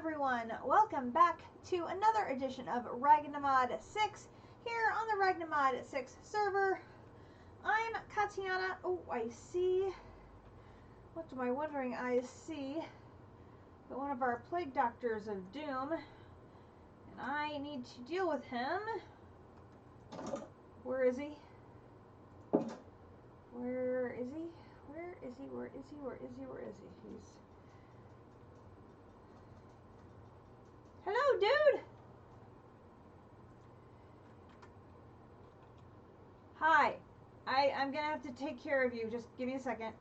everyone, welcome back to another edition of Ragnamod 6 here on the Ragnamod 6 server. I'm Katiana. Oh, I see. What do my wondering eyes see? But one of our plague doctors of doom, and I need to deal with him. Where is he? Where is he? Where is he? Where is he? Where is he? Where is he? He's... Hello, dude! Hi. I'm gonna have to take care of you. Just give me a second.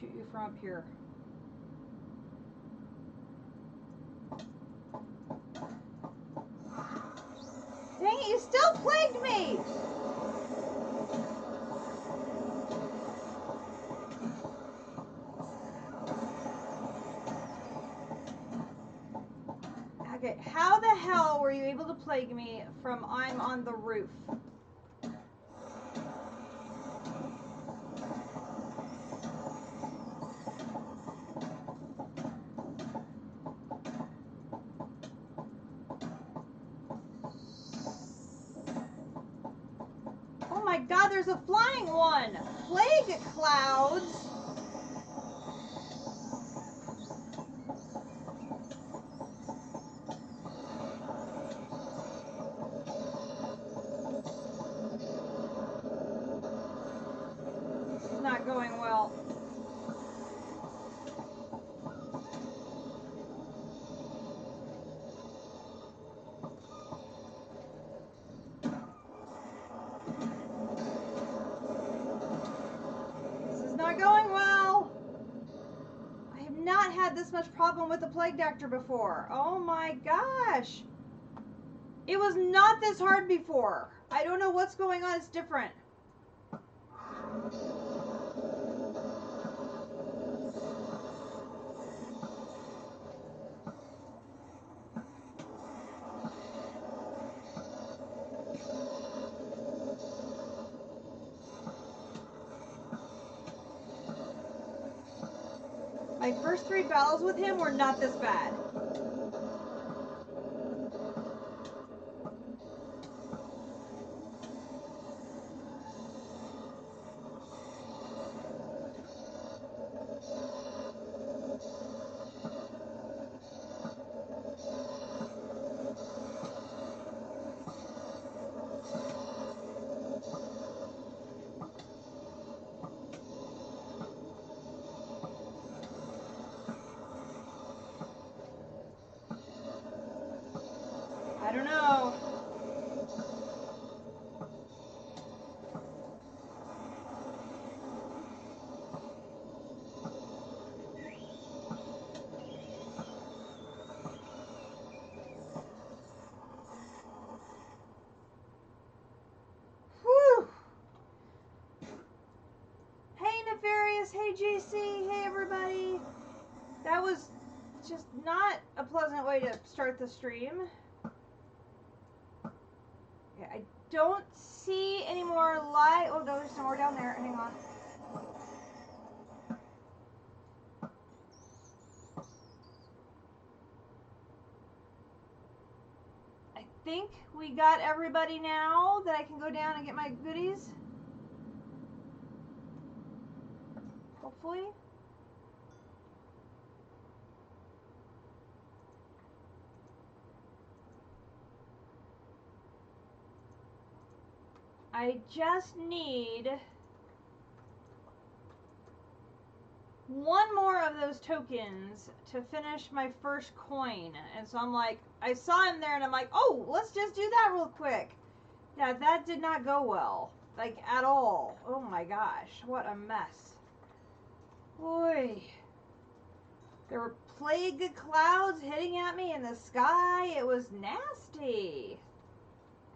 Shoot you from up here. Dang it, you still plagued me! Okay, how the hell were you able to plague me from I'm on the roof? Oh my god, there's a flying one! Plague clouds! This is not going well. Not going well. I have not had this much problem with the plague doctor before. Oh my gosh. It was not this hard before. I don't know what's going on. It's different. My first 3 battles with him were not this bad. I don't know. Whew. Hey Nefarious, hey JC, hey everybody. That was just not a pleasant way to start the stream. Yeah, I don't see any more light. Oh, no, there's some more down there. Hang on. I think we got everybody now that I can go down and get my goodies. Hopefully. I just need one more of have those tokens to finish my first coin. And so I'm like, I saw him there and I'm like, oh, let's just do that real quick. Yeah, that did not go well. Like, at all. Oh my gosh, what a mess. Boy. There were plague clouds hitting at me in the sky. It was nasty.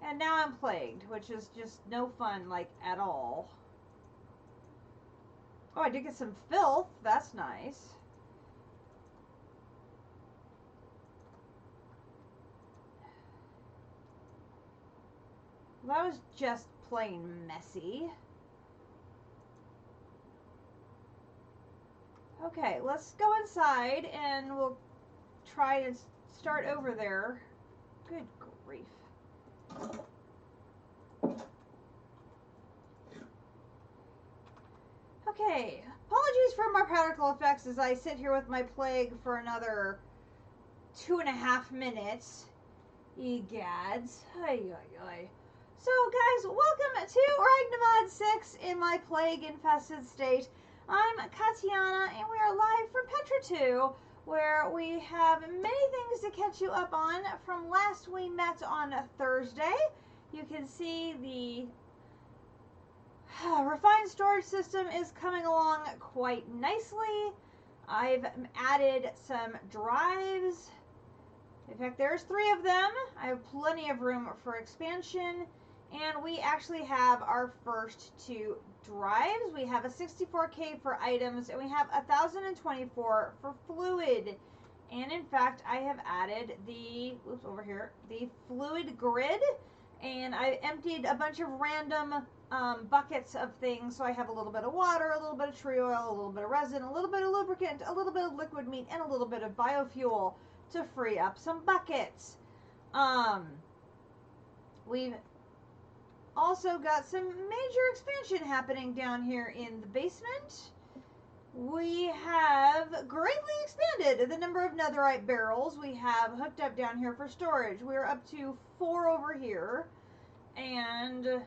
And now I'm plagued, which is just no fun, like, at all. Oh, I did get some filth. That's nice. That was just plain messy. Okay, let's go inside and we'll try to start over there. Good grief. Okay, apologies for my particle effects as I sit here with my plague for another 2.5 minutes. Egads. Ay, ay, ay. So, guys, welcome to Ragnamod 6 in my plague-infested state. I'm Katiana, and we are live from Petra 2, where we have many things to catch you up on from last we met on Thursday. You can see the refined storage system is coming along quite nicely. I've added some drives. In fact, there's 3 of them. I have plenty of room for expansion. And we actually have our first 2 drives. We have a 64K for items, and we have 1,024 for fluid. And in fact, I have added the, oops, over here, the fluid grid. And I emptied a bunch of random buckets of things. So I have a little bit of water, a little bit of tree oil, a little bit of resin, a little bit of lubricant, a little bit of liquid meat, and a little bit of biofuel to free up some buckets. We've also got some major expansion happening down here in the basement. We have greatly expanded the number of netherite barrels we have hooked up down here for storage. We're up to 4 over here and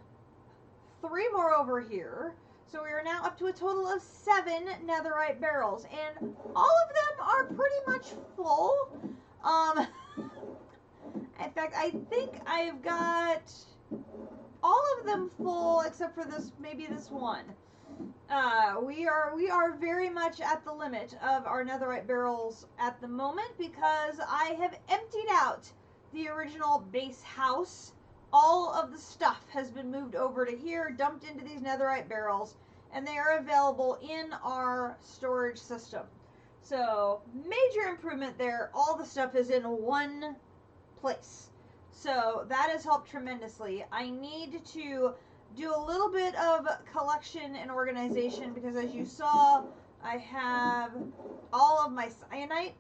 3 more over here. So we are now up to a total of 7 netherite barrels, and all of them are pretty much full. In fact, I think I've got all of them full except for this, maybe this one. We are very much at the limit of our netherite barrels at the moment because I have emptied out the original base house. All of the stuff has been moved over to here, dumped into these netherite barrels, and they are available in our storage system. So, major improvement there. All the stuff is in one place. So, that has helped tremendously. I need to do a little bit of collection and organization because, as you saw, I have all of my cyanite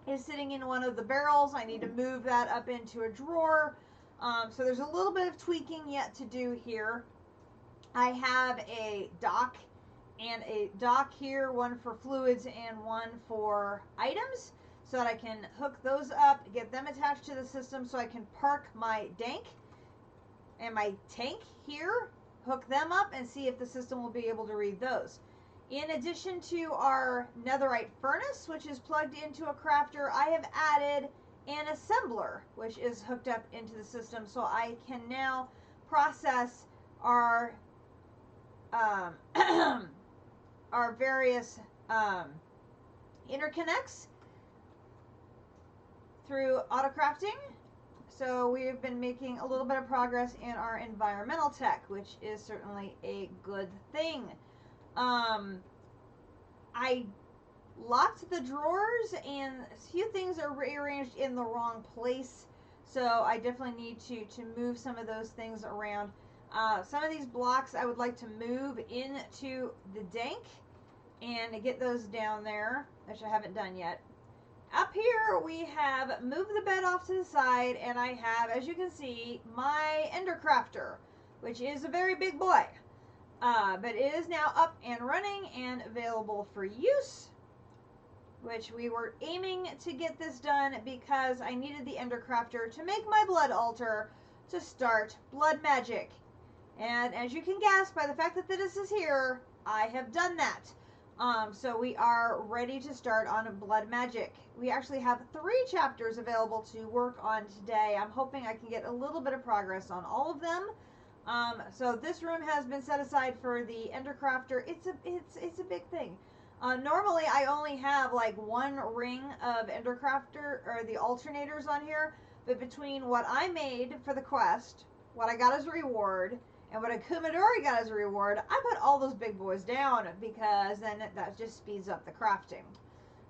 is sitting in one of the barrels. I need to move that up into a drawer. So there's a little bit of tweaking yet to do here. I have a dock and a dock here, one for fluids and one for items, so that I can hook those up, get them attached to the system so I can park my dank and my tank here, hook them up, and see if the system will be able to read those. In addition to our netherite furnace, which is plugged into a crafter, I have added an assembler, which is hooked up into the system, so I can now process our our various interconnects through autocrafting. So we've been making a little bit of progress in our environmental tech, which is certainly a good thing. I locked the drawers and a few things are rearranged in the wrong place, so I definitely need to move some of those things around. Some of these blocks I would like to move into the dank and get those down there, which I haven't done yet. Up here we have moved the bed off to the side, and I have, as you can see, my ender crafter, which is a very big boy. But it is now up and running and available for use, which we were aiming to get this done because I needed the ender crafter to make my blood altar to start blood magic. And as you can guess by the fact that this is here, I have done that. So we are ready to start on Blood Magic. We actually have 3 chapters available to work on today. I'm hoping I can get a little bit of progress on all of them. So this room has been set aside for the Endercrafter. It's a big thing. Normally I only have like 1 ring of Endercrafter or the alternators on here, but between what I made for the quest, what I got as a reward, and what a Kumadori got as a reward, I put all those big boys down because then that just speeds up the crafting.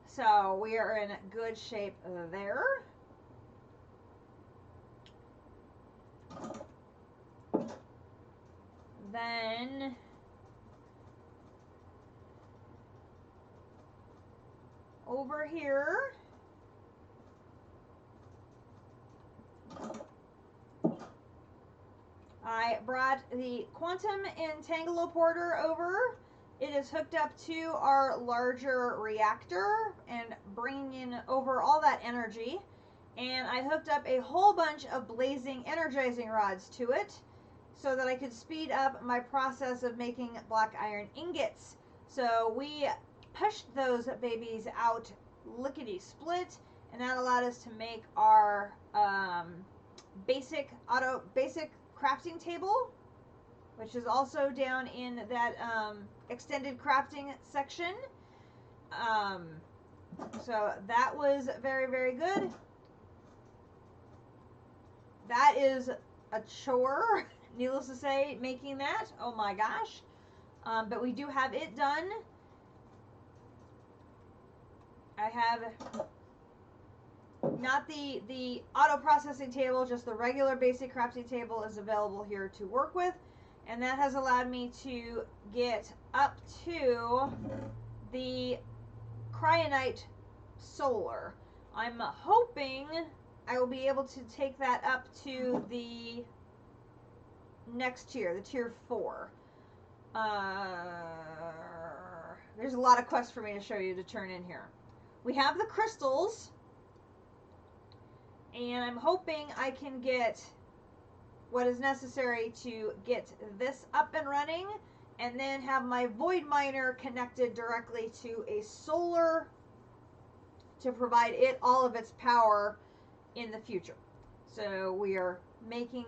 So we are in good shape there. Then over here, I brought the Quantum Entangloporter over. It is hooked up to our larger reactor and bringing in over all that energy. And I hooked up a whole bunch of blazing energizing rods to it so that I could speed up my process of making black iron ingots. So we pushed those babies out lickety split, and that allowed us to make our basic crafting table, which is also down in that extended crafting section. So that was very, very good. That is a chore, needless to say, making that. Oh my gosh. But we do have it done. I have not the auto processing table, just the regular basic crafting table is available here to work with. And that has allowed me to get up to the Cryonite Solar. I'm hoping I will be able to take that up to the next tier, the tier 4. There's a lot of quests for me to show you to turn in here. We have the crystals, and I'm hoping I can get what is necessary to get this up and running, and then have my void miner connected directly to a solar to provide it all of its power in the future. So we are making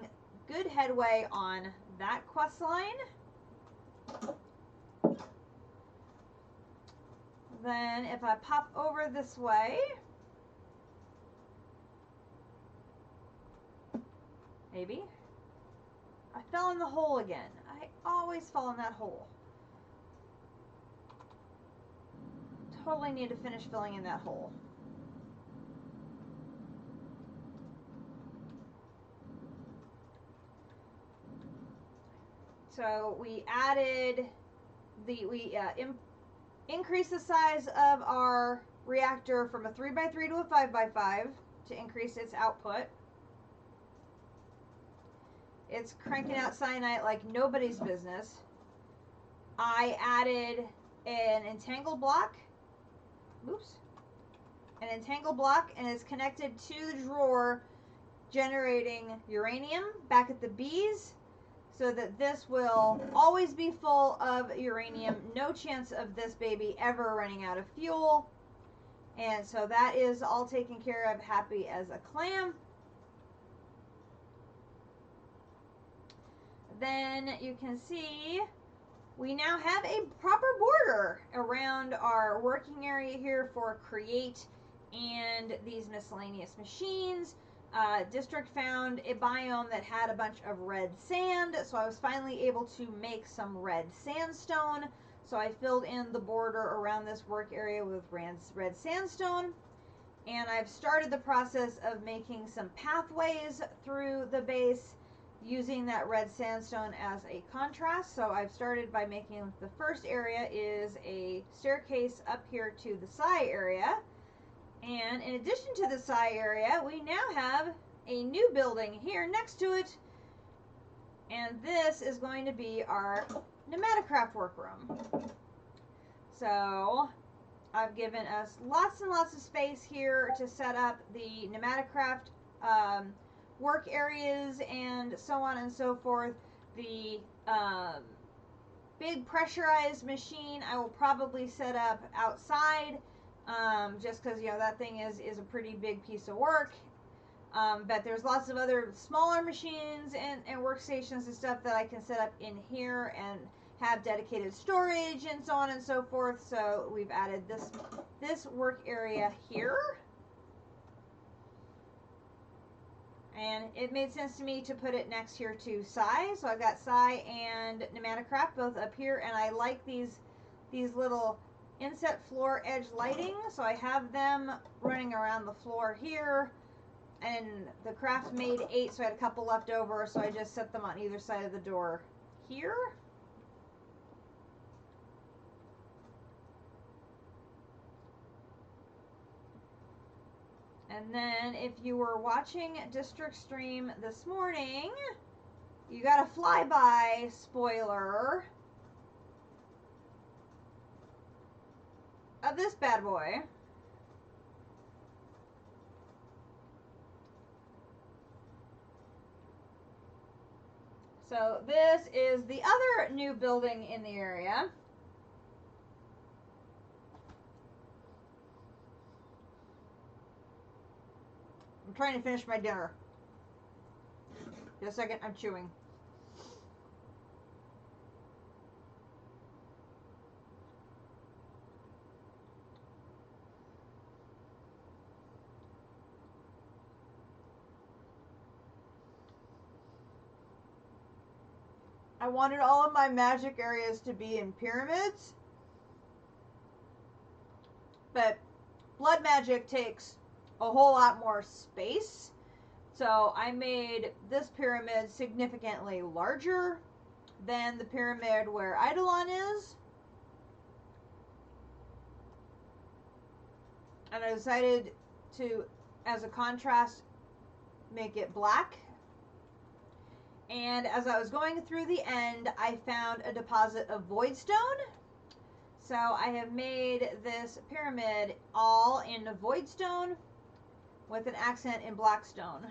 good headway on that quest line. Then if I pop over this way, maybe. I fell in the hole again. I always fall in that hole. Totally need to finish filling in that hole. So we added increased the size of our reactor from a 3x3 to a 5x5 to increase its output. It's cranking out cyanite like nobody's business. I added an entangle block. Oops. An entangle block, and it's connected to the drawer generating uranium back at the bees, so that this will always be full of uranium. No chance of this baby ever running out of fuel. And so that is all taken care of, happy as a clam. Then you can see we now have a proper border around our working area here for create and these miscellaneous machines. District found a biome that had a bunch of red sand, so I was finally able to make some red sandstone. So I filled in the border around this work area with red sandstone, and I've started the process of making some pathways through the base using that red sandstone as a contrast. So I've started by making the first area is a staircase up here to the side area. And in addition to the side area, we now have a new building here next to it. And this is going to be our Pneumaticraft workroom. So I've given us lots and lots of space here to set up the Pneumaticraft work areas and so on and so forth. The big pressurized machine I will probably set up outside, just because, you know, that thing is a pretty big piece of work. But there's lots of other smaller machines and workstations and stuff that I can set up in here and have dedicated storage and so on and so forth. So we've added this work area here. And it made sense to me to put it next here to Sai. So I've got Sai and Pneumaticraft both up here, and I like these little inset floor edge lighting. So I have them running around the floor here. And the craft made 8, so I had a couple left over, so I just set them on either side of the door here. And then if you were watching District Stream this morning, you got a flyby spoiler of this bad boy. So this is the other new building in the area. I'm trying to finish my dinner. Just a second, I'm chewing. I wanted all of my magic areas to be in pyramids, but blood magic takes a whole lot more space. So I made this pyramid significantly larger than the pyramid where Eidolon is. And I decided to, as a contrast, make it black. And as I was going through the end, I found a deposit of voidstone. So I have made this pyramid all in voidstone with an accent in blackstone.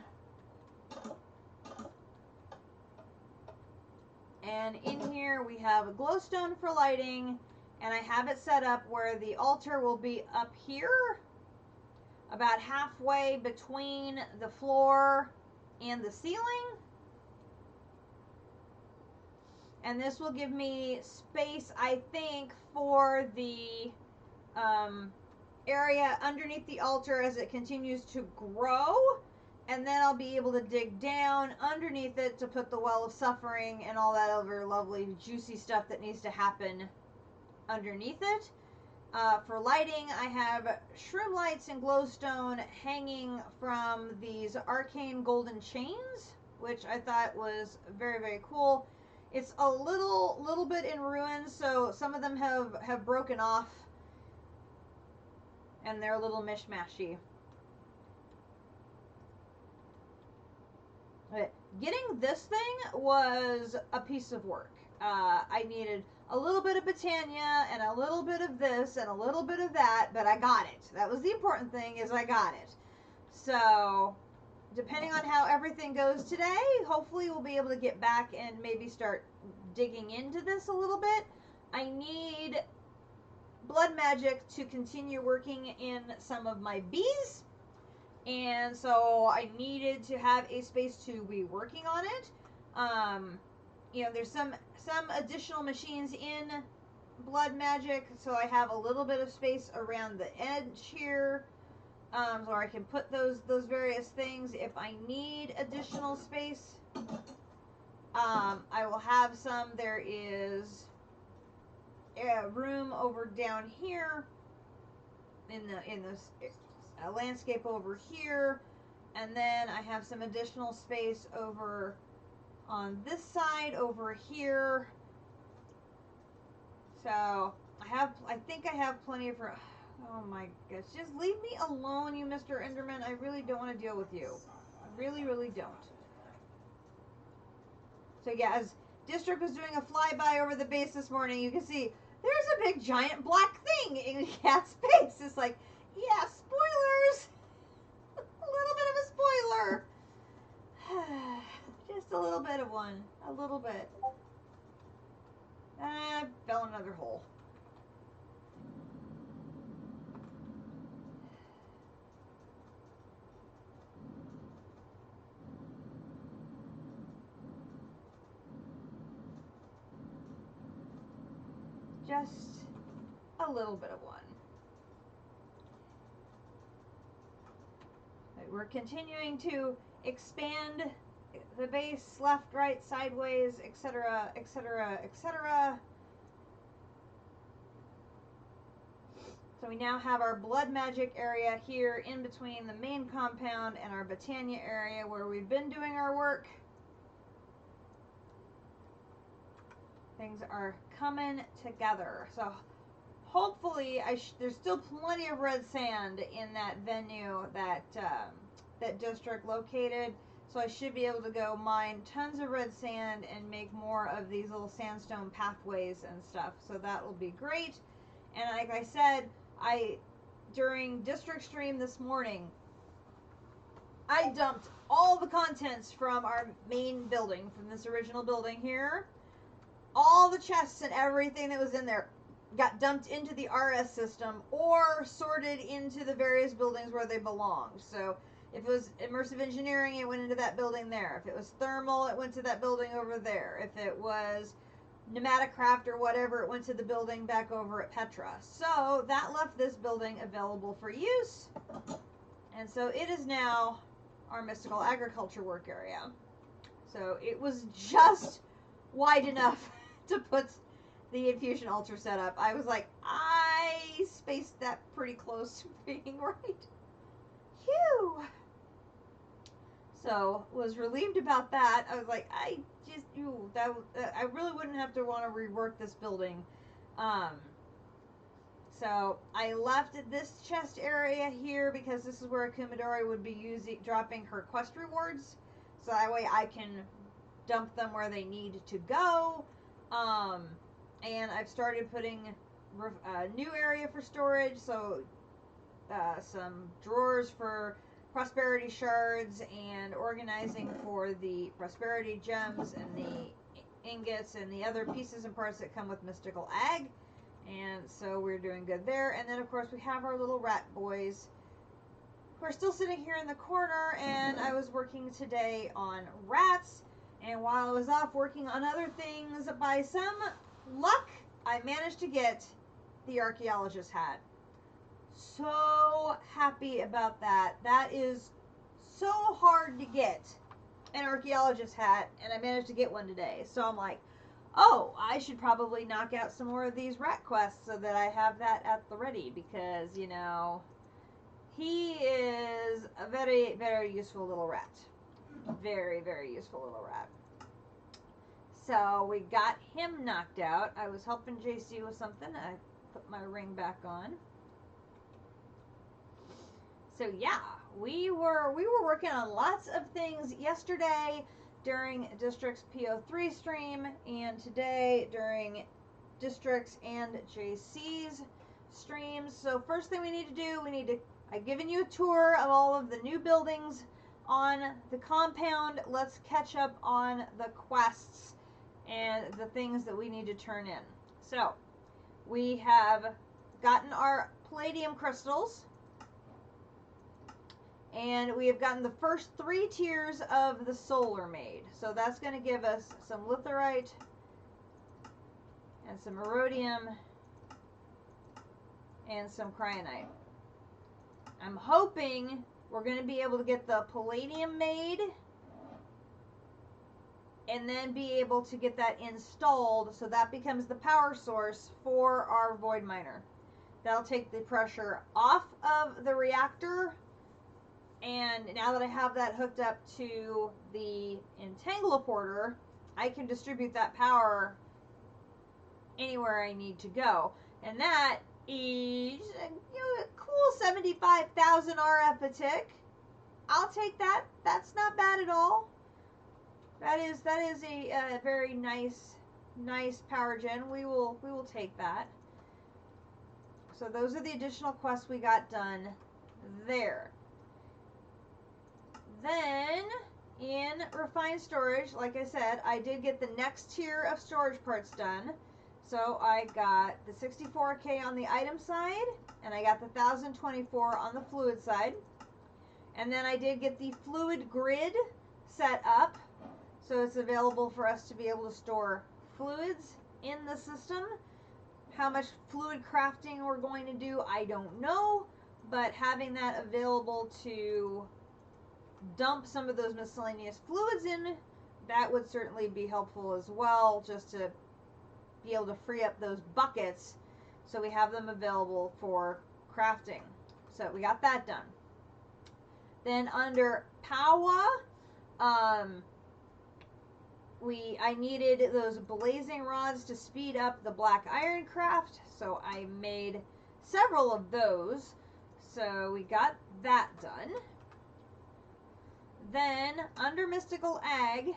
And in here we have a glowstone for lighting, and I have it set up where the altar will be up here, about halfway between the floor and the ceiling. And this will give me space, I think, for the area underneath the altar as it continues to grow. And then I'll be able to dig down underneath it to put the Well of Suffering and all that other lovely juicy stuff that needs to happen underneath it. For lighting, I have shroom lights and glowstone hanging from these arcane golden chains, which I thought was very, very cool. It's a little bit in ruins, so some of them have broken off, and they're a little mishmashy. But getting this thing was a piece of work. I needed a little bit of Britannia and a little bit of this and a little bit of that, but I got it. That was the important thing, is I got it. So depending on how everything goes today, hopefully we'll be able to get back and maybe start digging into this a little bit. I need blood magic to continue working in some of my bees, and so I needed to have a space to be working on it. You know, there's some additional machines in blood magic, so I have a little bit of space around the edge here. So I can put those various things if I need additional space. I will have some. There is a room over down here in this landscape over here, and then I have some additional space over on this side over here. So I think I have plenty of room. Oh my gosh, just leave me alone, you Mr. Enderman. I really don't want to deal with you. I really, really don't. So yeah, as District was doing a flyby over the base this morning, you can see there's a big giant black thing in Cat's face. It's like, yeah, spoilers! A little bit of a spoiler. Just a little bit of one. A little bit. Fell in another hole. Just a little bit of one. We're continuing to expand the base left, right, sideways, etc., etc., etc. So we now have our blood magic area here in between the main compound and our Botania area where we've been doing our work. Things are coming together. So hopefully, there's still plenty of red sand in that venue, that district located. So I should be able to go mine tons of red sand and make more of these little sandstone pathways and stuff. So that will be great. And like I said, during district stream this morning, I dumped all the contents from our main building, from this original building here. All the chests and everything that was in there got dumped into the RS system or sorted into the various buildings where they belonged. So if it was immersive engineering, it went into that building there. If it was thermal, it went to that building over there. If it was Pneumaticraft or whatever, it went to the building back over at Petra. So that left this building available for use. And so it is now our mystical agriculture work area. So it was just wide enough to put the infusion altar set up. I was like, I spaced that pretty close to being right. Phew. So was relieved about that. I was like, I really wouldn't have to want to rework this building. So I left this chest area here because this is where Akumadori would be dropping her quest rewards. So that way I can dump them where they need to go. And I've started putting a new area for storage, so some drawers for prosperity shards and organizing for the prosperity gems and the ingots and the other pieces and parts that come with mystical ag. And so we're doing good there. And then of course we have our little rat boys who are still sitting here in the corner, and I was working today on rats. And while I was off working on other things, by some luck, I managed to get the archaeologist hat. So happy about that. That is so hard to get, an archaeologist hat, and I managed to get one today. So I'm like, oh, I should probably knock out some more of these rat quests so that I have that at the ready, because, you know, he is a very, very useful little rat. Very, very useful little rat. So we got him knocked out. I was helping JC with something. I put my ring back on. So yeah, we were working on lots of things yesterday during District's PO3 stream, and today during District's and JC's streams. So first thing we need to do, I've given you a tour of all of the new buildings on the compound. Let's catch up on the quests and the things that we need to turn in. So we have gotten our palladium crystals, and we have gotten the first 3 tiers of the solar made. So that's going to give us some litherite and some erodium and some cryonite. I'm hoping we're going to be able to get the palladium made and then be able to get that installed, so that becomes the power source for our void miner. That'll take the pressure off of the reactor, and now that I have that hooked up to the entangleporter, I can distribute that power anywhere I need to go. And that is, a cool 75,000 RF a tick. I'll take that. That's not bad at all. That is a very nice power gen. We will take that. So those are the additional quests we got done there. Then in refined storage, like I said, I did get the next tier of storage parts done. So I got the 64K on the item side, and I got the 1024 on the fluid side. And then I did get the fluid grid set up, so it's available for us to be able to store fluids in the system. How much fluid crafting we're going to do, I don't know, but having that available to dump some of those miscellaneous fluids in, that would certainly be helpful as well, just to be able to free up those buckets so we have them available for crafting. So we got that done. Then under Powa, I needed those blazing rods to speed up the black iron craft, so I made several of those. So we got that done. Then under Mystical Ag,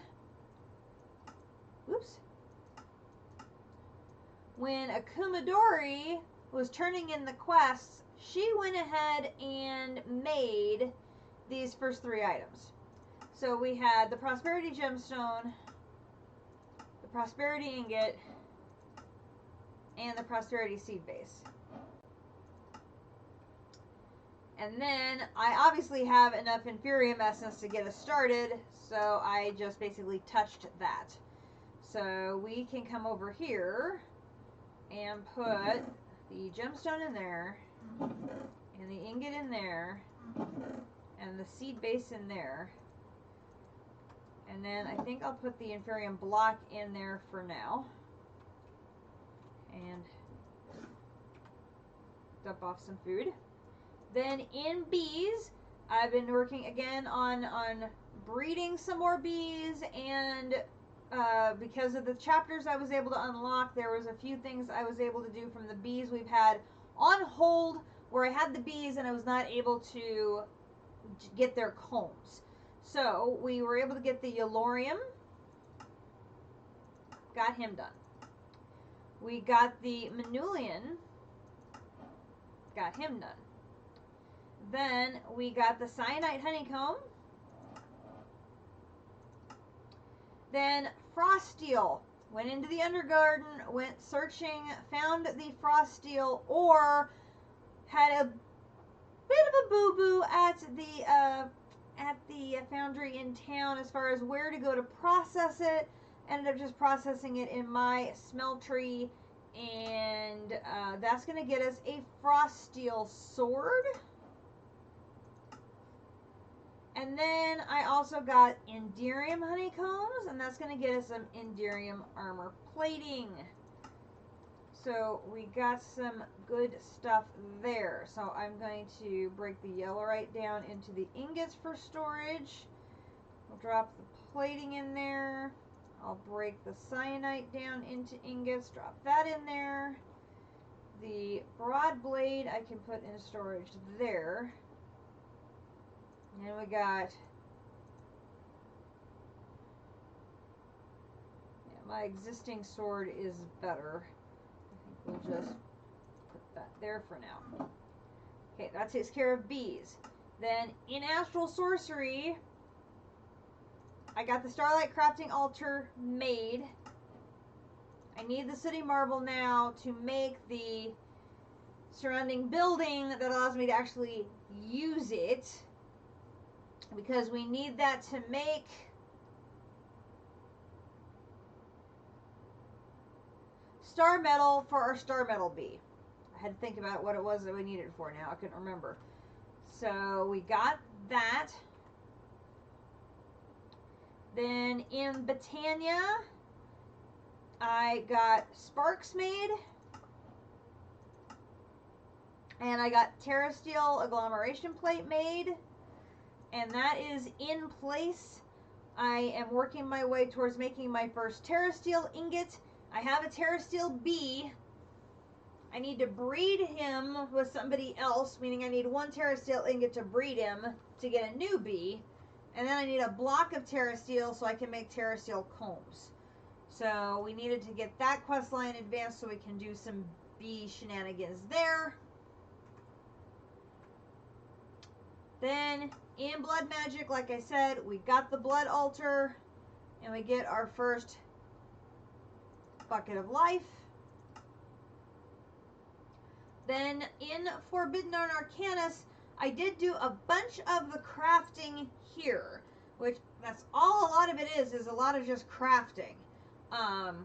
when Akumadori was turning in the quests, she went ahead and made these first 3 items. So we had the Prosperity Gemstone, the Prosperity Ingot, and the Prosperity Seed Base. And then I obviously have enough Inferium Essence to get us started, so I just basically touched that. So we can come over here and put the gemstone in there, and the ingot in there, and the seed base in there. And then I think I'll put the Inferium block in there for now. And dump off some food. Then in bees, I've been working again on breeding some more bees, and because of the chapters I was able to unlock, there was a few things I was able to do from the bees we've had on hold, where I had the bees and I was not able to get their combs. So we were able to get the Yellorium, got him done. We got the Manulian, got him done. Then we got the Cyanite Honeycomb. Then Froststeel. Went into the Undergarden, went searching, found the Froststeel, or had a bit of a boo-boo at the foundry in town as far as where to go to process it. Ended up just processing it in my smeltery, and that's going to get us a Froststeel sword. And then I also got Enderium honeycombs, and that's going to get us some Enderium armor plating. So we got some good stuff there. So I'm going to break the Yellorite down into the ingots for storage. We'll drop the plating in there. I'll break the cyanite down into ingots, drop that in there. The broad blade I can put in storage there. And we got, my existing sword is better. I think we'll just put that there for now. Okay, that takes care of bees. Then in Astral Sorcery, I got the Starlight Crafting Altar made. I need the City Marble now to make the surrounding building that allows me to actually use it, because we need that to make star metal for our star metal bee. I had to think about what it was that we needed it for now. I couldn't remember. So we got that. Then in Botania, I got Sparks made. And I got Terrasteel agglomeration plate made. And that is in place. I am working my way towards making my first Terrasteel ingot. I have a Terrasteel bee. I need to breed him with somebody else, meaning I need one Terrasteel ingot to breed him to get a new bee. And then I need a block of Terrasteel so I can make Terrasteel combs. So we needed to get that quest line advanced so we can do some bee shenanigans there. Then in Blood Magic, like I said, we got the Blood Altar, and we get our first bucket of life. Then in Forbidden Arcanus, I did do a bunch of the crafting here, which that's all a lot of it is a lot of just crafting.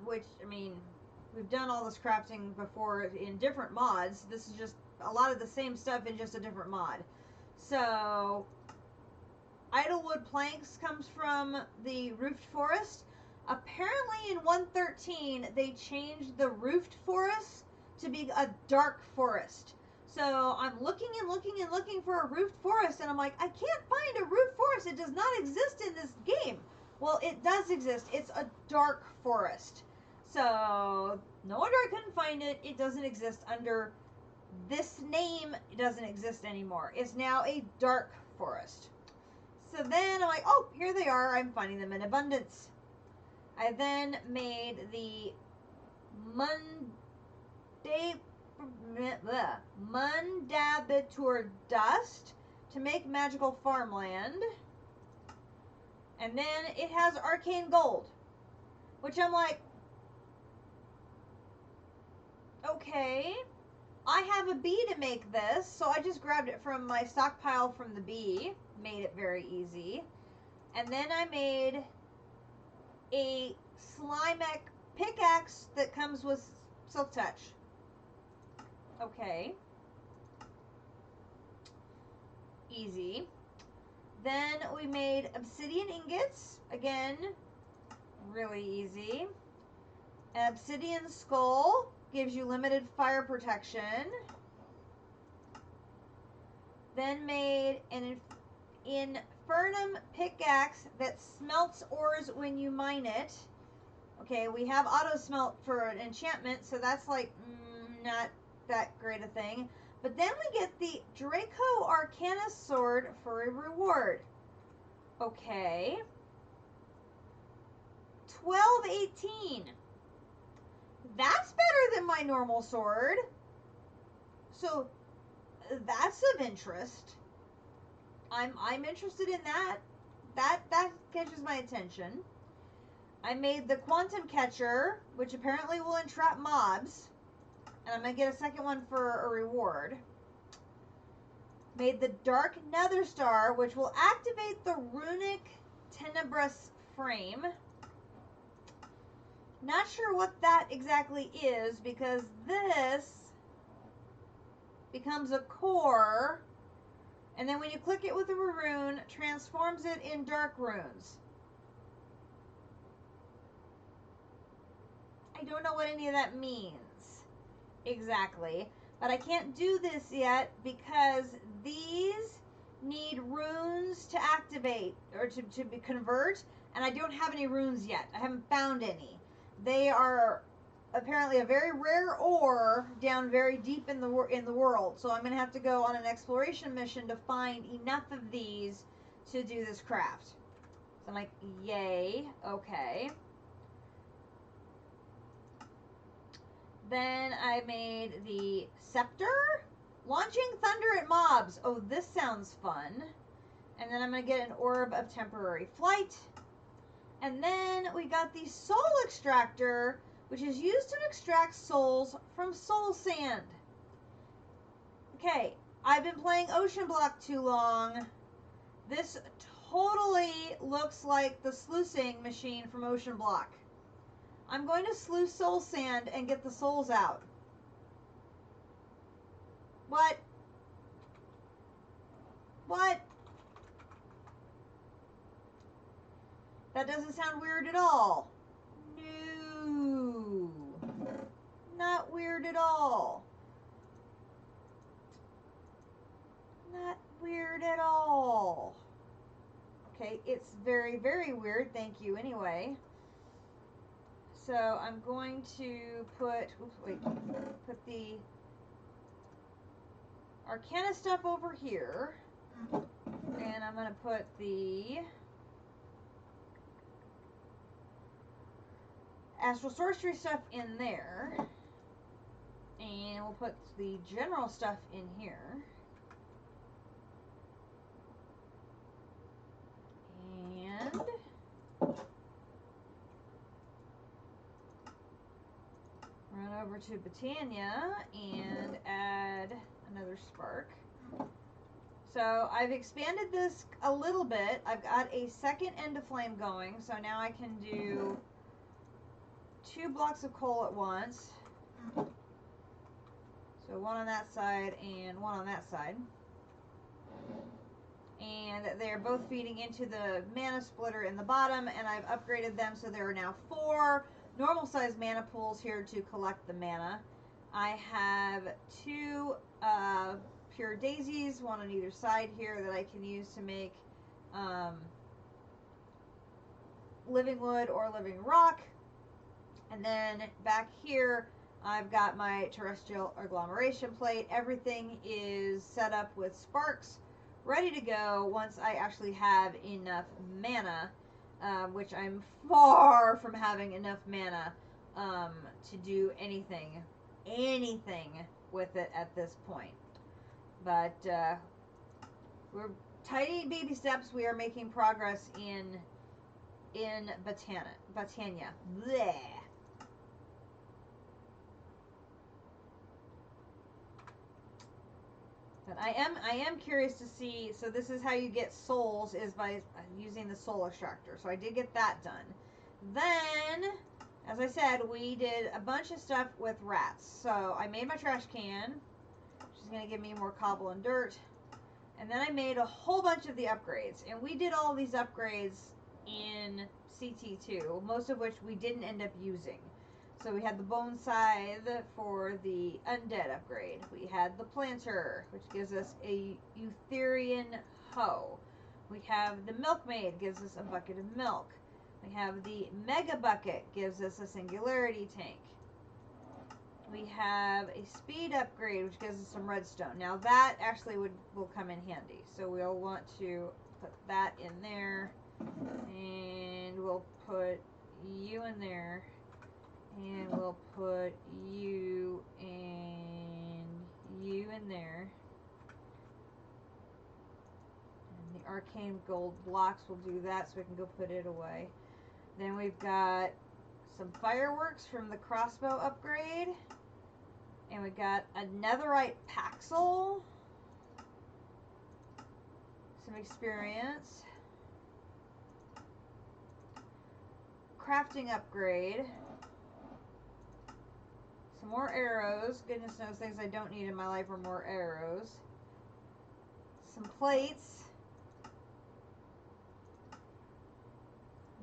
Which, I mean, we've done all this crafting before in different mods. This is just a lot of the same stuff in just a different mod. So, Idlewood planks comes from the Roofed Forest. Apparently in 1.13, they changed the Roofed Forest to be a dark forest. So I'm looking and looking and looking for a roofed forest, and I'm like, I can't find a roofed forest. It does not exist in this game. Well, it does exist. It's a dark forest. So no wonder I couldn't find it. It doesn't exist under this name. It doesn't exist anymore. It's now a dark forest. So then I'm like, oh, here they are. I'm finding them in abundance. I then made the Mundabitur dust to make magical farmland. And then it has arcane gold, which I'm like, okay, I have a bee to make this, so I just grabbed it from my stockpile from the bee, made it very easy. And then I made a Slimek pickaxe that comes with Silk Touch. Okay. Easy. Then we made obsidian ingots. Again, really easy. An obsidian skull gives you limited fire protection. Then made an infernum pickaxe that smelts ores when you mine it. Okay, we have auto smelt for an enchantment, so that's like not that great a thing. But then we get the Draco Arcanus sword for a reward. Okay. 1218. That's better than my normal sword. So that's of interest. I'm interested in that. That catches my attention. I made the Quantum Catcher, which apparently will entrap mobs. And I'm going to get a second one for a reward. Made the Dark Nether Star, which will activate the Runic Tenebrous Frame. Not sure what that exactly is, because this becomes a core, and then when you click it with a rune, transforms it in dark runes. I don't know what any of that means exactly, but I can't do this yet because these need runes to activate or to convert, and I don't have any runes yet. I haven't found any. They are apparently a very rare ore down very deep in the world, so I'm going to have to go on an exploration mission to find enough of these to do this craft. So I'm like, yay, okay. Then I made the Scepter. Launching thunder at mobs. Oh, this sounds fun. And then I'm going to get an Orb of Temporary Flight. And then we got the Soul Extractor, which is used to extract souls from soul sand. Okay, I've been playing Ocean Block too long. This totally looks like the sluicing machine from Ocean Block. I'm going to sluice soul sand and get the souls out. What? What? That doesn't sound weird at all. No. Not weird at all. Not weird at all. Okay, it's very, very weird. Thank you anyway. So I'm going to put, put the Arcana stuff over here. And I'm going to put the Astral Sorcery stuff in there. And we'll put the general stuff in here. And run over to Britannia and add So I've expanded this a little bit. I've got a second end of flame going, so now I can do 2 blocks of coal at once. So one on that side and one on that side. And they're both feeding into the mana splitter in the bottom, and I've upgraded them so there are now 4 normal sized mana pools here to collect the mana. I have 2 pure daisies, one on either side here, that I can use to make living wood or living rock. And then back here I've got my terrestrial agglomeration plate. Everything is set up with sparks ready to go once I actually have enough mana, which I'm far from having enough mana to do anything with it at this point. But we're tiny baby steps. We are making progress in Botania. Bleh. But I am curious to see. So this is how you get souls, is by using the soul extractor. So I did get that done. Then, as I said, we did a bunch of stuff with rats. So I made my trash can, which is going to give me more cobble and dirt. And then I made a whole bunch of the upgrades. And we did all these upgrades in CT2, most of which we didn't end up using. So we had the bone scythe for the undead upgrade. We had the planter, which gives us a Eutherian hoe. We have the milkmaid, gives us a bucket of milk. We have the mega bucket, gives us a singularity tank. We have a speed upgrade, which gives us some redstone. Now that actually will come in handy. So we'll want to put that in there, and we'll put you in there. And we'll put you and you in there. And the arcane gold blocks will do that, so we can go put it away. Then we've got some fireworks from the crossbow upgrade. And we got a netherite paxel. Some experience. Crafting upgrade. Some more arrows. Goodness knows things I don't need in my life are more arrows. Some plates.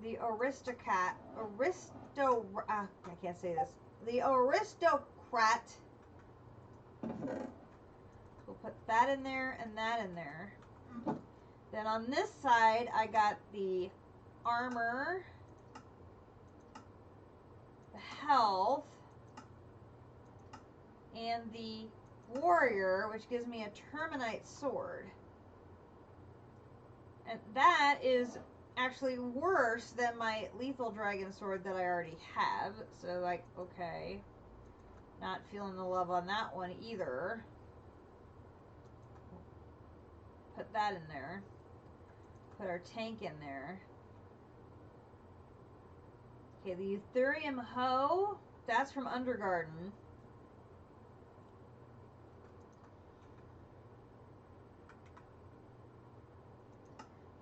The aristocrat. I can't say this. The aristocrat. We'll put that in there and that in there. Then on this side, I got the armor, the health, and the warrior, which gives me a terminite sword. And that is actually worse than my lethal dragon sword that I already have. So, like, okay. Not feeling the love on that one either. Put that in there. Put our tank in there. Okay, the Eutherium hoe. That's from Undergarden.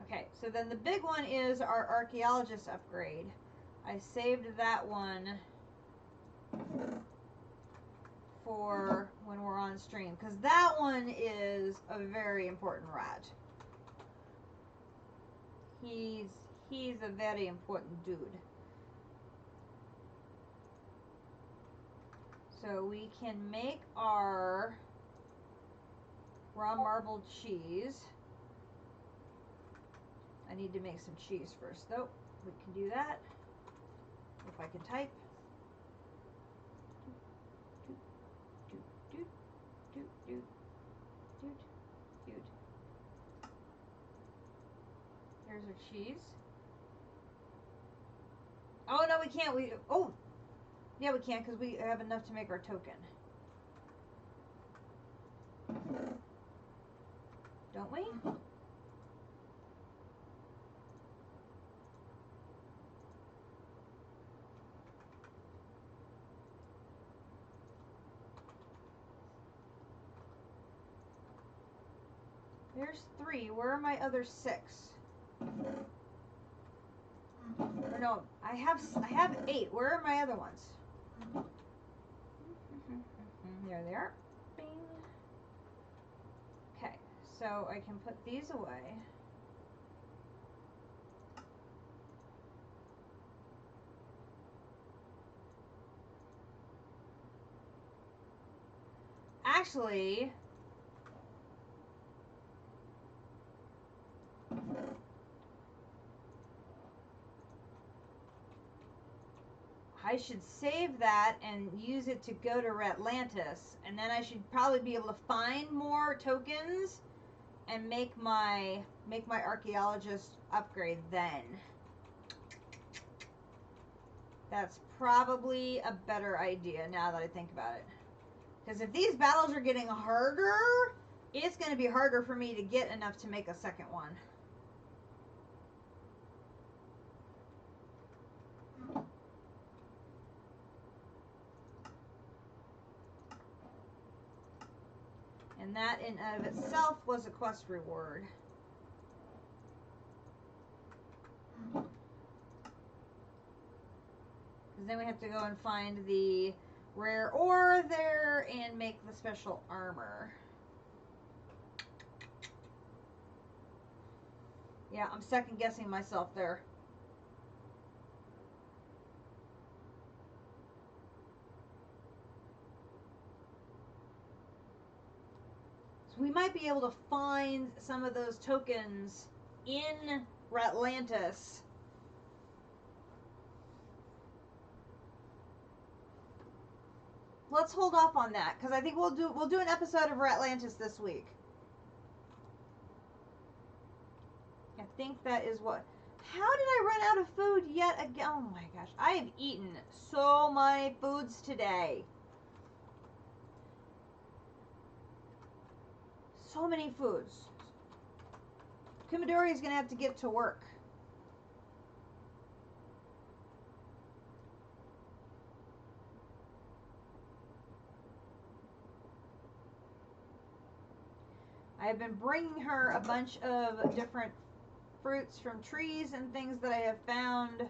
Okay, so then the big one is our archaeologist upgrade. I saved that one for when we're on stream, because that one is a very important rat. He's a very important dude. So we can make our raw marbled cheese. I need to make some cheese first, though. We can do that if I can type. There's our cheese. Oh no, we can't. Yeah, we can, because we have enough to make our token. Don't we? There's 3. Where are my other 6? Or no, I have 8. Where are my other ones? There they are. Bing. Okay, so I can put these away. Actually, I should save that and use it to go to Atlantis, and then I should probably be able to find more tokens and make my archaeologist upgrade then. That's probably a better idea now that I think about it. Because if these battles are getting harder, it's going to be harder for me to get enough to make a second one. And that in and of itself was a quest reward. Because then we have to go and find the rare ore there and make the special armor. Yeah, I'm second guessing myself there. So we might be able to find some of those tokens in Atlantis. Let's hold off on that because I think we'll do an episode of Atlantis this week. I think that is what. How did I run out of food yet again? Oh my gosh, I have eaten so many foods today. So many foods. Kumadori is going to have to get to work. I have been bringing her a bunch of different fruits from trees and things that I have found. I'm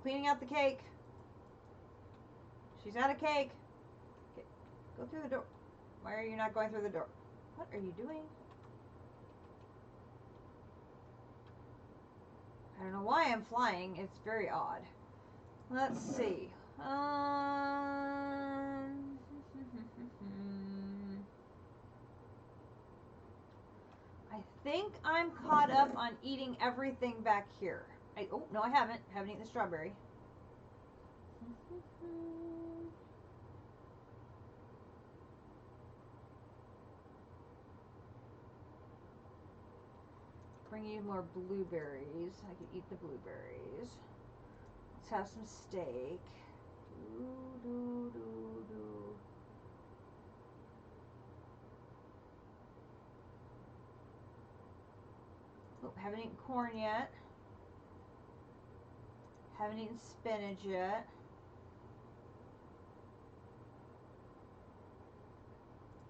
cleaning out the cake. She's out of cake. Okay, go through the door. Why are you not going through the door? What are you doing? I don't know why I'm flying. It's very odd. Let's see. I think I'm caught up on eating everything back here. Oh, no, I haven't. Haven't eaten the strawberry. Bring you more blueberries. I can eat the blueberries. Let's have some steak. Oh, haven't eaten corn yet. Haven't eaten spinach yet.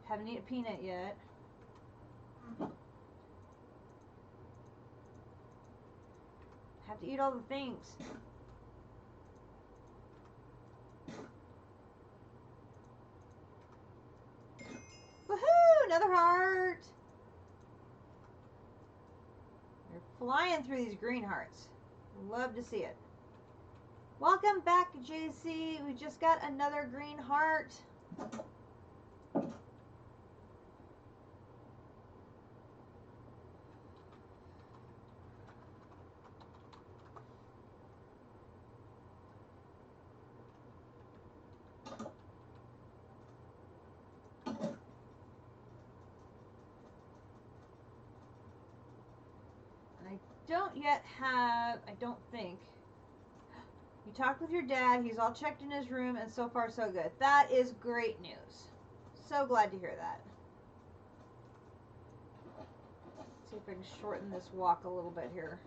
Haven't eaten a peanut yet. Have to eat all the things. Woohoo! Another heart! You're flying through these green hearts. Love to see it. Welcome back, JC. We just got another green heart. Don't yet have, I don't think. You talked with your dad, he's all checked in his room, and so far so good. That is great news. So glad to hear that. Let's see if I can shorten this walk a little bit here.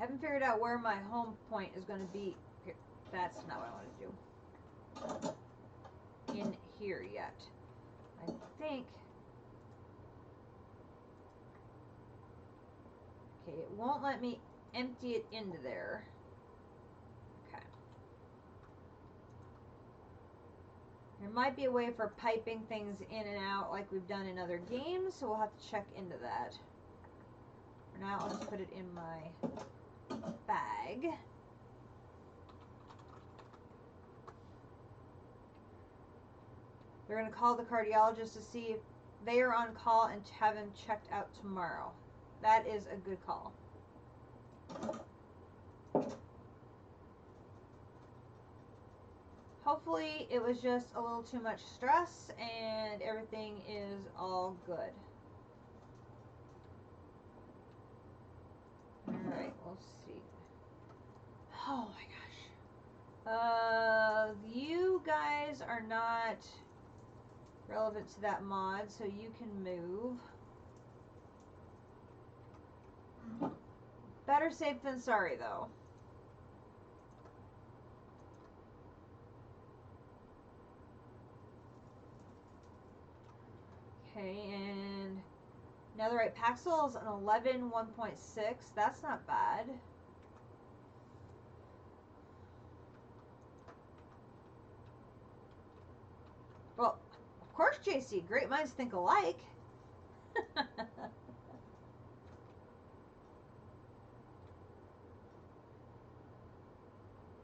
haven't figured out where my home point is going to be. Here, that's not what I want to do. In here yet. I think. Okay, it won't let me empty it into there. Okay. There might be a way for piping things in and out like we've done in other games, so we'll have to check into that. For now, I'll just put it in my bag. They're going to call the cardiologist to see if they are on call and have him checked out tomorrow. That is a good call. Hopefully it was just a little too much stress and everything is all good. Alright, we'll see. Oh my gosh. You guys are not relevant to that mod, so you can move. Better safe than sorry, though. Okay, and netherite paxel is an 11 1.6. That's not bad. Well, of course, JC. Great minds think alike.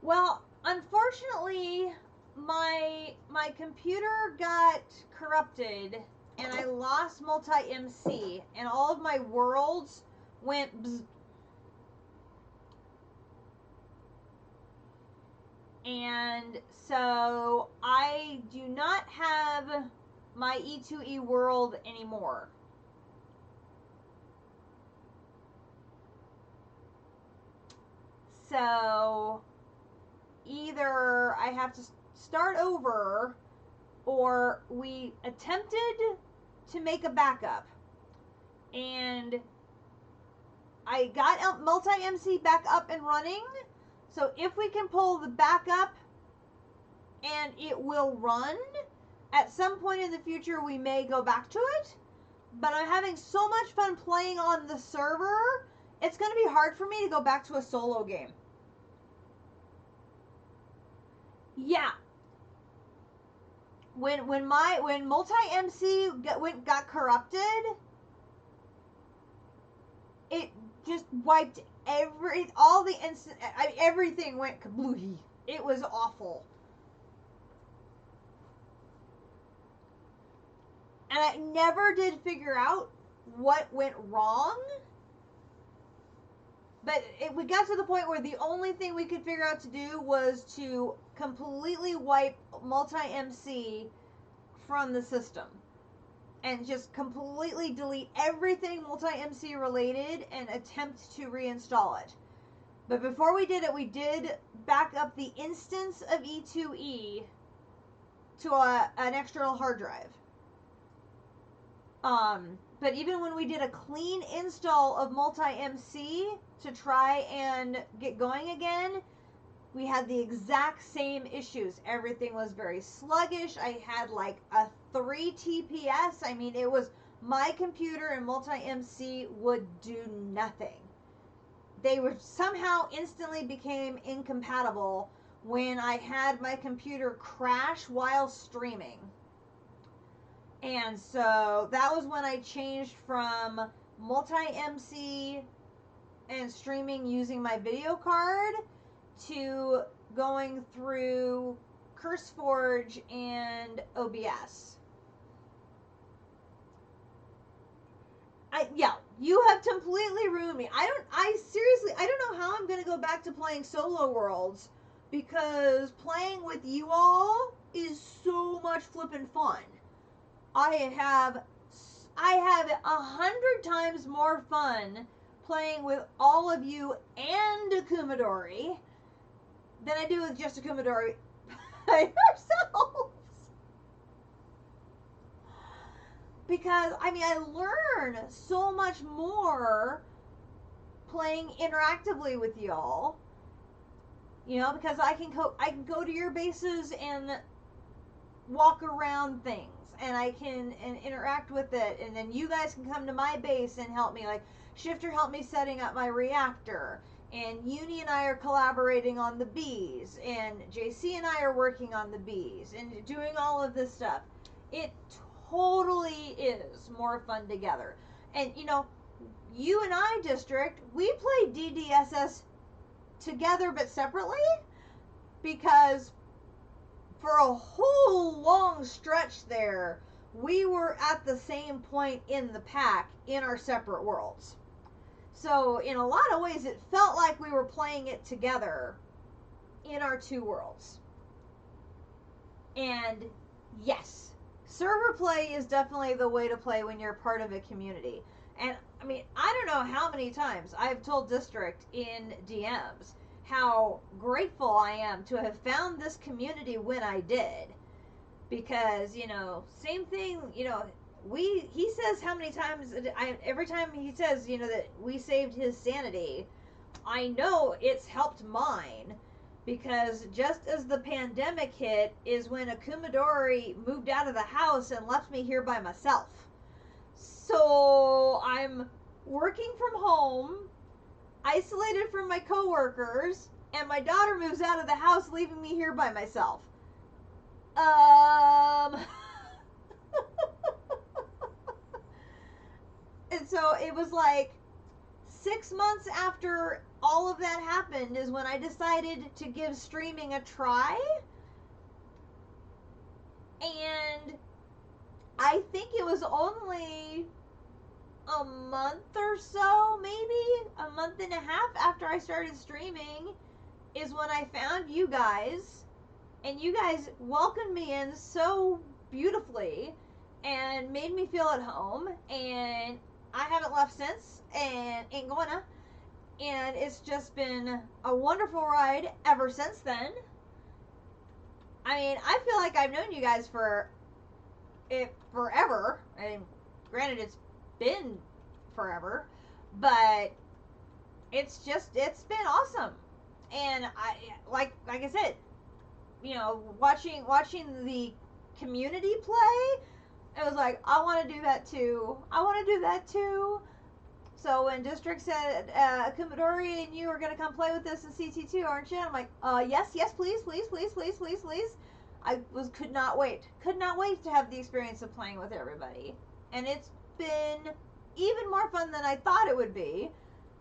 Well, unfortunately, my computer got corrupted and I lost multi-MC and all of my worlds went bzz. And so I do not have my E2E world anymore. So either I have to start over or we attempted to make a backup and I got multi-MC back up and running. So if we can pull the backup and it will run, at some point in the future we may go back to it. But I'm having so much fun playing on the server, it's going to be hard for me to go back to a solo game. Yeah. When multi-MC got corrupted, it just wiped everything went kablooey. It was awful. And I never did figure out what went wrong. But we got to the point where the only thing we could figure out to do was to completely wipe multi-MC from the system. And just completely delete everything multi-MC related and attempt to reinstall it. But before we did it, we did back up the instance of E2E to an external hard drive. But even when we did a clean install of multi-MC to try and get going again, we had the exact same issues. Everything was very sluggish. I had like a 3 TPS. I mean, it was my computer and multi-MC would do nothing. They were somehow instantly became incompatible when I had my computer crash while streaming. And so that was when I changed from multi-MC and streaming using my video card to going through CurseForge and OBS. Yeah, you have completely ruined me. Seriously, I don't know how I'm going to go back to playing solo worlds because playing with you all is so much flippin' fun. I have 100 times more fun playing with all of you and a Kumadori than I do with just a Kumadori by ourselves. Because, I mean, I learn so much more playing interactively with y'all. You know, because I can go to your bases and walk around things, and I can interact with it, and then you guys can come to my base and help me. Like Shifter helped me setting up my reactor, and Uni and I are collaborating on the bees, and JC and I are working on the bees and doing all of this stuff. It totally is more fun together. And you know, you and I, District, we play DDSS together but separately, because for a whole long stretch there, we were at the same point in the pack in our separate worlds. So in a lot of ways, it felt like we were playing it together in our two worlds. And yes, server play is definitely the way to play when you're part of a community. And I mean, I don't know how many times I've told District in DMs how grateful I am to have found this community when I did. Because, you know, same thing, you know, he says how many times, every time he says, you know, that we saved his sanity, I know it's helped mine. Because just as the pandemic hit is when Akumadori moved out of the house and left me here by myself. So I'm working from home, isolated from my coworkers, and my daughter moves out of the house, leaving me here by myself. And so it was like 6 months after all of that happened is when I decided to give streaming a try. And I think it was only a month or so, maybe a month and a half after I started streaming, is when I found you guys, and you guys welcomed me in so beautifully and made me feel at home, and I haven't left since and ain't gonna, and it's just been a wonderful ride ever since then. I mean, I feel like I've known you guys for forever, and granted it's been forever, but it's been awesome. And I like I said, you know, watching the community play, it was like, I want to do that too. So when District said, Kumadori and you are going to come play with us in CT2, aren't you? I'm like, yes, please. I could not wait to have the experience of playing with everybody. And it's been even more fun than I thought it would be.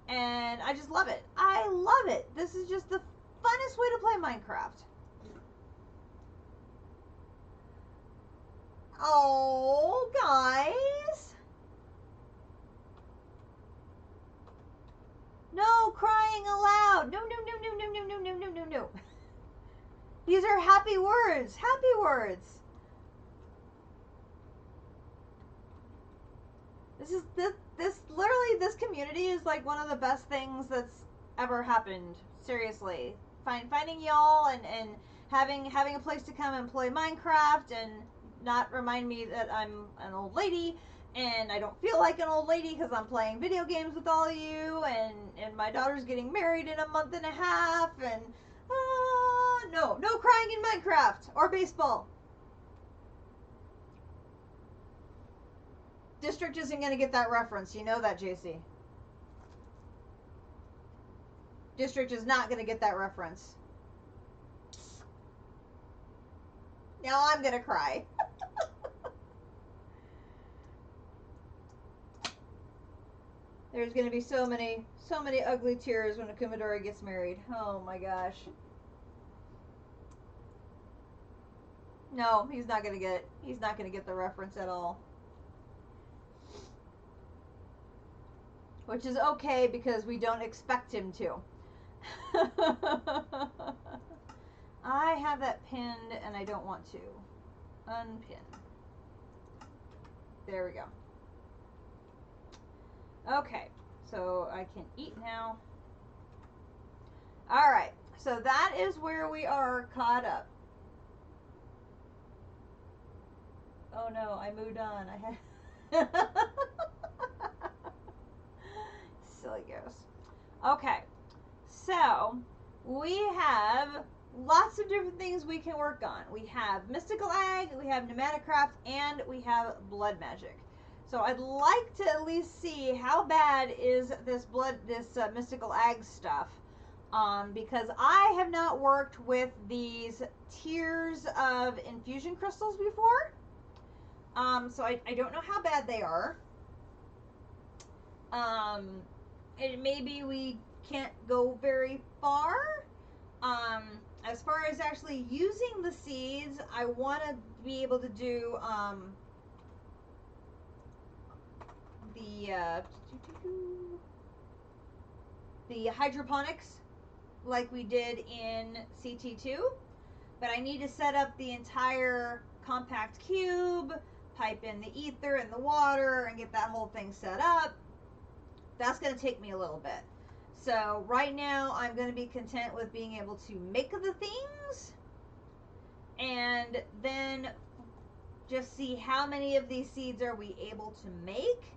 And I just love it. I love it. This is just the funnest way to play Minecraft. Oh, guys. No crying aloud. No. These are happy words. This community is like one of the best things that's ever happened. Seriously. Finding y'all and having a place to come and play Minecraft and not remind me that I'm an old lady, and I don't feel like an old lady because I'm playing video games with all of you, and my daughter's getting married in a month and a half, and no crying in Minecraft or baseball. District isn't going to get that reference. You know that, JC. District is not going to get that reference. Now I'm going to cry. There's going to be so many ugly tears when Akumadori gets married. Oh my gosh. No, he's not going to get the reference at all. Which is okay because we don't expect him to. I have that pinned and I don't want to. Unpin. There we go. Okay, so I can eat now. Alright, so that is where we are caught up. Oh no, I moved on. I had... Silly ghost. Okay, so we have lots of different things we can work on. We have Mystical Ag, we have Pneumaticraft, and we have Blood Magic. So I'd like to at least see how bad is this Mystical Ag stuff. Because I have not worked with these tiers of infusion crystals before. So I don't know how bad they are. And maybe we can't go very far. As far as actually using the seeds, I want to be able to do the hydroponics like we did in CT2, but I need to set up the entire compact cube, pipe in the ether and the water, and get that whole thing set up. That's going to take me a little bit. So right now I'm going to be content with being able to make the things and then just see how many of these seeds are we able to make.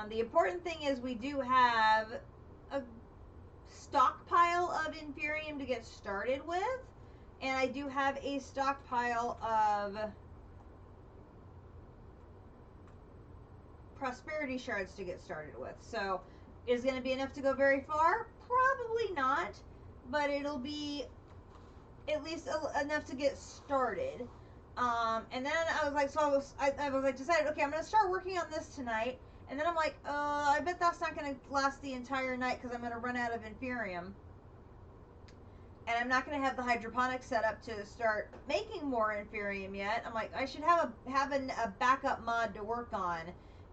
The important thing is we do have a stockpile of Inferium to get started with, and I do have a stockpile of Prosperity Shards to get started with. So is it going to be enough to go very far? Probably not, but it'll be at least enough to get started. And then I was like, I was like, decided, okay, I'm going to start working on this tonight. And then I'm like, I bet that's not going to last the entire night because I'm going to run out of Inferium. And I'm not going to have the hydroponics set up to start making more Inferium yet. I'm like, I should have a backup mod to work on.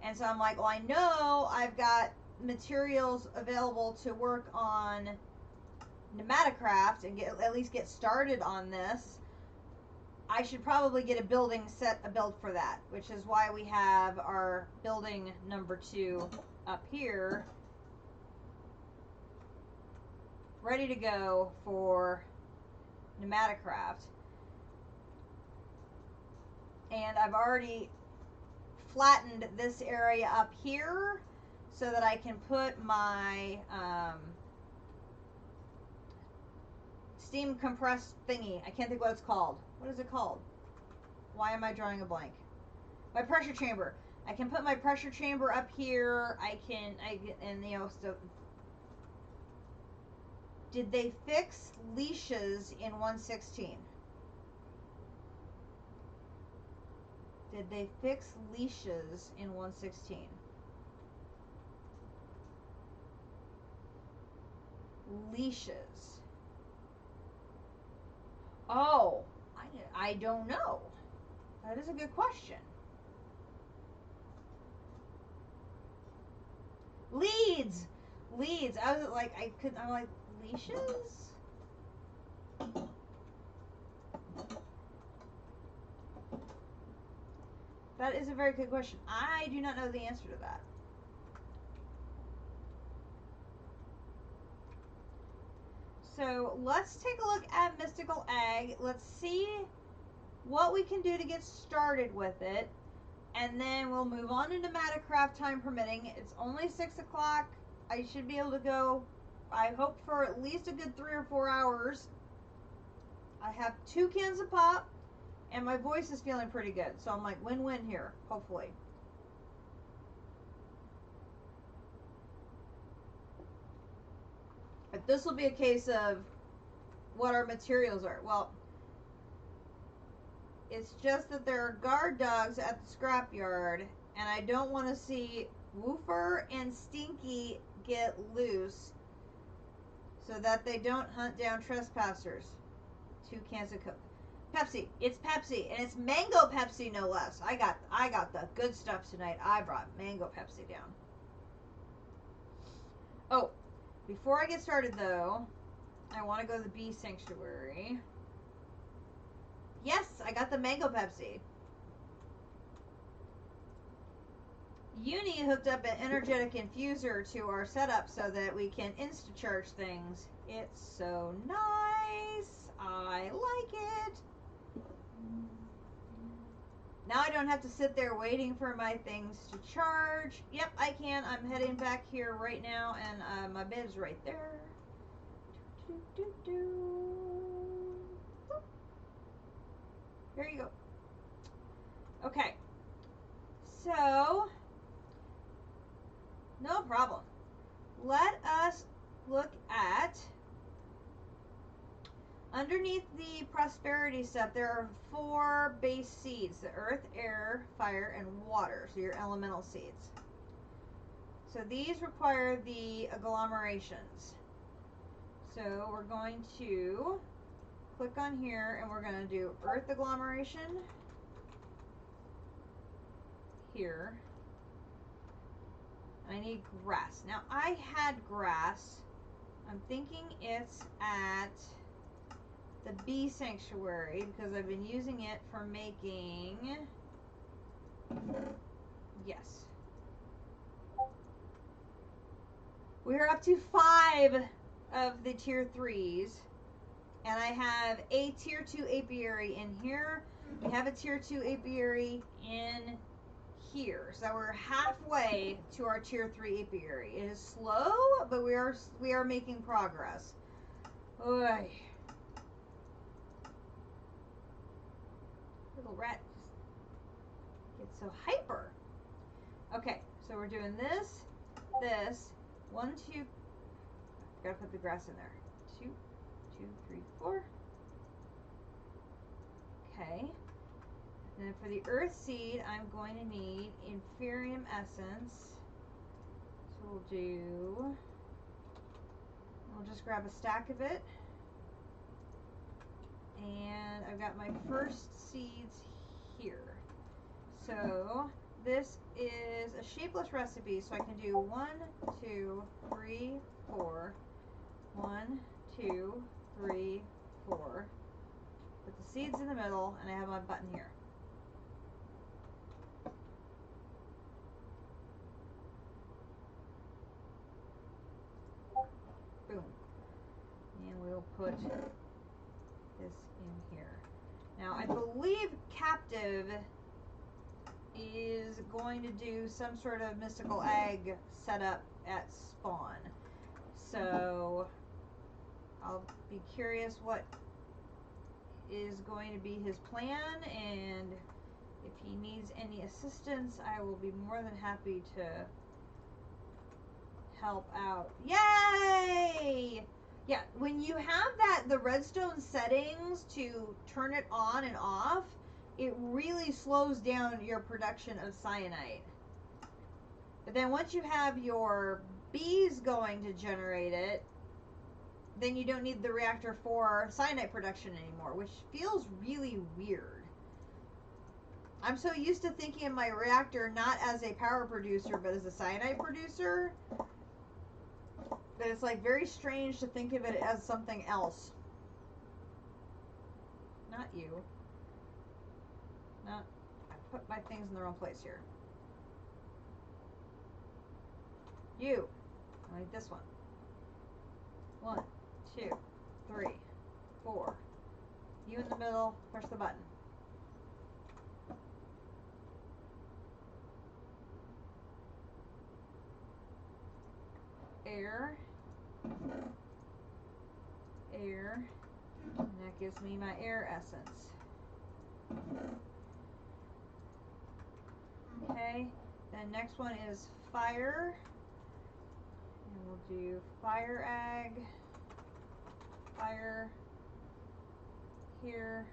And so I'm like, well, I know I've got materials available to work on Pneumaticraft and at least get started on this. I should probably get a build for that, which is why we have our building number 2 up here ready to go for Pneumaticraft. And I've already flattened this area up here so that I can put my steam compressed thingy. I can't think what it's called. What is it called? Why am I drawing a blank? My pressure chamber. I can put my pressure chamber up here. So did they fix leashes in 1.16? Did they fix leashes in 1.16? Leashes. Oh, I don't know. That is a good question. Leads. I was like, I'm like, leashes? That is a very good question. I do not know the answer to that. So let's take a look at Mystical Ag. Let's see what we can do to get started with it. And then we'll move on to Pneumaticraft, time permitting. It's only 6 o'clock. I should be able to go, I hope, for at least a good 3 or 4 hours. I have 2 cans of pop, and my voice is feeling pretty good. So I'm like, win-win here, hopefully. But this will be a case of what our materials are. Well, it's just that there are guard dogs at the scrapyard, and I don't want to see Woofer and Stinky get loose so that they don't hunt down trespassers. 2 cans of Coke. Pepsi. It's Pepsi, and it's mango Pepsi, no less. I got the good stuff tonight. I brought mango Pepsi down. Oh, before I get started, though, I want to go to the bee sanctuary. Yes, I got the mango Pepsi. Uni hooked up an energetic infuser to our setup so that we can insta-charge things. It's so nice. I like it. Now I don't don't have to sit there waiting for my things to charge. Yep, I can. I'm heading back here right now, and my bed's right there. There you go. Okay. So, no problem. Let us look at, underneath the prosperity step, there are 4 base seeds: the earth, air, fire, and water. So your elemental seeds. So these require the agglomerations. So we're going to click on here, and we're going to do earth agglomeration here. I need grass. Now I had grass. I'm thinking it's at the bee sanctuary because I've been using it for making, yes. We're up to 5 of the tier 3s, and I have a tier 2 apiary in here. We have a tier 2 apiary in here, so we're halfway to our tier 3 apiary. It is slow, but we are making progress. Oy. Little rat gets so hyper. Okay, so we're doing this, 1, 2. Gotta put the grass in there. 2, 2, 3, 4. Okay. And then for the earth seed, I'm going to need inferium essence. So we'll just grab a stack of it. And I've got my first seeds here. So this is a shapeless recipe, so I can do 1, 2, 3, 4. 1, 2, 3, 4. Put the seeds in the middle, and I have my button here. Boom. And we'll put this in here. Now, I believe Captive is going to do some sort of mystical egg setup at spawn. So I'll be curious what is going to be his plan, and if he needs any assistance, I will be more than happy to help out. Yay! Yeah, when you have the redstone settings to turn it on and off, it really slows down your production of cyanide. But then once you have your bees going to generate it, then you don't need the reactor for cyanide production anymore, which feels really weird. I'm so used to thinking of my reactor not as a power producer, but as a cyanide producer, that it's like very strange to think of it as something else. Not you. No, I put my things in the wrong place here. You. I need this one. 1, 2, 3, 4. You in the middle. Push the button. Air. Air. And that gives me my air essence. Okay. Then next one is fire. And we'll do fire egg. Fire. Here.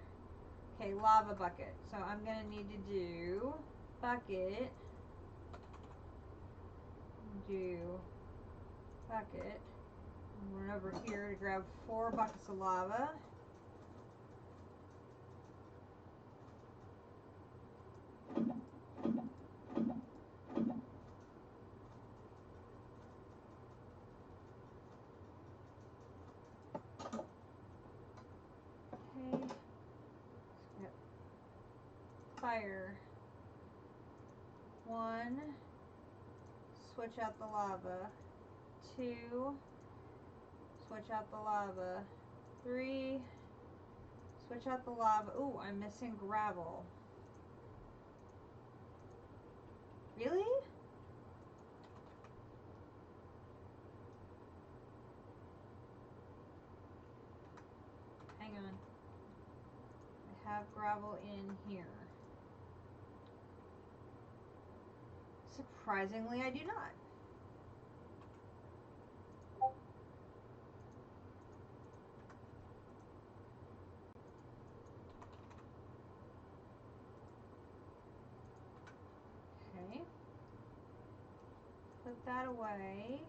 Okay, lava bucket. So I'm going to need to do bucket. Do bucket. Run over here to grab 4 buckets of lava. Okay. Fire. 1. Switch out the lava. 2. Switch out the lava. 3. Switch out the lava. Ooh, I'm missing gravel. Really? Hang on. I have gravel in here. Surprisingly, I do not. Okay. Put that away.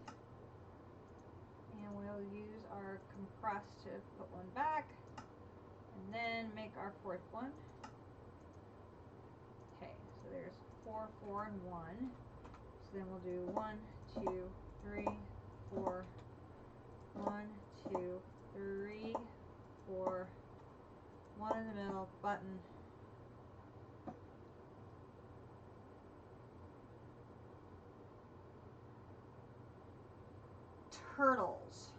And we'll use our compress to put one back. And then make our fourth one. Okay, so there's 4, 4, and 1. So then we'll do 1, 2, 3, 4. 1, 2, 3, 4. 1 in the middle, button. Turtles.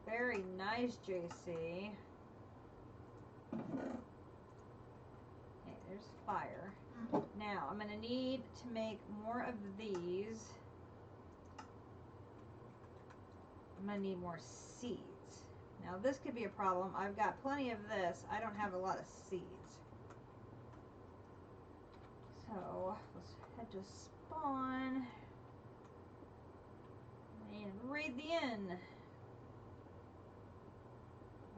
Very nice, JC. Okay, there's fire. Now, I'm going to need to make more of these. I'm going to need more seeds. Now, this could be a problem. I've got plenty of this. I don't have a lot of seeds. So, let's head to spawn. And read the inn.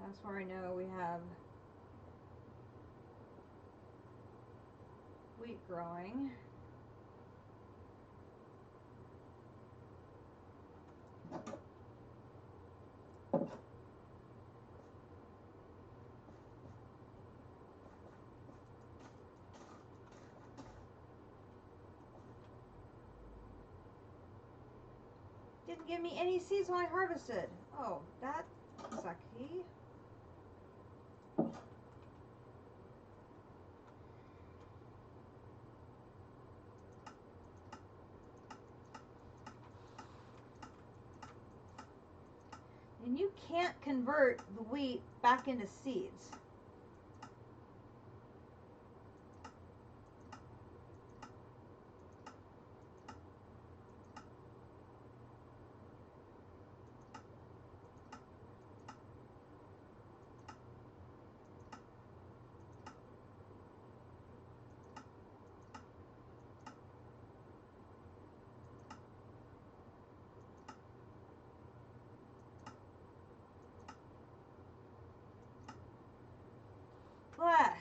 That's where I know we have wheat growing. Didn't give me any seeds when I harvested. Oh, that's sucky. And you can't convert the wheat back into seeds. Blah.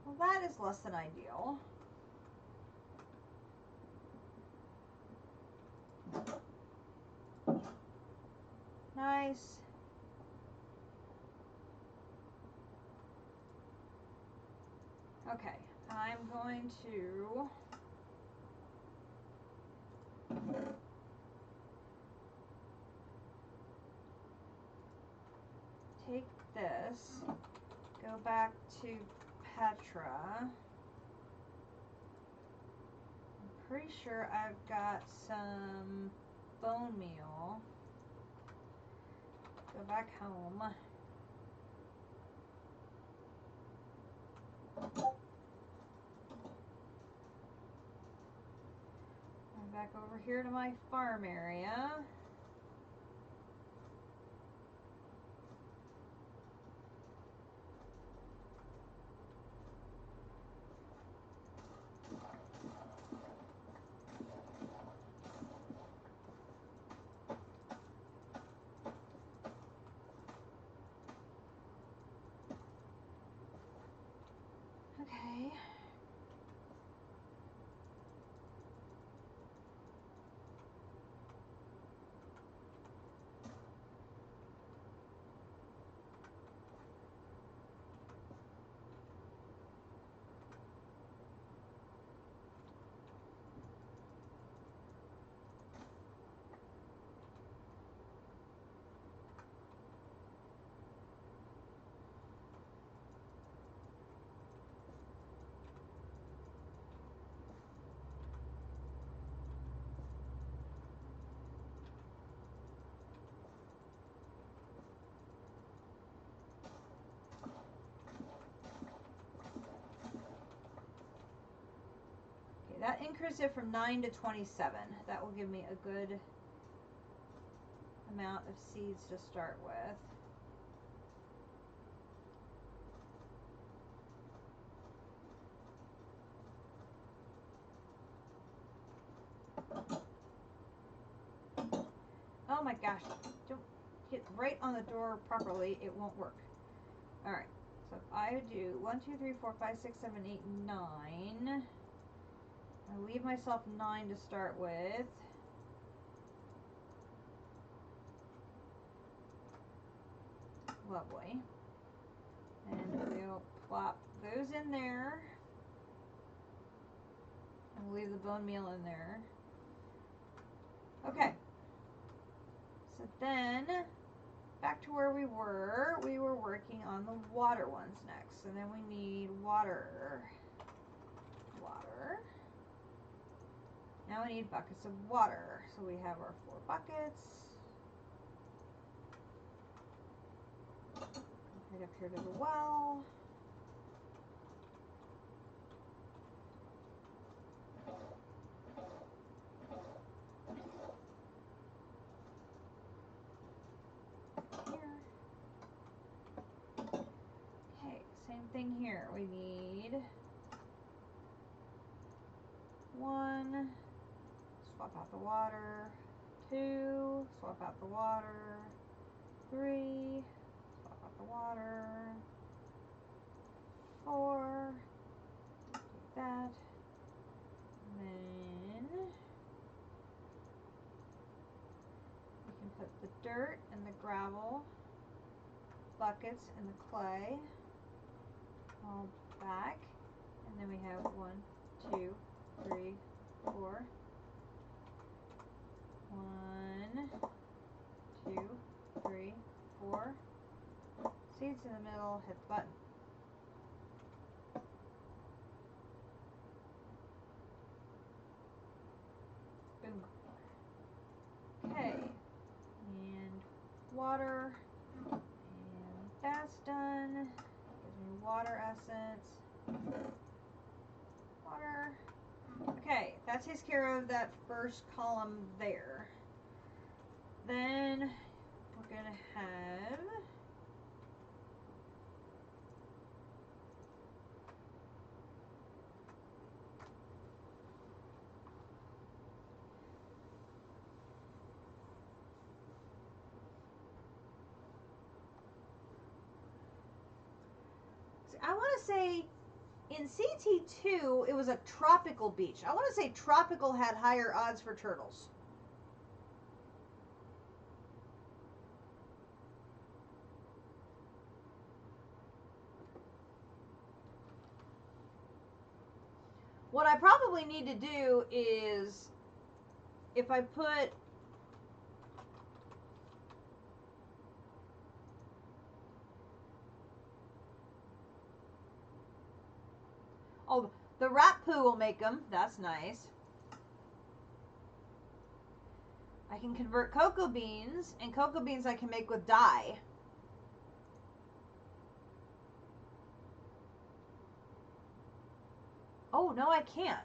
Well, that is less than ideal. Nice. Okay, I'm going to take this, go back to Petra. I'm pretty sure I've got some bone meal. Go back home. I'm back over here to my farm area. That increased it from 9 to 27. That will give me a good amount of seeds to start with. Oh my gosh, don't hit right on the door properly, it won't work. Alright, so if I do 1, 2, 3, 4, 5, 6, 7, 8, 9, I leave myself 9 to start with. Lovely. And we'll plop those in there. And we'll leave the bone meal in there. Okay. So then, back to where we were. We were working on the water ones next. And then we need water. Water. Now we need buckets of water. So we have our 4 buckets. Right up here to the well. Same thing here. We need 1, swap out the water, 2, swap out the water, 3, swap out the water, 4, take that, and then we can put the dirt and the gravel buckets and the clay all back, and then we have 1, 2, 3, 4. 1, 2, 3, 4. Seeds in the middle, hit the button. Boom. Okay, and water, and that's done. Water essence, water. Okay, that takes care of that first column there. Then we're gonna have I want to say in CT2 it was a tropical beach. I want to say tropical had higher odds for turtles. What I probably need to do is, if I put oh, the rat poo will make them. That's nice. I can convert cocoa beans, and cocoa beans I can make with dye. Oh, no, I can't.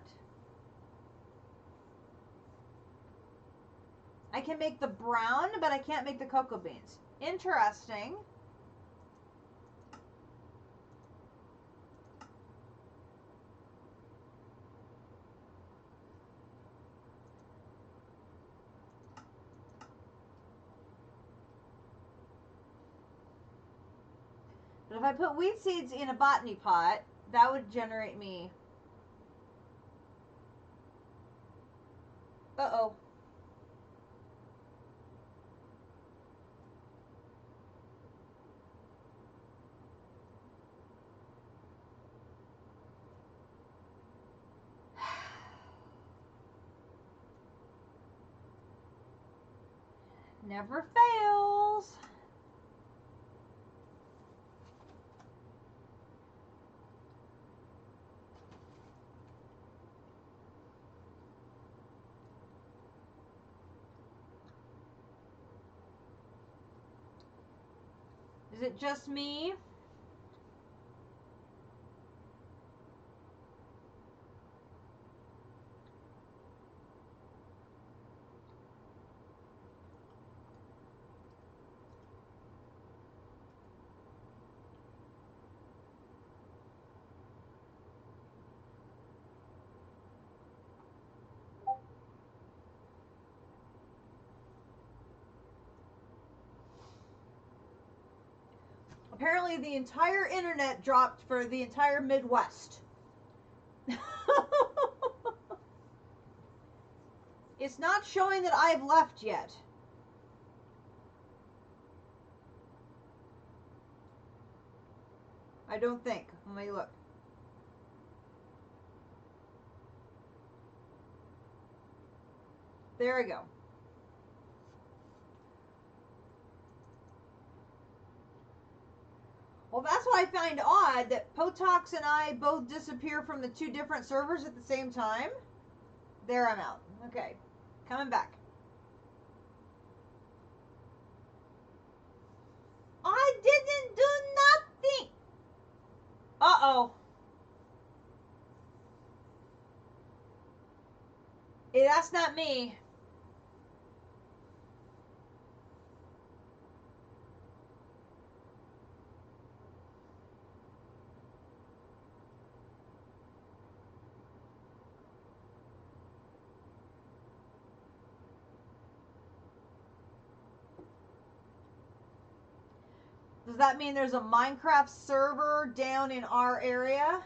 I can make the brown, but I can't make the cocoa beans. Interesting. But if I put wheat seeds in a botany pot, that would generate me. Uh-oh. Never fails. Is it just me? Apparently the entire internet dropped for the entire Midwest. It's not showing that I've left yet. I don't think. Let me look. There we go. Well, that's what I find odd, that Potox and I both disappear from the two different servers at the same time. There, I'm out. Okay. Coming back. I didn't do nothing. Uh-oh. That's not me. Does that mean there's a Minecraft server down in our area?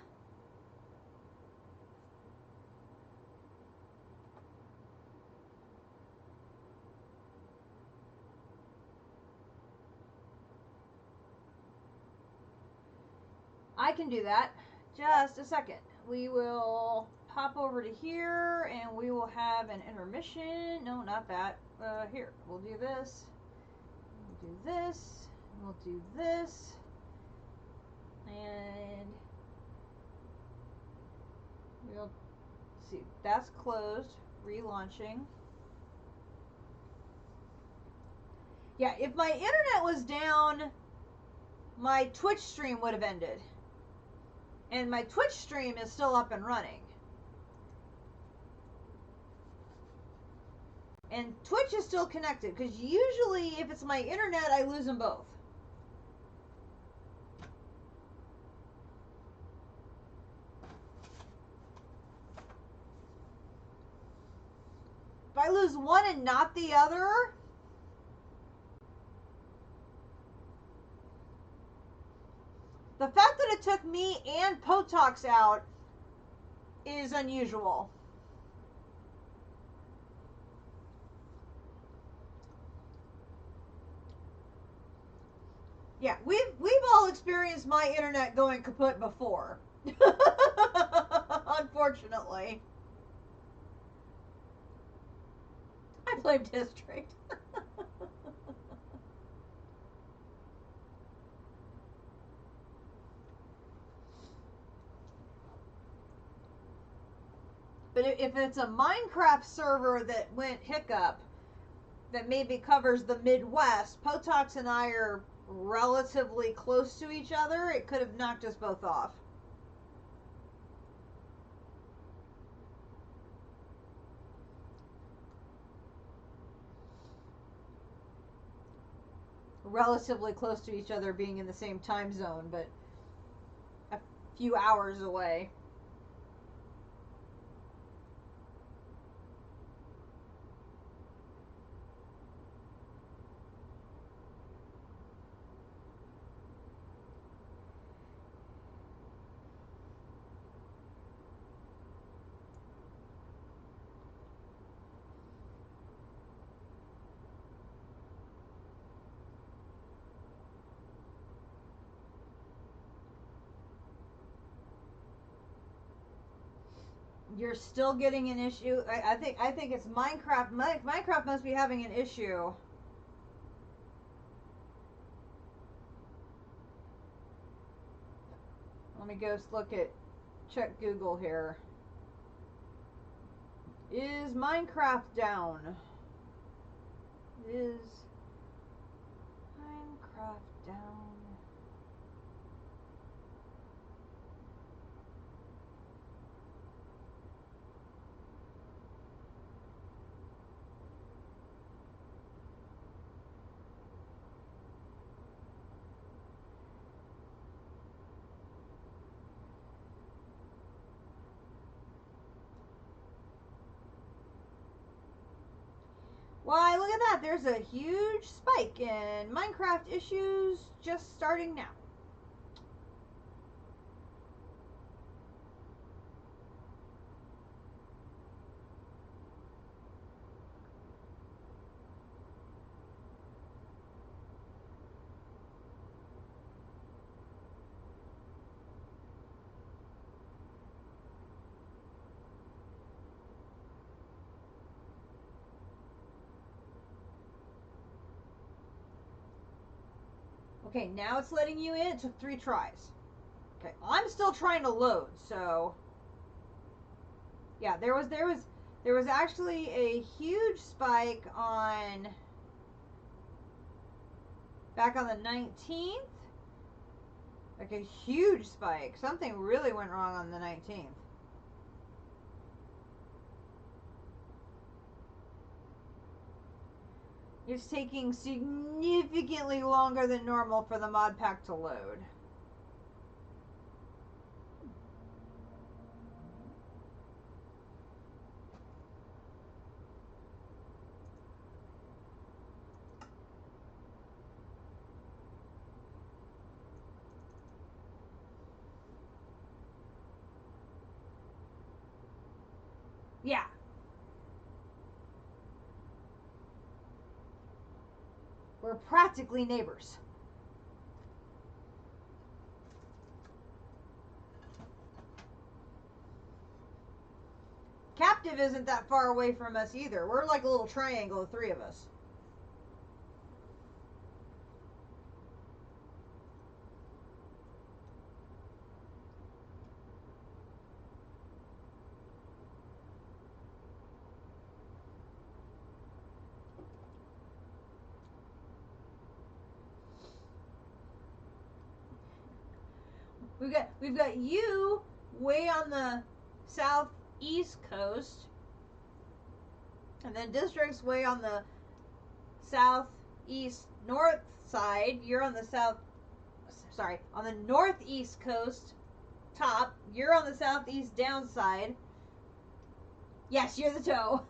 I can do that. Just a second. We will pop over to here and we will have an intermission. No, not that. Here, we'll do this. We'll do this. We'll do this. And we'll see. That's closed. Relaunching. Yeah, if my internet was down, my Twitch stream would have ended. And my Twitch stream is still up and running. And Twitch is still connected, because usually if it's my internet, I lose them both. If I lose one and not the other, the fact that it took me and Potox out is unusual. Yeah, we've all experienced my internet going kaput before. Unfortunately. I blame District. But if it's a Minecraft server that went hiccup, that maybe covers the Midwest, Potox and I are relatively close to each other. It could have knocked us both off. Relatively close to each other being in the same time zone, but a few hours away. You're still getting an issue. I think it's Minecraft. Minecraft must be having an issue. Let me go look at, check Google here. Is Minecraft down? Is Minecraft down? Why, look at that. There's a huge spike in Minecraft issues just starting now. Okay, now it's letting you in. It took 3 tries. Okay, I'm still trying to load, so yeah, there was actually a huge spike on back on the 19th. Like a huge spike. Something really went wrong on the 19th. It's taking significantly longer than normal for the mod pack to load. Yeah. We're practically neighbors. Captive isn't that far away from us either. We're like a little triangle, the 3 of us. We've got you way on the southeast coast, and then District's way on the southeast north side. You're on the on the northeast coast top. You're on the southeast downside. Yes, you're the toe.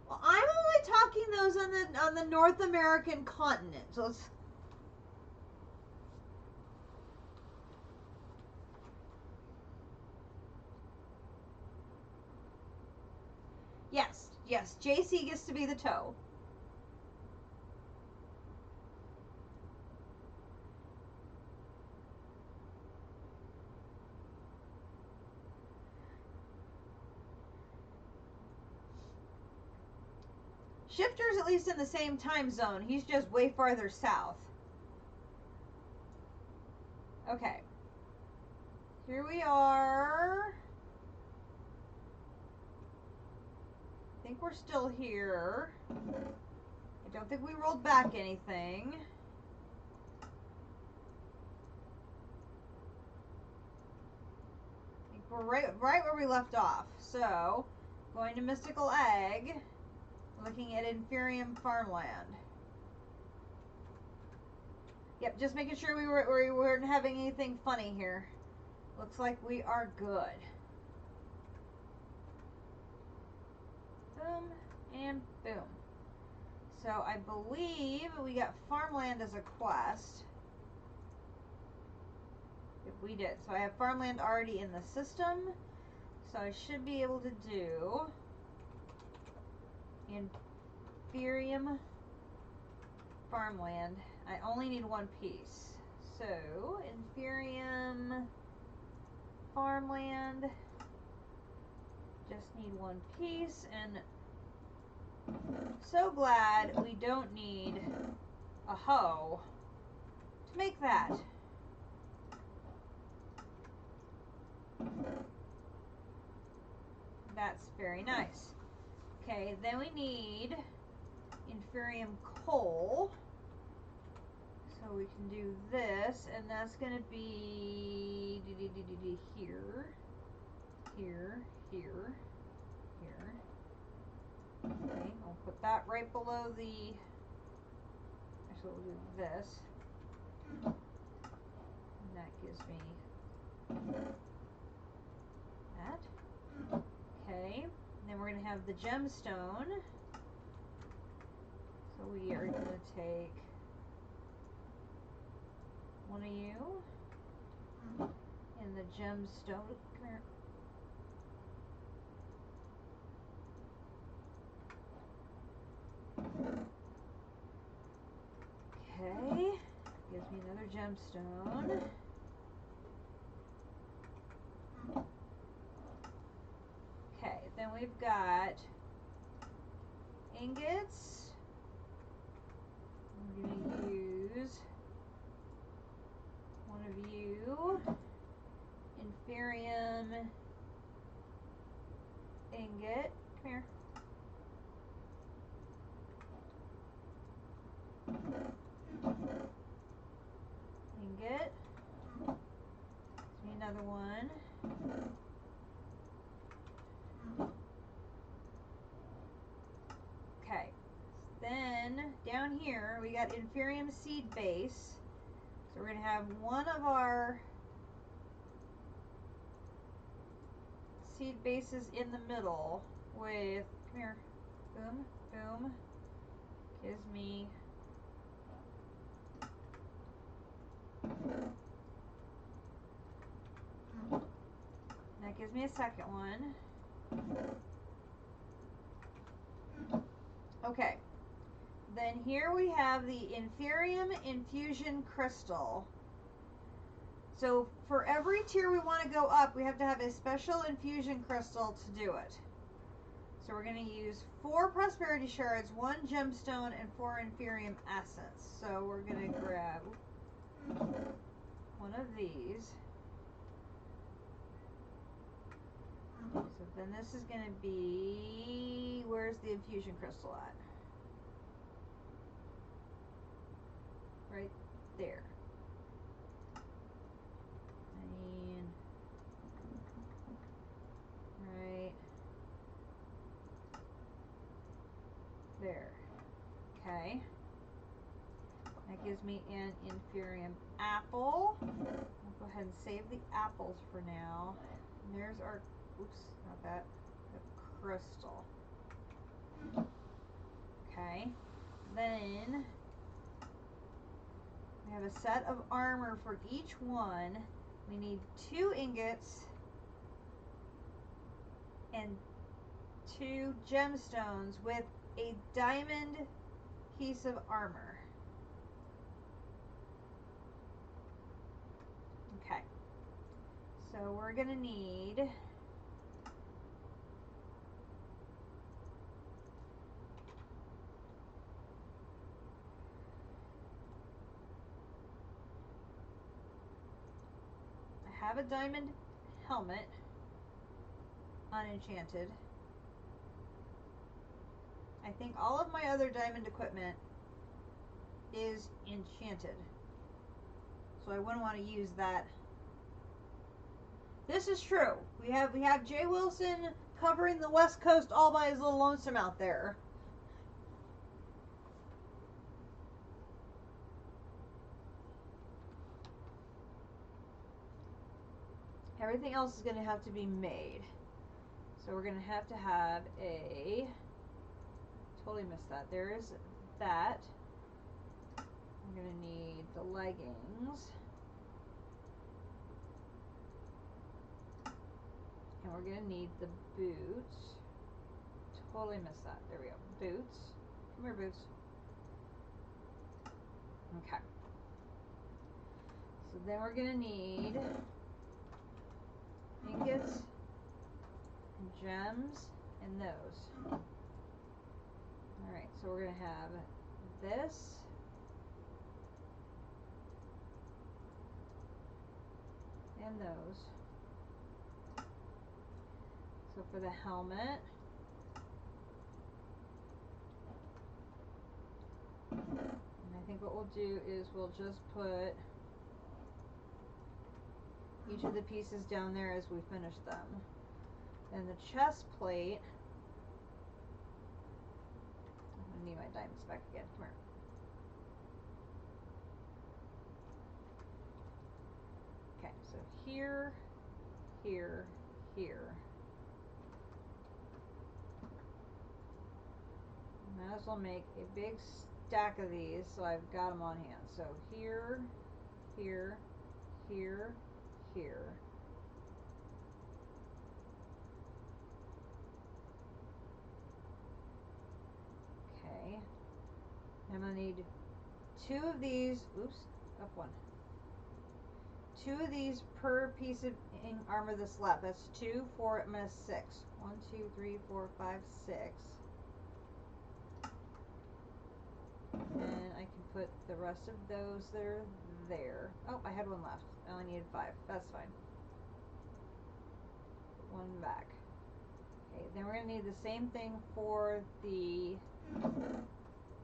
Well, I'm only talking those on the North American continent. So it's yes, JC gets to be the toe. Shifter's at least in the same time zone. He's just way farther south. Okay. Here we are. I think we're still here. I don't think we rolled back anything. I think we're right where we left off. So, going to Mystical Egg, looking at Inferium Farmland. Yep, just making sure we weren't having anything funny here. Looks like we are good. Boom and boom. So I believe we got farmland as a quest. If we did. So I have farmland already in the system. So I should be able to do Inferium Farmland. I only need 1 piece. So Inferium Farmland. Just need 1 piece, and so glad we don't need a hoe to make that. That's very nice. Okay, then we need Inferium coal. So we can do this, and that's going to be here, here, here, here. Okay, I'll put that right below the, actually we'll do this. And that gives me that. Okay, and then we're going to have the gemstone. So we are going to take 1 of you and the gemstone. Come here. Okay, gives me another gemstone. Okay, then we've got ingots. I'm going to use one of you. Inferium ingot. Come here. Ingot. Give me another one. Okay. Then down here we got Inferium seed base. So we're going to have one of our seed bases in the middle with, come here, boom, boom, gives me that gives me a second one. Okay, then here we have the Inferium Infusion Crystal. So for every tier we want to go up, we have to have a special infusion crystal to do it. So we're going to use 4 prosperity shards, 1 gemstone, and 4 Inferium essence. So we're going to grab one of these. So then this is going to be, where's the infusion crystal at? Right there. And right there. Okay. That gives me an Inferium apple. I'll go ahead and save the apples for now. And there's our, oops, not that, the crystal. Okay. Then we have a set of armor for each one. We need 2 ingots and 2 gemstones with a diamond piece of armor. Okay. So we're going to need I have a diamond helmet unenchanted. I think all of my other diamond equipment is enchanted. So I wouldn't want to use that. This is true. We have Jay Wilson covering the West Coast all by his little lonesome out there. Everything else is going to have to be made. So we're going to have a, totally missed that. There is that. We're going to need the leggings. And we're going to need the boots. Totally missed that. There we go. Boots. Come here, boots. Okay. So then we're going to need ingots, and gems, and those. Alright, so we're going to have this. And those. So for the helmet, and I think what we'll do is we'll just put each of the pieces down there as we finish them. Then the chest plate, I'm going to need my diamonds back again. Come here. Okay, so here, here, here. Might as well make a big stack of these so I've got them on hand. So here, here, here, here. Okay. I'm going to need 2 of these. Oops, up one. 2 of these per piece of armor that's left. That's 2, 4, I'm going to 6. 1, 2, 3, 4, 5, 6. put the rest of those that are there. Oh, I had one left. I only needed 5. That's fine. Put one back. Okay, then we're going to need the same thing for the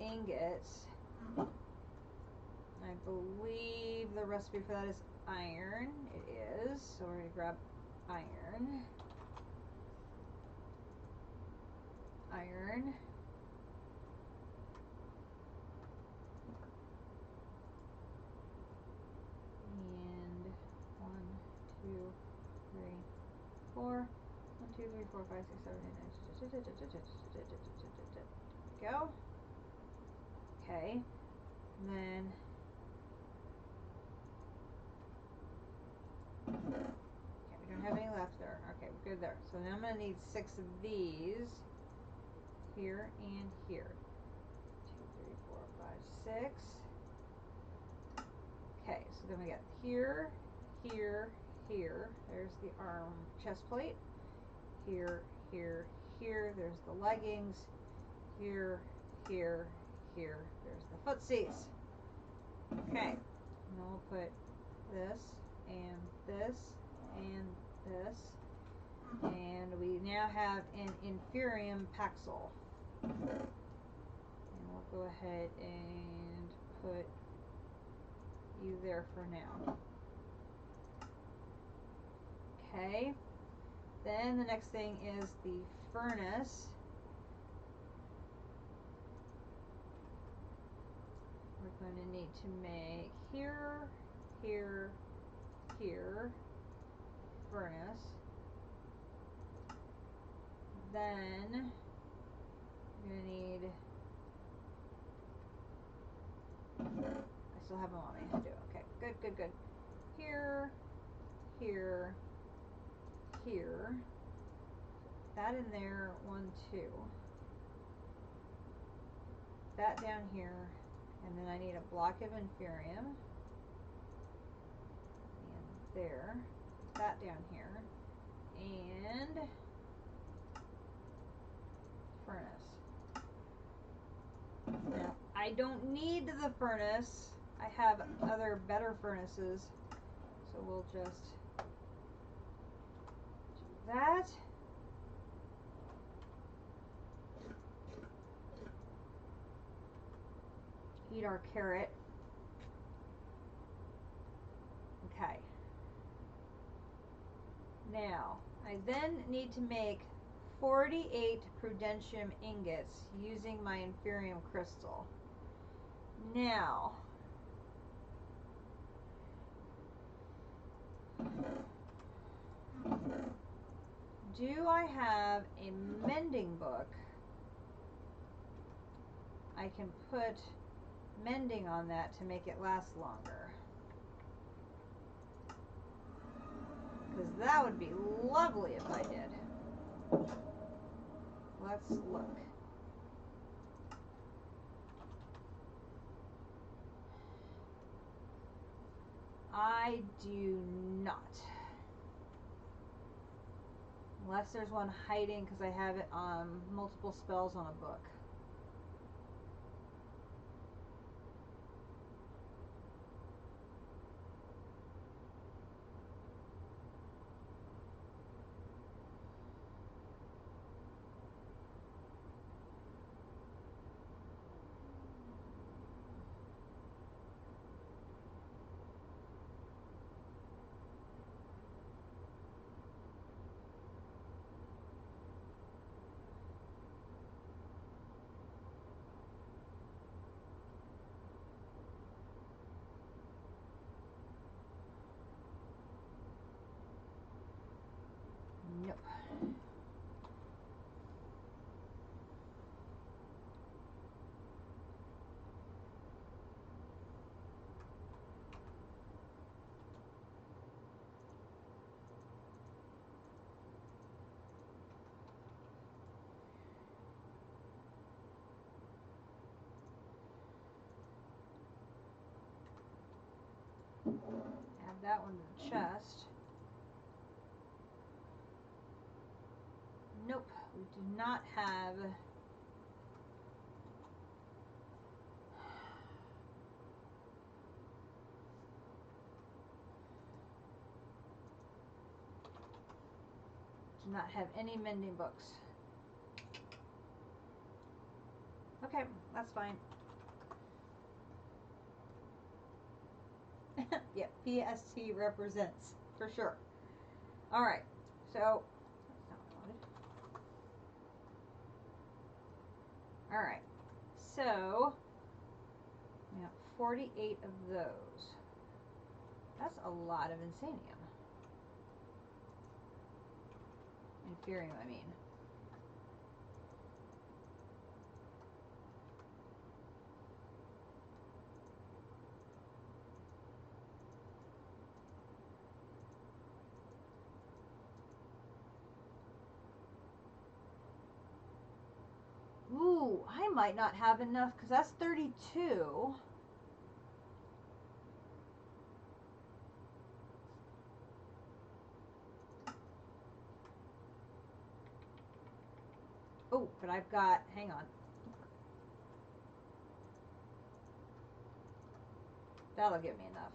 ingots. I believe the recipe for that is iron. It is. So we're going to grab iron. Iron. And 1, 2, 3, 4. 1, 2, 3, 4, 5, 6, 7, 8, 9. Go. Okay. Then we don't have any left there. Okay, we're good there. So now I'm going to need 6 of these here and here. 2, 3, 4, 5, 6. Okay, so then we got here, here, here. There's the arm chest plate. Here, here, here. There's the leggings. Here, here, here. There's the footsies. Okay, and then we'll put this and this and this. And we now have an inferium paxil. And we'll go ahead and put you there for now. Okay, then the next thing is the furnace. We're going to need to make here, here, here, furnace. Then we're going to need, I still have them on me to do it. Okay, good, good, good. Here, here, here. Put that in there, 1, 2. That down here. And then I need a block of inferium. And there. Put that down here. And furnace. Now, I don't need the furnace. I have other better furnaces. So we'll just do that. Eat our carrot. Okay. Now, I then need to make 48 prudentium ingots using my inferium crystal. Now, do I have a mending book? I can put mending on that to make it last longer. Because that would be lovely if I did. Let's look. I do not. Unless there's one hiding because I have it on multiple spells on a book. Nope. Add that one to the chest. Nope, we do not have Do not have any mending books. Okay, that's fine. Yep, PST represents, for sure. Alright, so, that's not what I wanted. Alright, so, we have 48 of those. That's a lot of insanium. Inferium, I mean. Ooh, I might not have enough because that's 32. Oh, but I've got, hang on. That'll give me enough.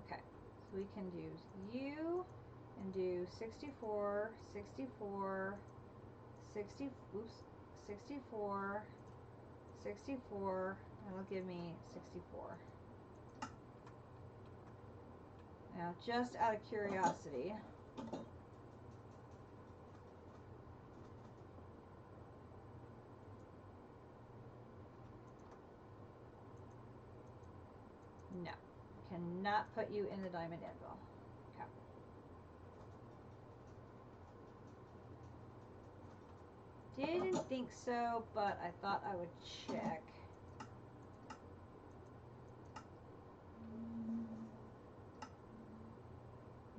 Okay, so we can do you and do 64, 64, 60, oops, 64, 64, that'll give me 64. Now, just out of curiosity, no, cannot put you in the diamond anvil. Okay. Didn't think so, but I thought I would check.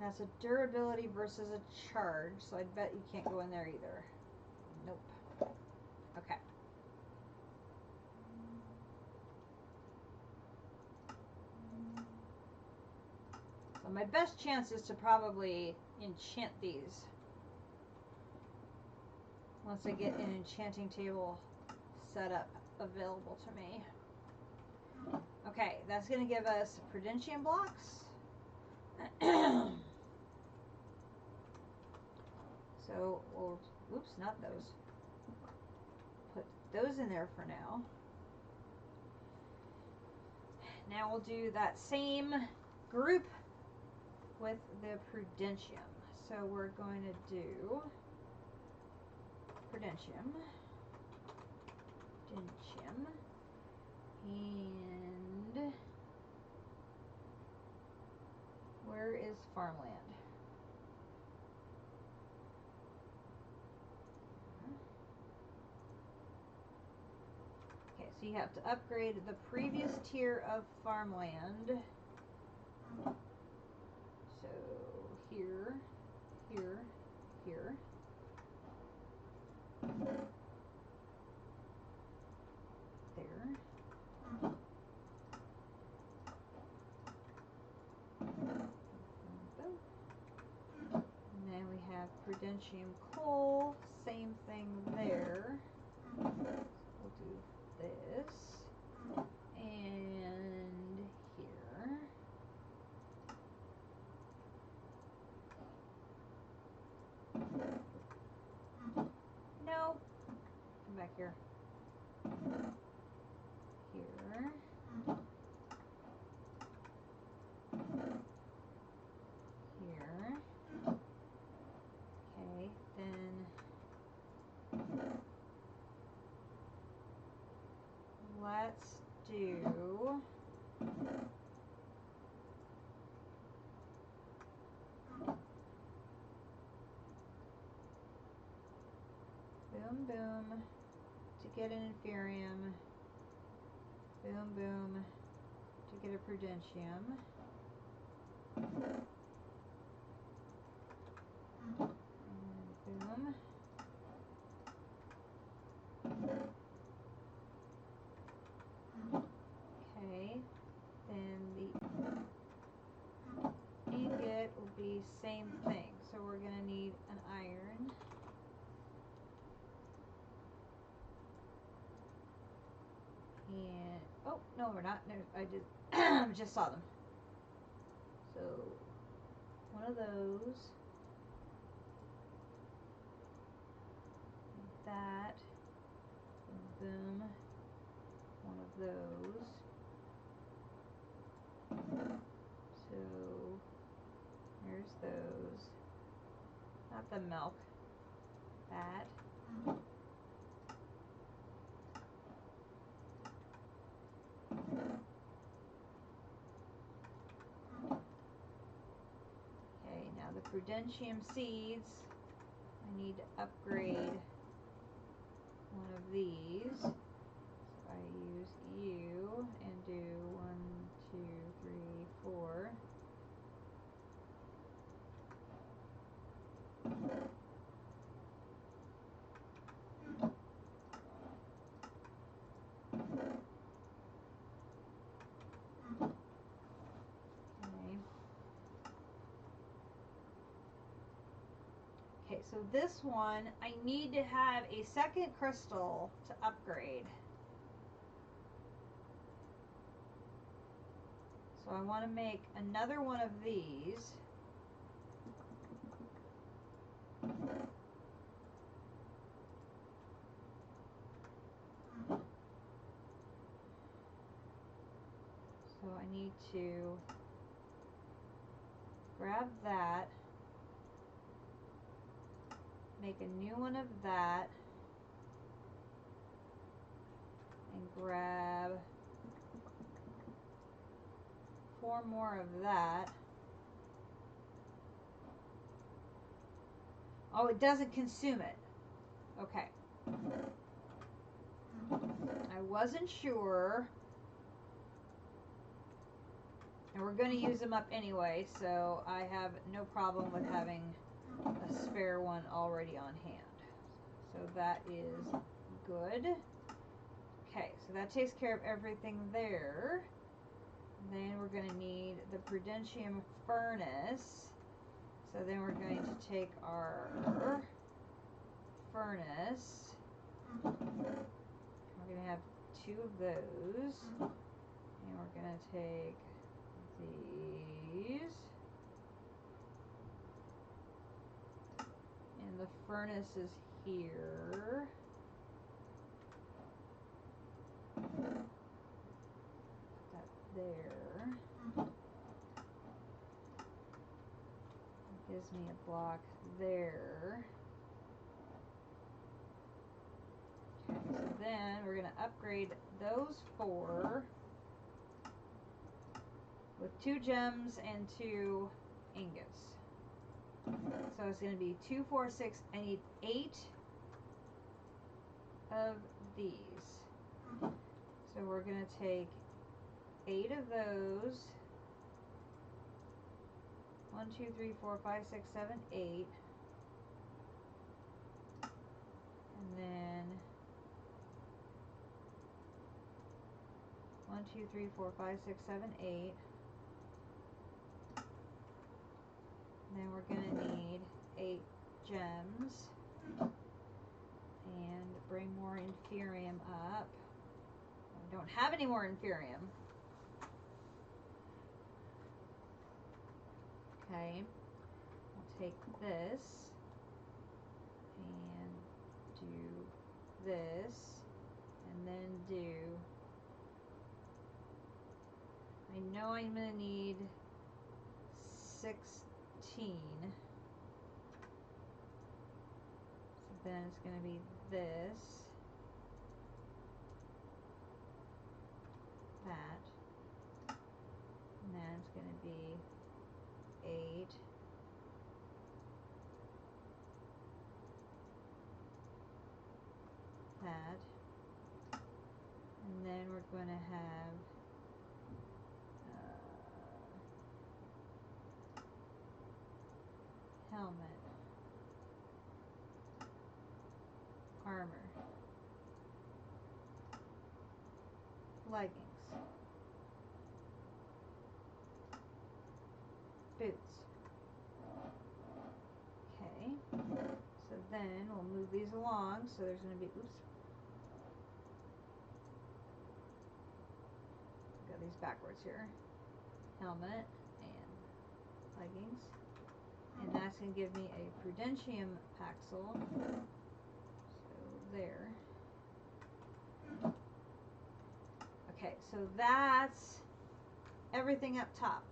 That's a durability versus a charge, so I bet you can't go in there either. Nope. Okay. So my best chance is to probably enchant these once I get an enchanting table set up available to me. Okay, that's going to give us Prudentium blocks. So, we'll, oops, not those. Put those in there for now. Now we'll do that same group with the Prudentium. So we're going to do Prudentium, and where is Farmland? Okay, so you have to upgrade the previous tier of Farmland. So here, here, here. There. And then we have Prudentium coal, same thing there. We'll do this. And here. No. Come back here. Here. Here. Okay, then let's do boom boom to get an Inferium, boom boom to get a Prudentium, and boom. Okay, then the ingot will be same thing, so we're going to need an iron. And, oh, no we're not, no, I just saw them. So, one of those. Like that. Boom. One of those. So there's those. Not the milk. That. Okay, now the prudentium seeds. I need to upgrade one of these. So I use you and do 1, 2, 3, 4. Okay, so this one, I need to have a second crystal to upgrade. So I want to make another one of these. So I need to grab that. Make a new one of that, and grab 4 more of that. Oh, it doesn't consume it. Okay. I wasn't sure. And we're going to use them up anyway, so I have no problem with having a spare one already on hand. So that is good. Okay, so that takes care of everything there. Then we're going to need the prudentium furnace. So then we're going to take our furnace. We're going to have 2 of those. And we're going to take these. And the furnace is here. Put that there. It gives me a block there. Okay, so then we're going to upgrade those 4 with 2 gems and 2 ingots. So it's going to be 2, 4, 6. I need 8 of these. So we're going to take 8 of those. 1, 2, 3, 4, 5, 6, 7, 8. And then 1, 2, 3, 4, 5, 6, 7, 8. And then we're going to need 8 gems. And bring more inferium up. I don't have any more inferium. Okay. I'll take this and do this and then do, I know I'm going to need 16. So then it's going to be this, that, and then it's going to be 8, that, and then we're going to have helmet, armor, leggings, boots. Okay, so then we'll move these along. So there's going to be, oops, got these backwards here. Helmet and leggings. And that's going to give me a Prudentium Paxil. So there. Okay, so that's everything up top.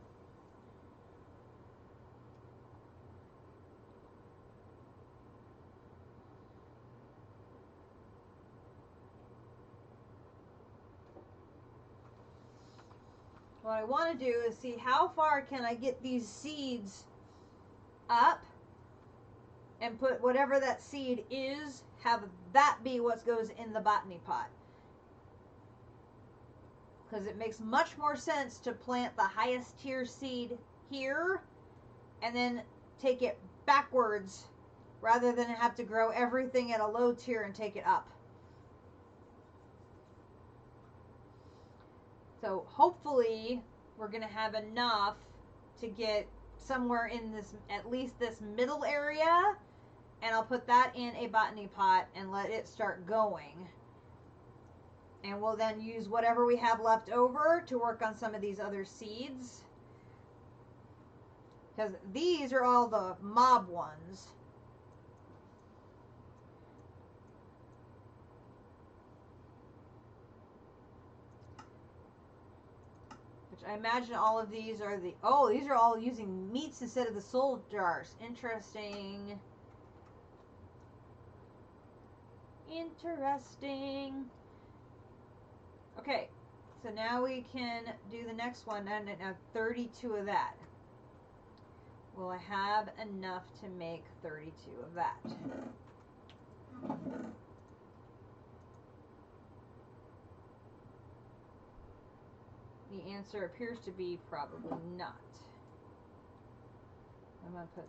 What I want to do is see how far can I get these seeds up and put whatever that seed is, have that be what goes in the botany pot. Because it makes much more sense to plant the highest tier seed here and then take it backwards rather than have to grow everything at a low tier and take it up. So hopefully we're going to have enough to get somewhere in this, at least this middle area, and I'll put that in a botany pot and let it start going. And we'll then use whatever we have left over to work on some of these other seeds. Because these are all the mob ones. I imagine all of these are the... Oh, these are all using meats instead of the soul jars. Interesting. Interesting. Okay, so now we can do the next one, and now 32 of that. Will I have enough to make 32 of that? The answer appears to be probably not. I'm going to put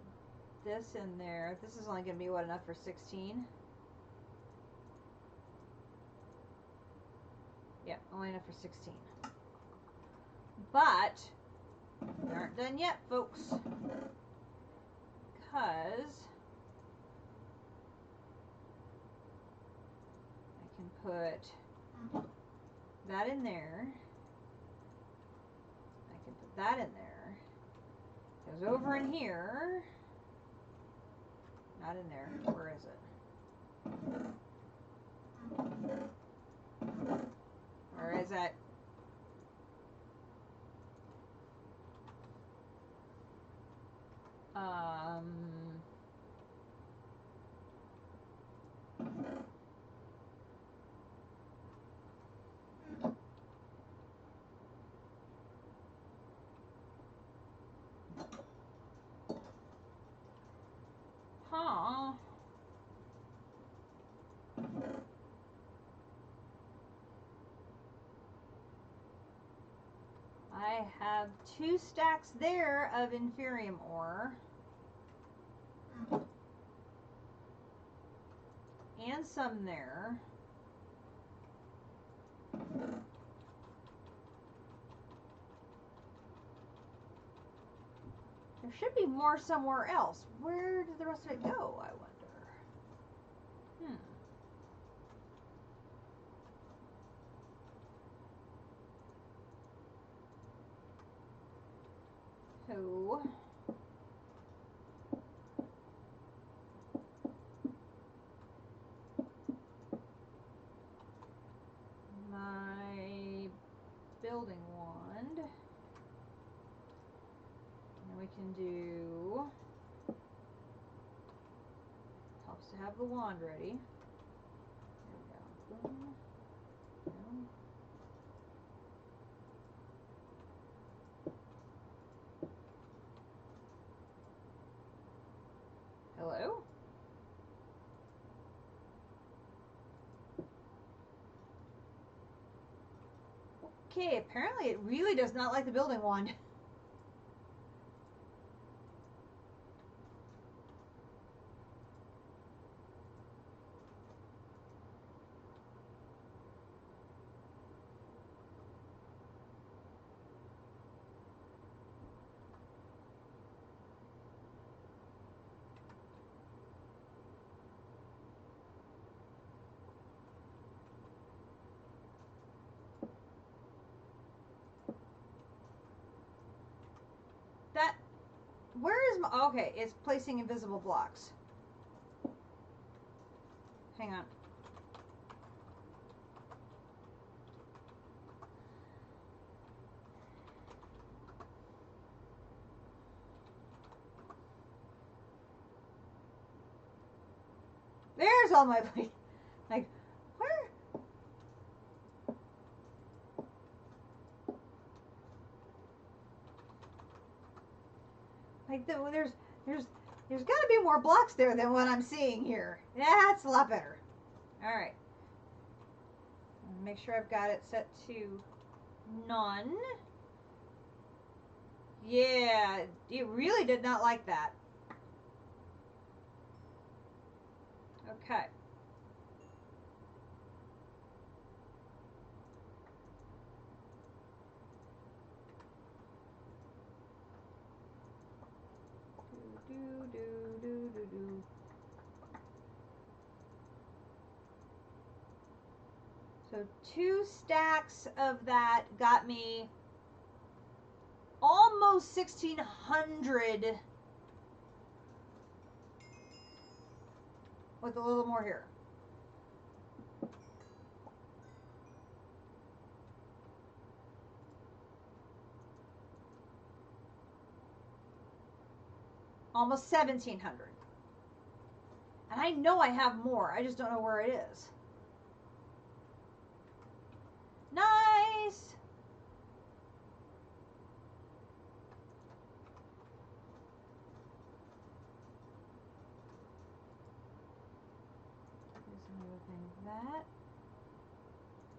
this in there. This is only going to be, what, enough for 16? Yeah, only enough for 16. But we aren't done yet, folks. Because I can put that in there. I can put that in there. Goes over in here. Not in there. Where is it? Where is it? Huh. I have 2 stacks there of inferium ore. And some there. There should be more somewhere else. Where did the rest of it go, I wonder? So my building wand. And we can do, helps to have the wand ready. There we go. Boom. Boom. Hello? Okay, apparently it really does not like the building wand. Where is my... Okay, it's placing invisible blocks. Hang on. There's all my... Like, where? Like, there's got to be more blocks there than what I'm seeing here. That's a lot better. All right. Make sure I've got it set to none. Yeah, it really did not like that. Okay. Do. So 2 stacks of that got me almost 1,600 with a little more here. Almost 1,700. And I know I have more. I just don't know where it is. Nice! Here's another thing of that.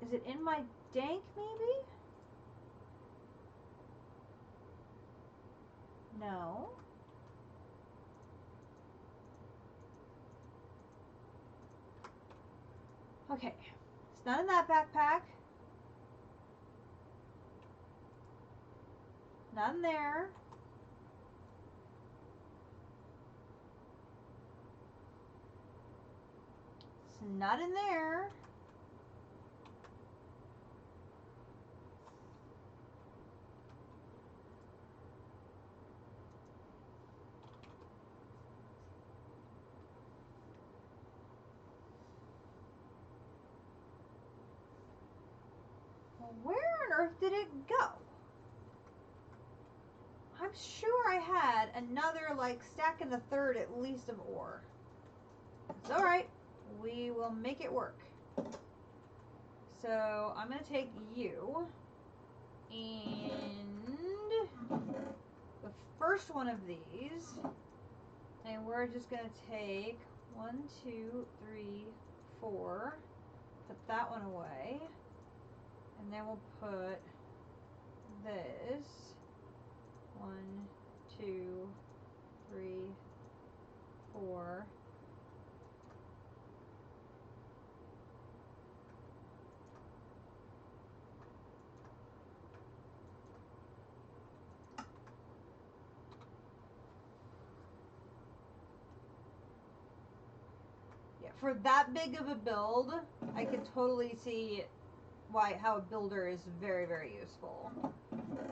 Is it in my dank, maybe? No. Okay. It's not in that backpack. Not in there. It's not in there. Well, where on earth did it go? I'm sure I had another, like, stack in the third at least of ore. It's alright. We will make it work. So, I'm going to take you, and the first one of these, and we're just going to take 1, 2, 3, 4, put that one away, and then we'll put this, 1, 2, 3, 4. Yeah, for that big of a build, I can totally see how a builder is very, very useful.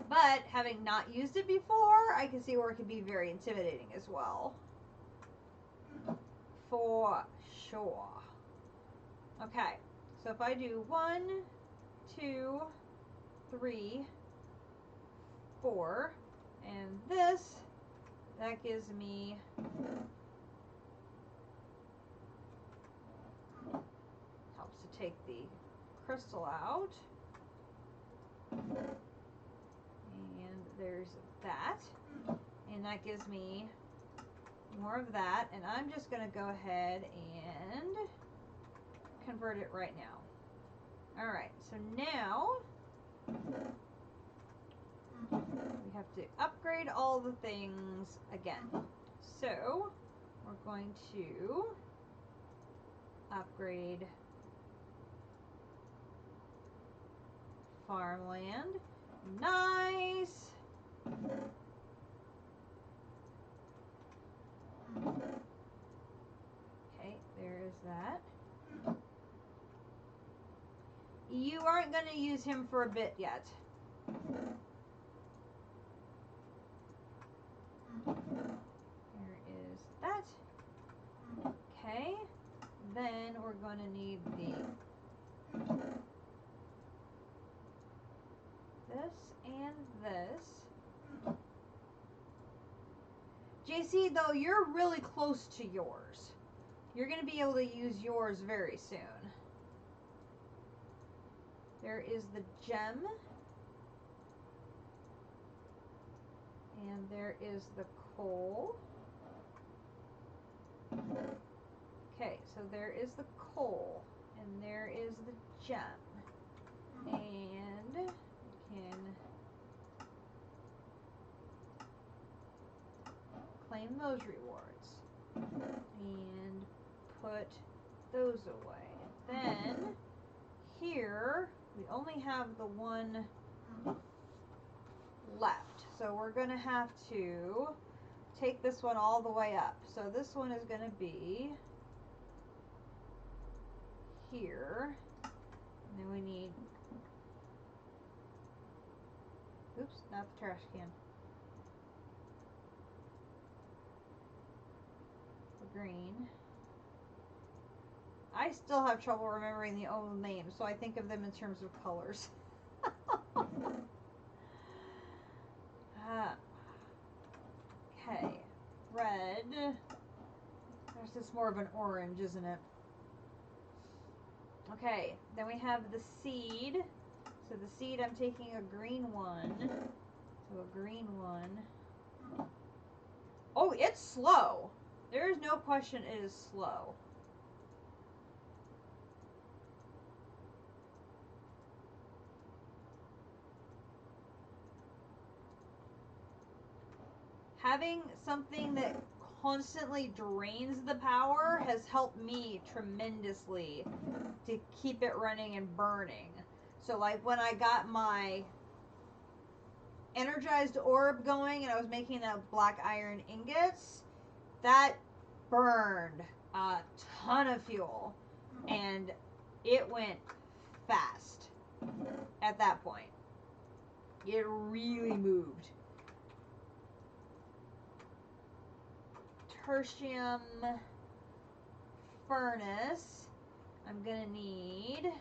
But having not used it before, I can see where it can be very intimidating as well. For sure. Okay, so if I do 1, 2, 3, 4, and this, that gives me helps to take the crystal out. And there's that. And that gives me more of that. And I'm just going to go ahead and convert it right now. Alright, so now we have to upgrade all the things again. So we're going to upgrade farmland. Nice! Okay, there is that. You aren't going to use him for a bit yet. then we're going to need this and this. JC, though, you're really close to yours. You're going to be able to use yours very soon. There is the gem. And there is the coal. Okay, so there is the coal. And there is the gem. And we can claim those rewards. And put those away. Then, here, we only have the one left. So we're going to have to take this one all the way up. So this one is going to be here. And then we need, oops, not the trash can. The green. I still have trouble remembering the old names, so I think of them in terms of colors. Okay, red. There's just more of an orange, isn't it? Okay, then we have the seed. So the seed, I'm taking a green one. So a green one. Oh, it's slow. There is no question it is slow. Having something that constantly drains the power has helped me tremendously to keep it running and burning. So like when I got my energized orb going and I was making the black iron ingots, that burned a ton of fuel and it went fast at that point. It really moved. Tertium furnace. I'm gonna need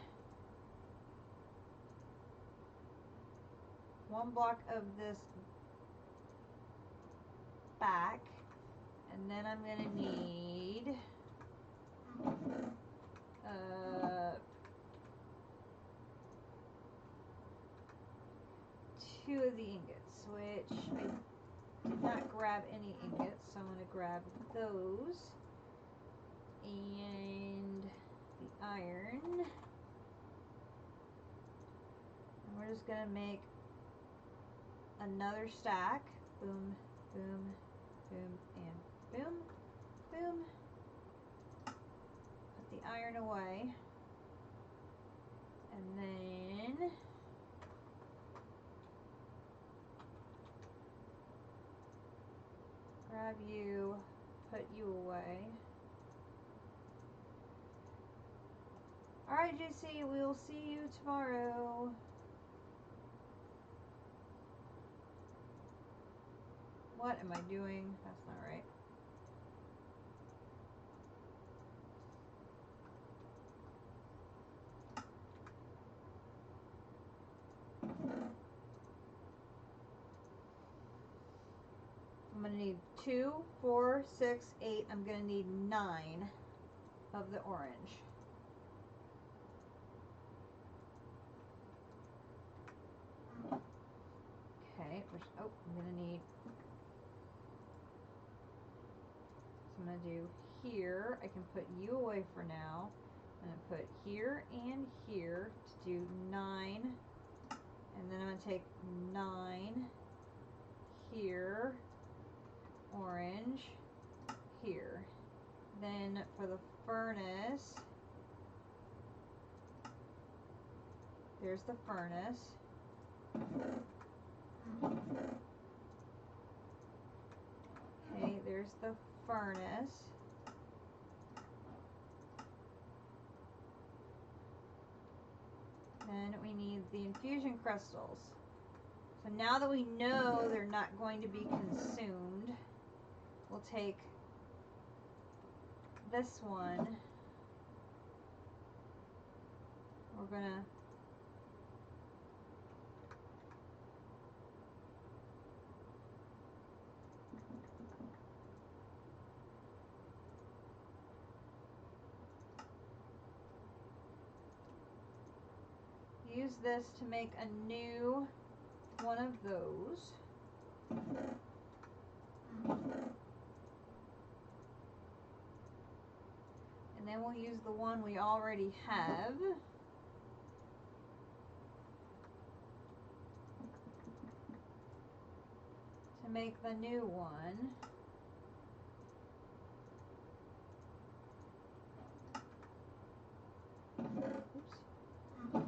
1 block of this back, and then I'm gonna need 2 of the ingots, which I did not grab any ingots, so I'm going to grab those and the iron, and we're just going to make another stack. Boom, boom, boom, and boom, boom. Put the iron away, and then grab you, put you away. Alright, JC, we will see you tomorrow. What am I doing? That's not right. I'm going to need 2, 4, 6, 8. I'm going to need 9 of the orange. Okay, oh, I'm going to need, so I'm going to do here. I can put you away for now. I'm going to put here and here to do 9. And then I'm going to take 9 here. Orange here. Then for the furnace, there's the furnace. Okay, there's the furnace. Then we need the infusion crystals. So now that we know they're not going to be consumed, we'll take this one gonna use this to make a new one of those. And then we'll use the one we already have. To make the new one. Oops. So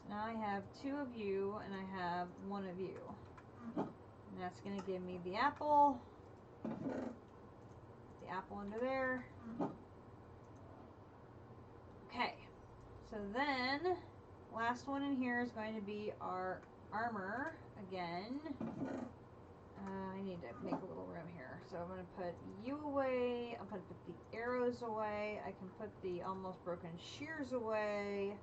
now I have 2 of you and I have 1 of you. And that's going to give me the apple. The apple under there. Okay. So then, last one in here is going to be our armor again. I need to make a little room here. So I'm going to put you away. I'm going to put the arrows away. I can put the almost broken shears away.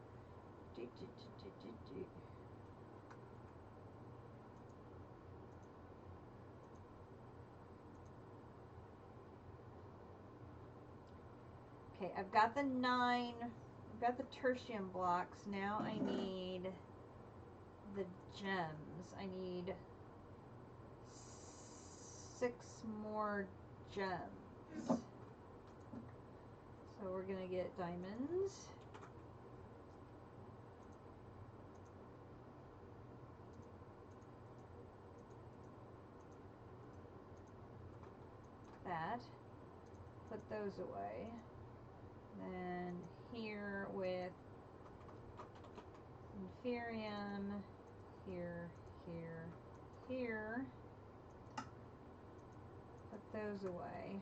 Okay, I've got the 9. I've got the tertium blocks. Now I need the gems. I need 6 more gems. So we're gonna get diamonds. That. Put those away. Then here with inferium. Here, here, here. Put those away.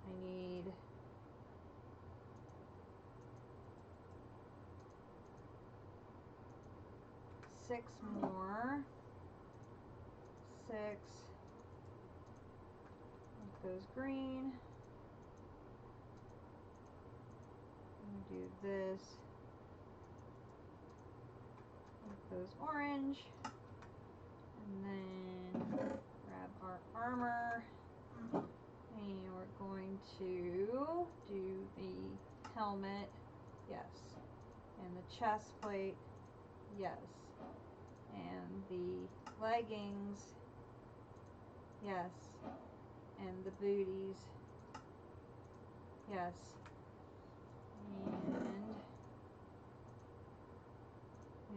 I need 6 more. 6. Make those green. I'm going to do this. Make those orange. And then grab our armor. And we're going to do the helmet. Yes. And the chest plate. Yes. And the leggings. Yes. And the booties. Yes. And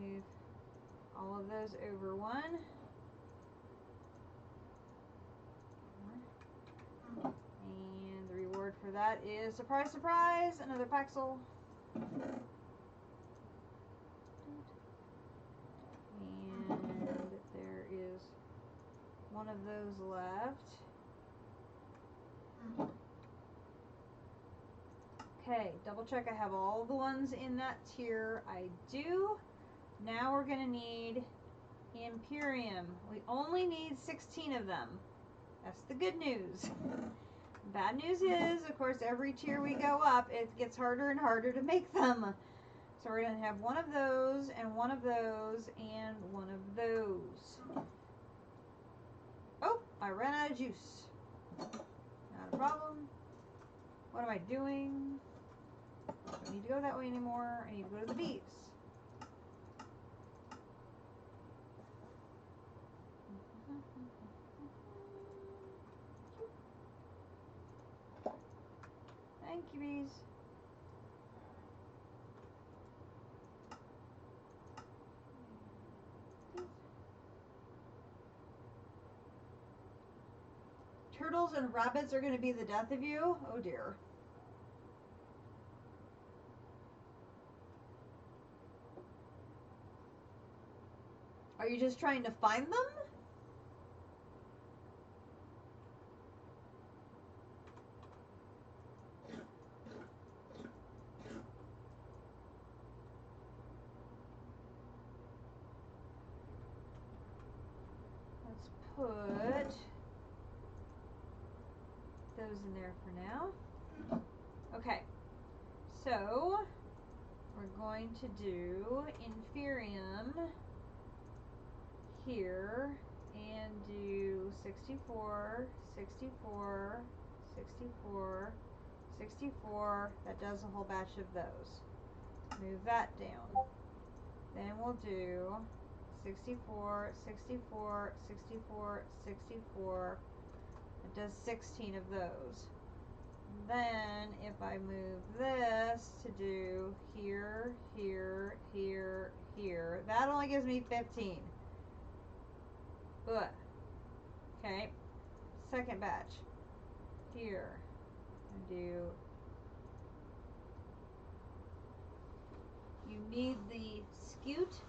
move all of those over one. And the reward for that is, surprise, surprise, another Paxel. And there is one of those left. Okay, double check I have all the ones in that tier. I do. Now we're going to need Imperium. We only need 16 of them. That's the good news. Bad news is, of course, every tier we go up, it gets harder and harder to make them. So we're going to have one of those, and one of those, and one of those. Oh, I ran out of juice. Not a problem. What am I doing? Don't need to go that way anymore. I need to go to the bees. Thank you, bees. Turtles and rabbits are going to be the death of you? Oh dear. Are you just trying to find them? Let's put those in there for now. Okay, so we're going to do inferium here and do 64, 64, 64, 64. That does a whole batch of those. Move that down. Then we'll do 64, 64, 64, 64. It does 16 of those. Then if I move this to do here, here, here, here, that only gives me 15. Ugh. Okay. Second batch. Here. And do. You need the scute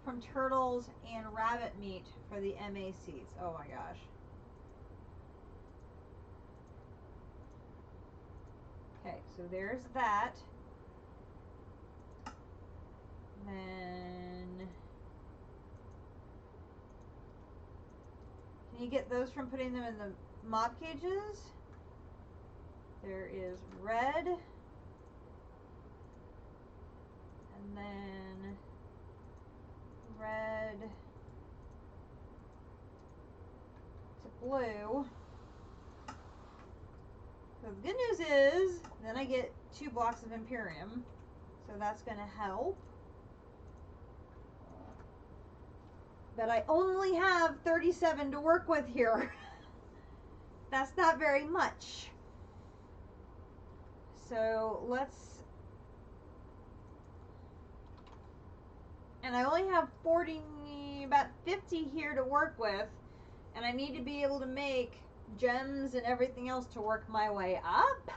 from turtles and rabbit meat for the MA seeds. Oh my gosh. Okay, so there's that. Then can you get those from putting them in the mob cages? There is red. And then red to blue. So the good news is, then I get 2 blocks of Imperium. So that's going to help. But I only have 37 to work with here. That's not very much. So let's... And I only have 40, about 50 here to work with. And I need to be able to make gems and everything else to work my way up.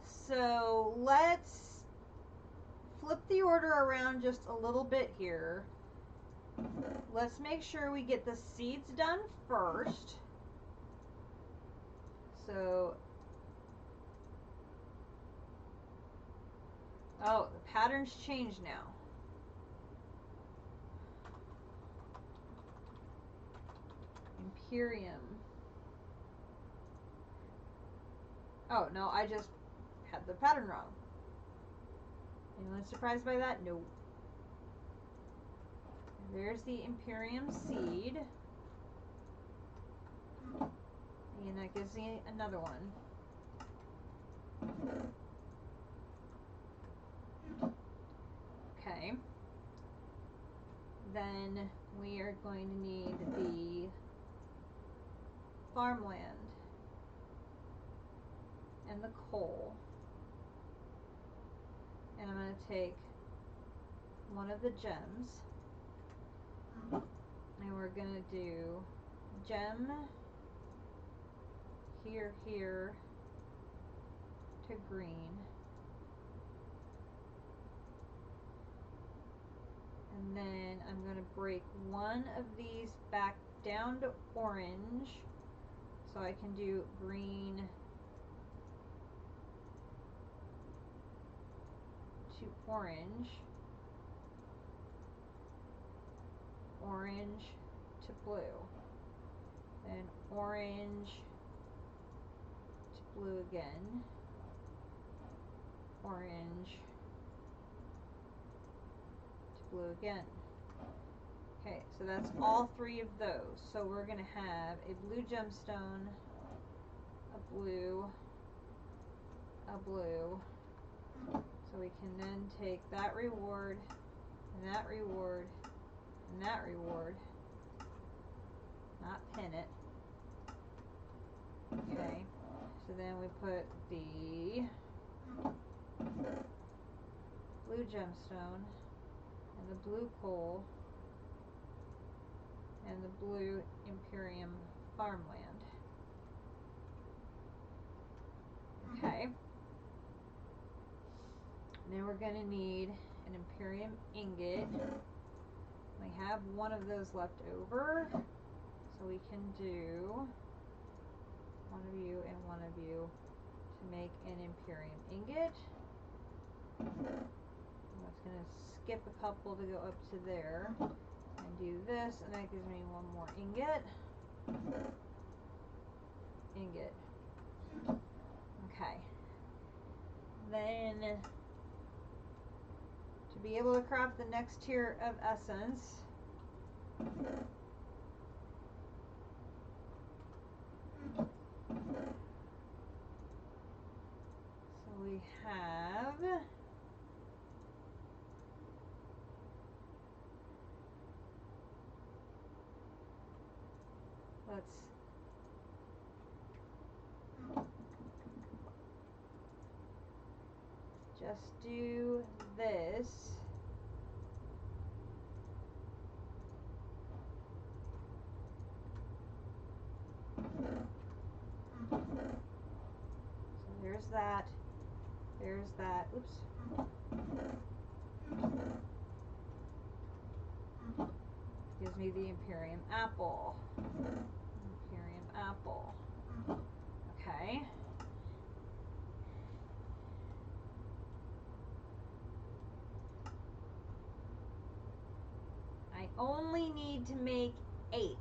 So let's flip the order around just a little bit here. Let's make sure we get the seeds done first. So, oh, the pattern's changed now. Imperium. Oh, no, I just had the pattern wrong. Anyone surprised by that? No. There's the Imperium seed. And that gives me another one. Okay. Then we are going to need the farmland and the coal. And I'm going to take one of the gems. And we're going to do gem here, here to green. And then I'm going to break one of these back down to orange so I can do green to orange, orange to blue, then orange to blue again, orange to blue again. Okay, so that's all 3 of those. So we're going to have a blue gemstone, a blue, a blue. So we can then take that reward, and that reward, and that reward, not pin it. Okay, so then we put the blue gemstone, and the blue coal, and the blue Imperium farmland. Okay. Then we're going to need an Imperium ingot. We have one of those left over, so we can do one of you and one of you to make an Imperium ingot. I'm just going to skip a couple to go up to there and do this, and that gives me one more ingot. Ingot. Okay. be able to craft the next tier of essence. So we have let's just do this. So there's that. There's that. Oops. Gives me the Imperium apple. Imperium apple. Okay. I only need to make 8.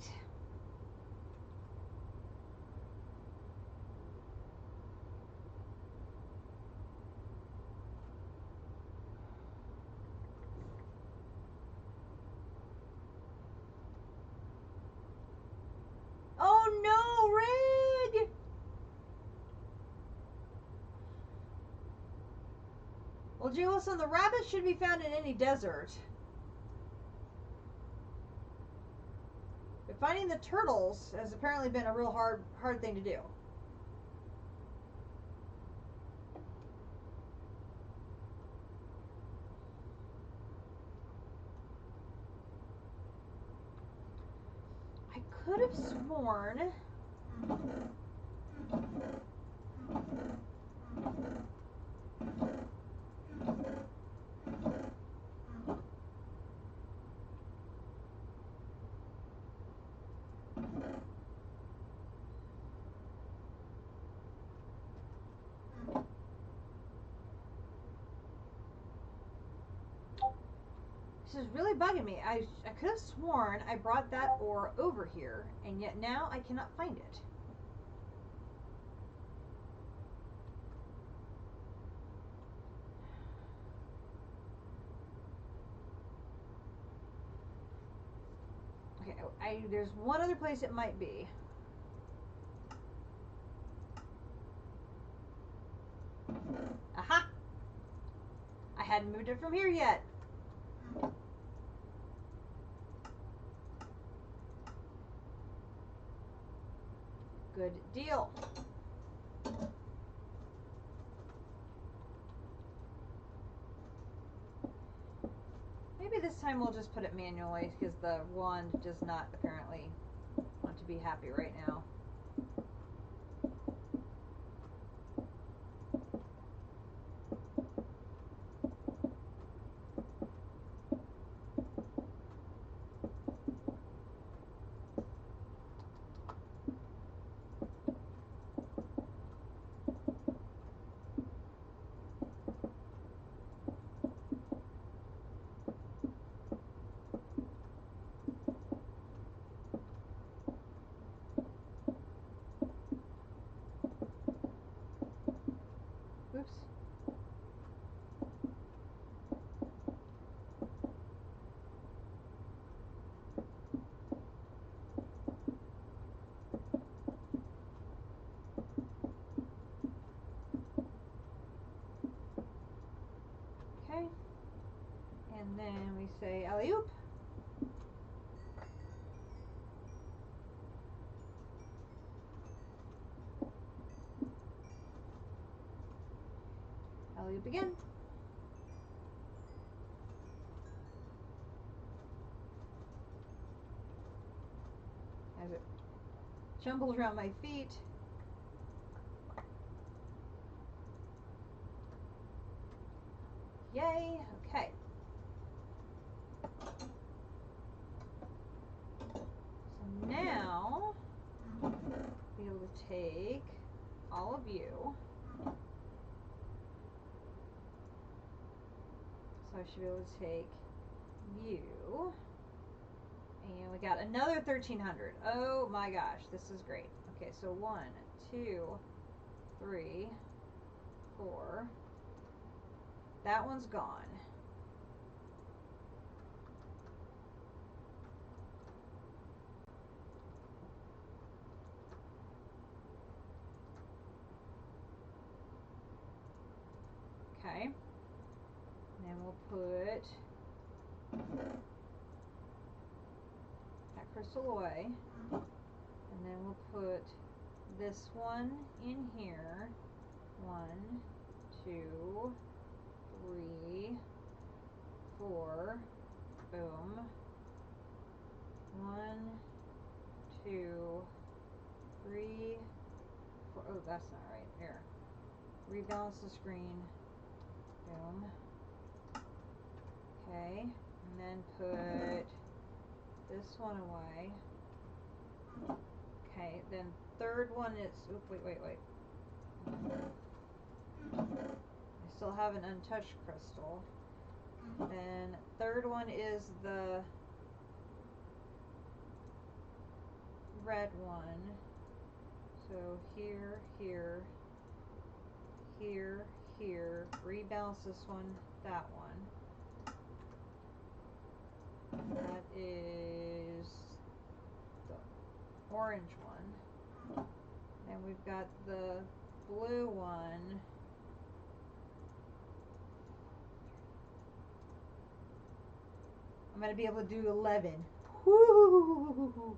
Oh no, Rig! Well, Julison, the rabbit should be found in any desert. But finding the turtles has apparently been a real hard thing to do. I could have sworn this is really bugging me. I could have sworn I brought that ore over here, and yet now I cannot find it. Okay, there's one other place it might be. Aha! I hadn't moved it from here yet. Good deal. Maybe this time we'll just put it manually because the wand does not apparently want to be happy right now. Oops. Okay. And then we say alley-oop. Alley-oop again. As it jumbles around my feet. Yay, okay. So now, be able to take all of you. So I should be able to take you. And we got another 1,300. Oh my gosh, this is great. Okay, so 1, 2, 3, 4. That one's gone. Okay. And then we'll put that crystal away. And then we'll put this one in here. 1, 2, 3, 4. Boom. 1, 2, 3, 4. Oh, that's not right. Here. Rebalance the screen. Boom. Okay. And then put this one away. Okay. Then third one is. Oop, wait. I still have an untouched crystal. Then third one is the red one. So here, rebalance this one, that one. That is the orange one. Then we've got the blue one. I'm going to be able to do 11. Woo!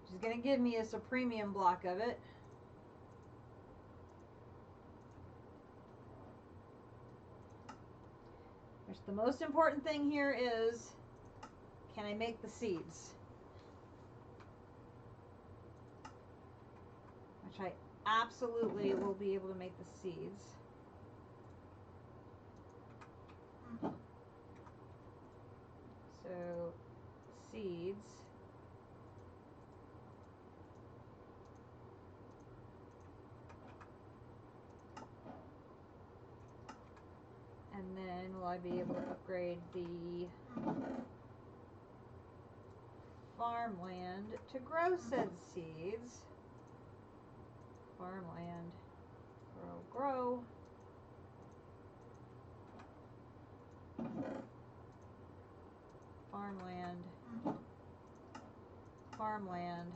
She's going to give me a supremium block of it. Which the most important thing here is, can I make the seeds? Which I absolutely will be able to make the seeds. So, seeds. And then will I be able to upgrade the farmland to grow said seeds? Farmland, grow. Farmland.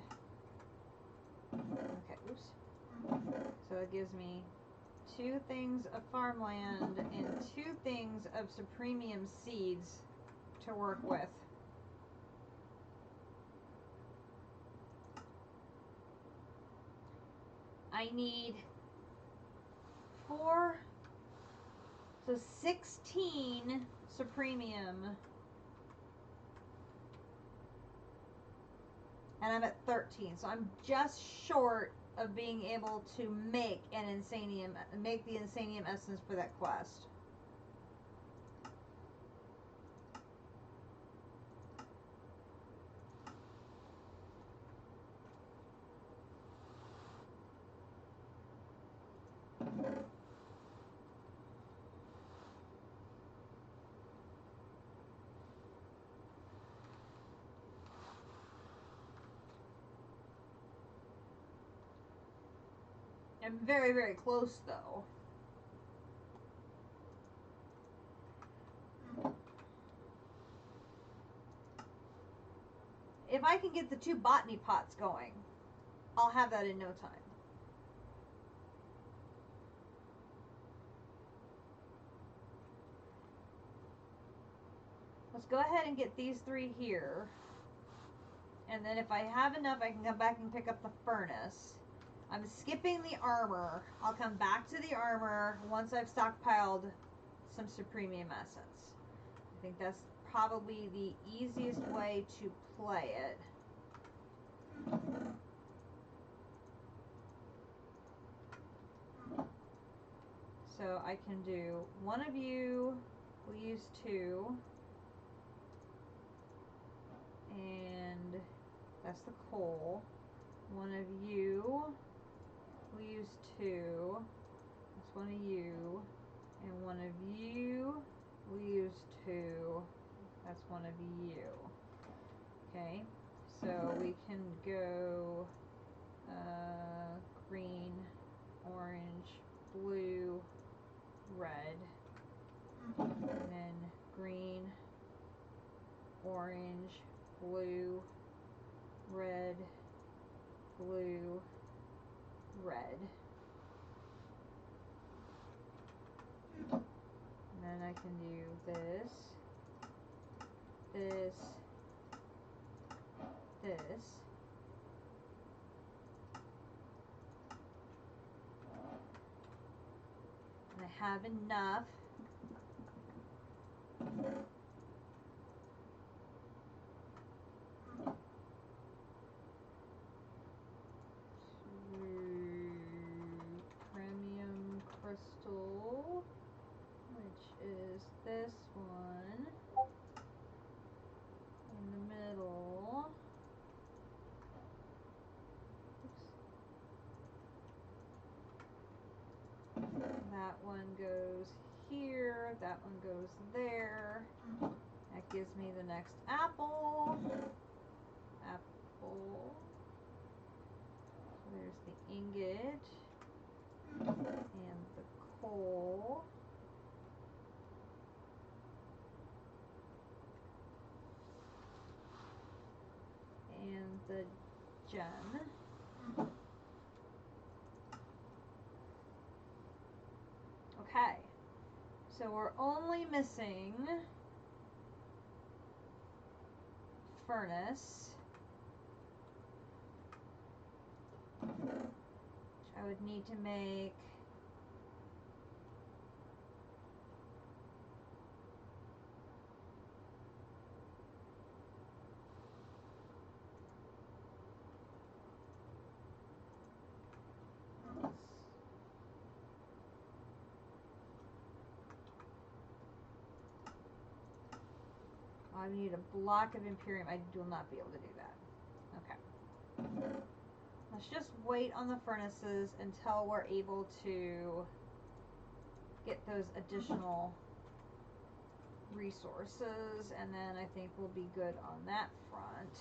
Okay, oops. So it gives me 2 things of farmland and 2 things of supremium seeds to work with. I need 4, so 16 supremium. And I'm at 13, so I'm just short of being able to make the insanium essence for that quest. I'm very, very close though. If I can get the 2 botany pots going, I'll have that in no time. Let's go ahead and get these 3 here. And then if I have enough, I can come back and pick up the furnace. I'm skipping the armor. I'll come back to the armor once I've stockpiled some supremium essence. I think that's probably the easiest way to play it. So I can do, one of you will use 2. And that's the coal. One of you will use 2. That's one of you. And one of you will use 2. That's one of you. Okay, so we can go green, orange, blue, red, and then green, orange, blue, red, blue, red. And then I can do this, this, this. And I have enough. Premium crystal, which is this one in the middle. Oops. That one goes here, that one goes there. That gives me the next apple. Apple. So there's the ingot and the coal. And the gem. Okay, so we're only missing furnace, which I would need to make I need a block of Imperium. I will not be able to do that. Okay. Let's just wait on the furnaces until we're able to get those additional resources, and then I think we'll be good on that front.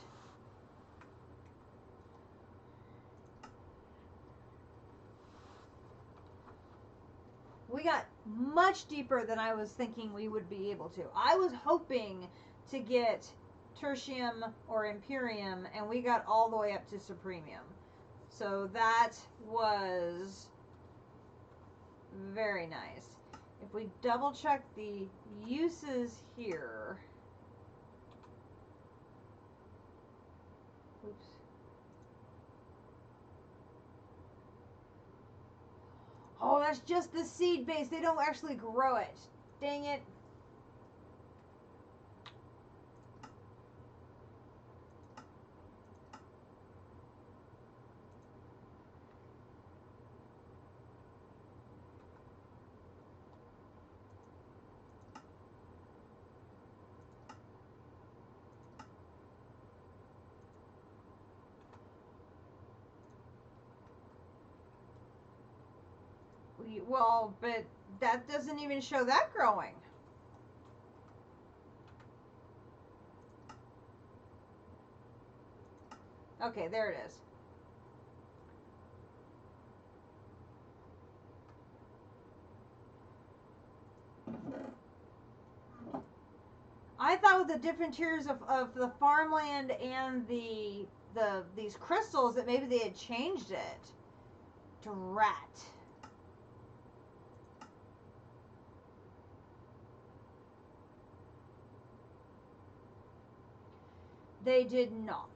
We got much deeper than I was thinking we would be able to. I was hoping to get tertium or imperium, and we got all the way up to supremium. So that was very nice. If we double check the uses here. Oops. Oh, that's just the seed base. They don't actually grow it. Dang it. Well, but that doesn't even show that growing. Okay, there it is. I thought with the different tiers of the farmland and these crystals that maybe they had changed it. Drat. They did not.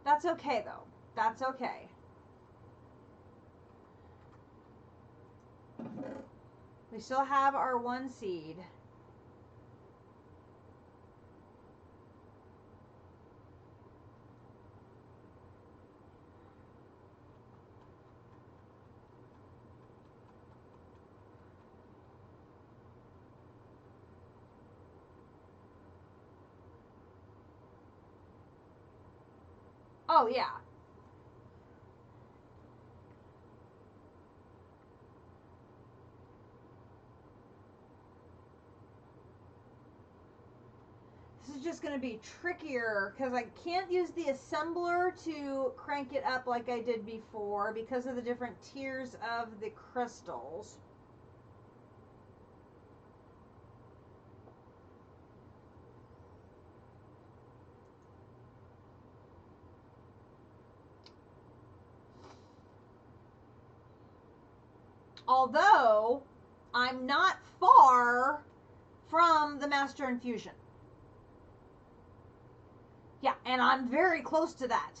That's okay, though. That's okay. We still have our one seed. Oh, yeah. This is just going to be trickier because I can't use the assembler to crank it up like I did before because of the different tiers of the crystals. Although I'm not far from the Master Infusion. Yeah, and I'm very close to that.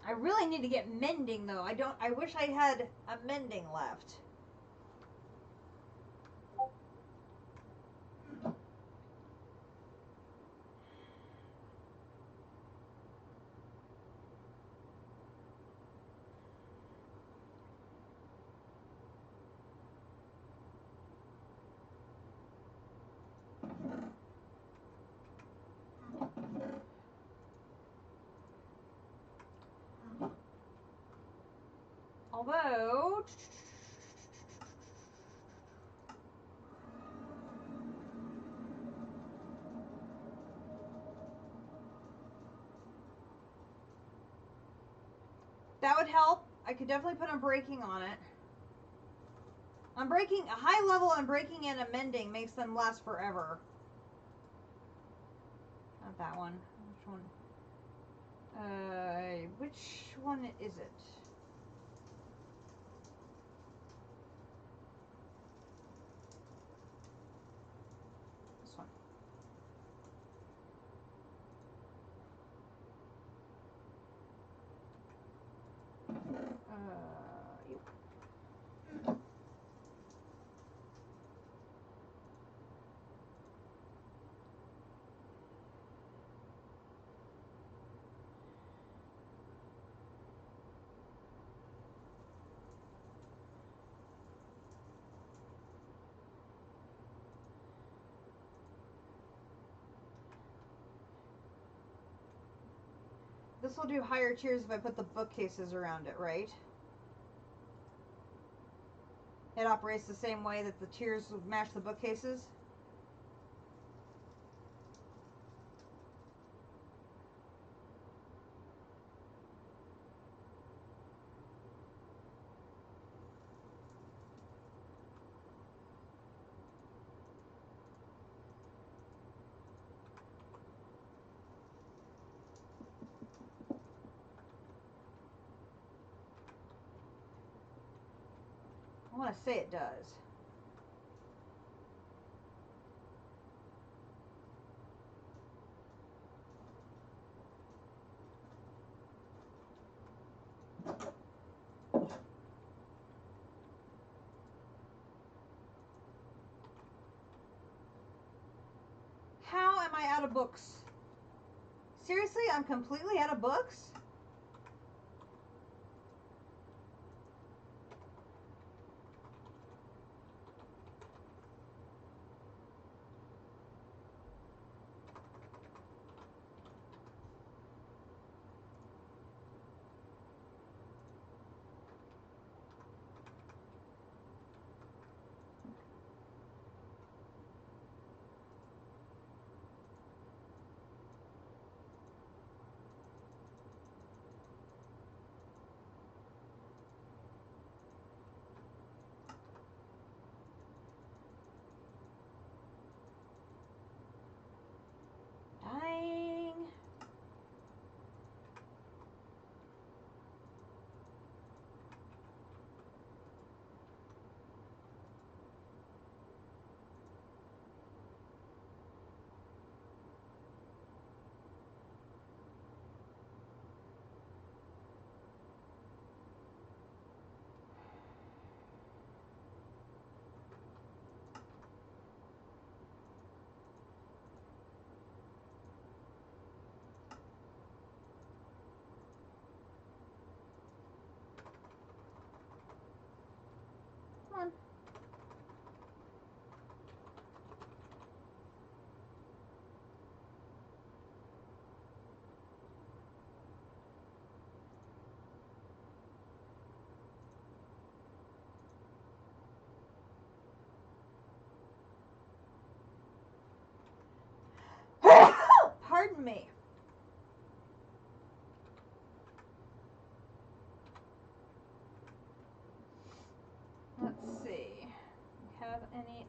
I really need to get mending though. I wish I had a mending left. Although, that would help. I could definitely put a breaking on it. I'm breaking a high level and breaking and amending makes them last forever. Not that one. Which one? Which one is it? This one. Yep. This will do higher tiers if I put the bookcases around it, right? It operates the same way that the tiers would match the bookcases. I want to say it does. How am I out of books? Seriously, I'm completely out of books?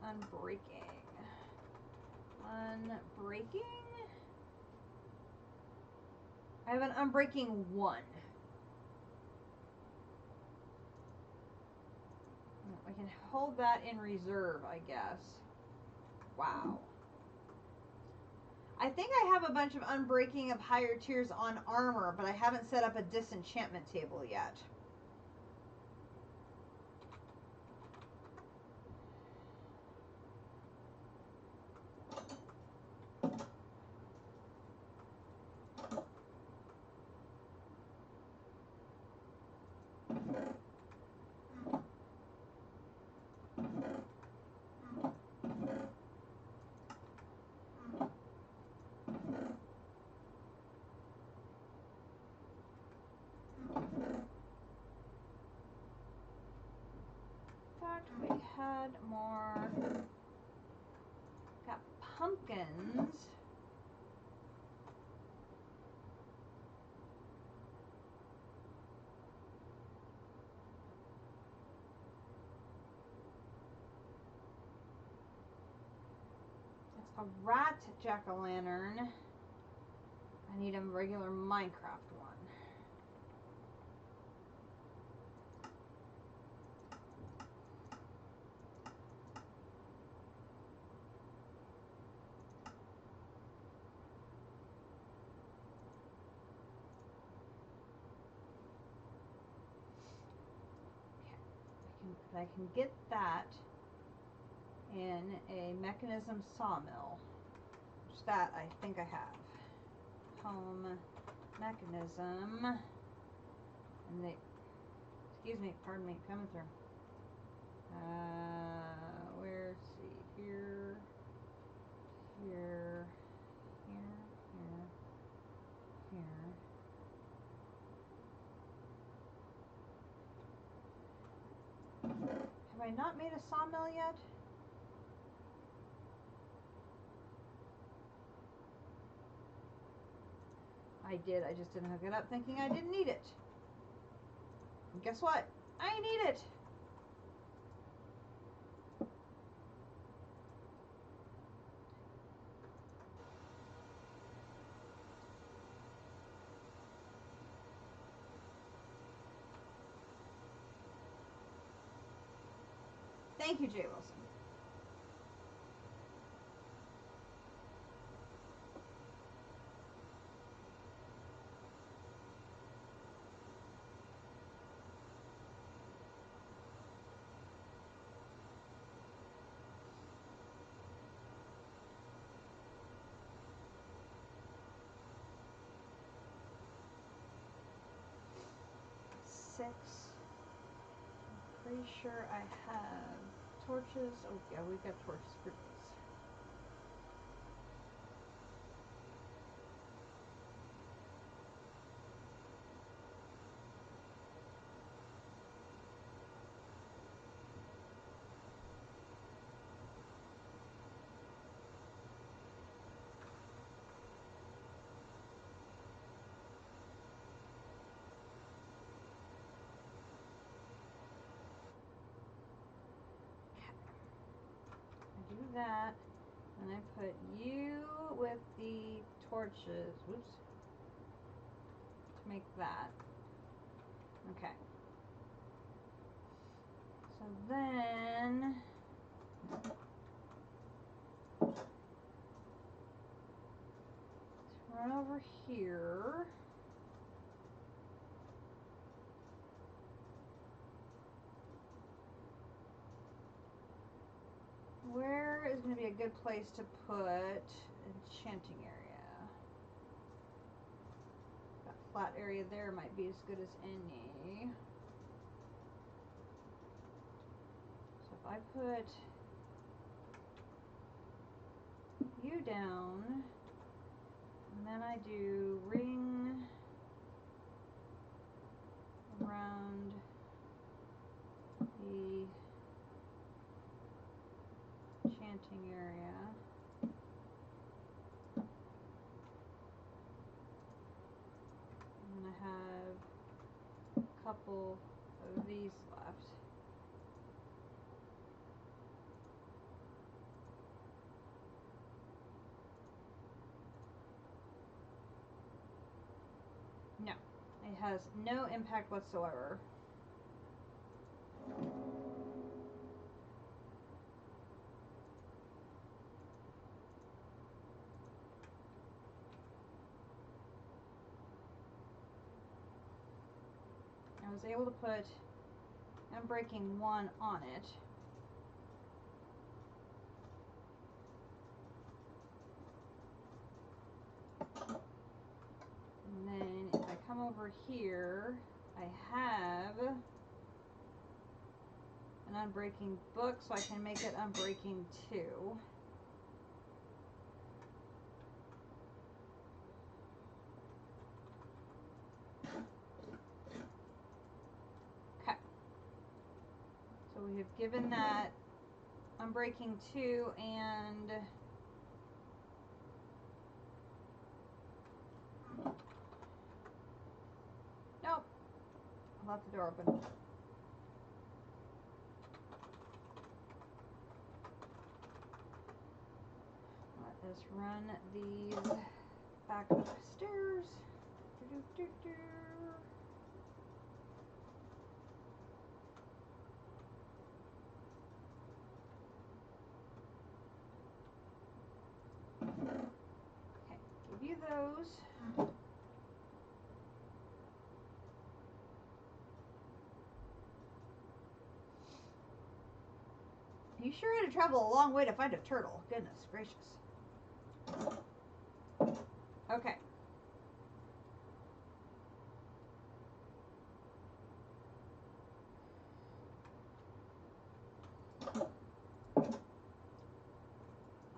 unbreaking. Unbreaking? I have an unbreaking 1. I can hold that in reserve, I guess. Wow. I think I have a bunch of unbreaking of higher tiers on armor, but I haven't set up a disenchantment table yet. We had more. Got pumpkins. It's a rat jack-o'-lantern. I need a regular Minecraft one. I can get that in a mechanism sawmill, which that I think I have. Home mechanism, and they, excuse me, pardon me, coming through. Where's see here, here, here, here, here. Have I not made a sawmill yet? I did, I just didn't hook it up thinking I didn't need it. And guess what? I need it! Thank you, Jay Wilson. Six. I'm pretty sure I have torches. Oh yeah, we've got torches for this. Do that, and I put you with the torches, whoops, to make that. Okay. So then, let's run over here. Where is going to be a good place to put enchanting area? That flat area there might be as good as any. So if I put you down, and then I do ring around the enchanting area. And I have a couple of these left. has no impact whatsoever. I was able to put unbreaking 1 on it. And then if I come over here, I have an unbreaking book, so I can make it unbreaking 2. Okay. So we have given that unbreaking 2 and nope. I left the door open. Let us run these back upstairs. Okay, give you those. You sure had to travel a long way to find a turtle. Goodness gracious. Okay.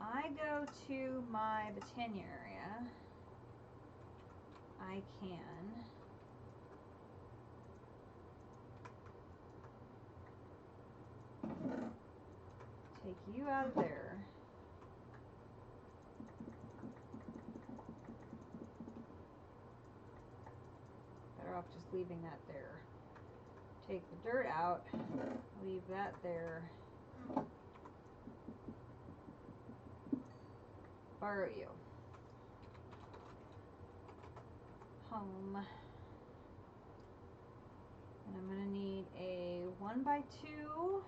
I go to my botania area. I can take you out of there. Better off just leaving that there. Take the dirt out, leave that there. Borrow you. Home. And I'm going to need a 1x2.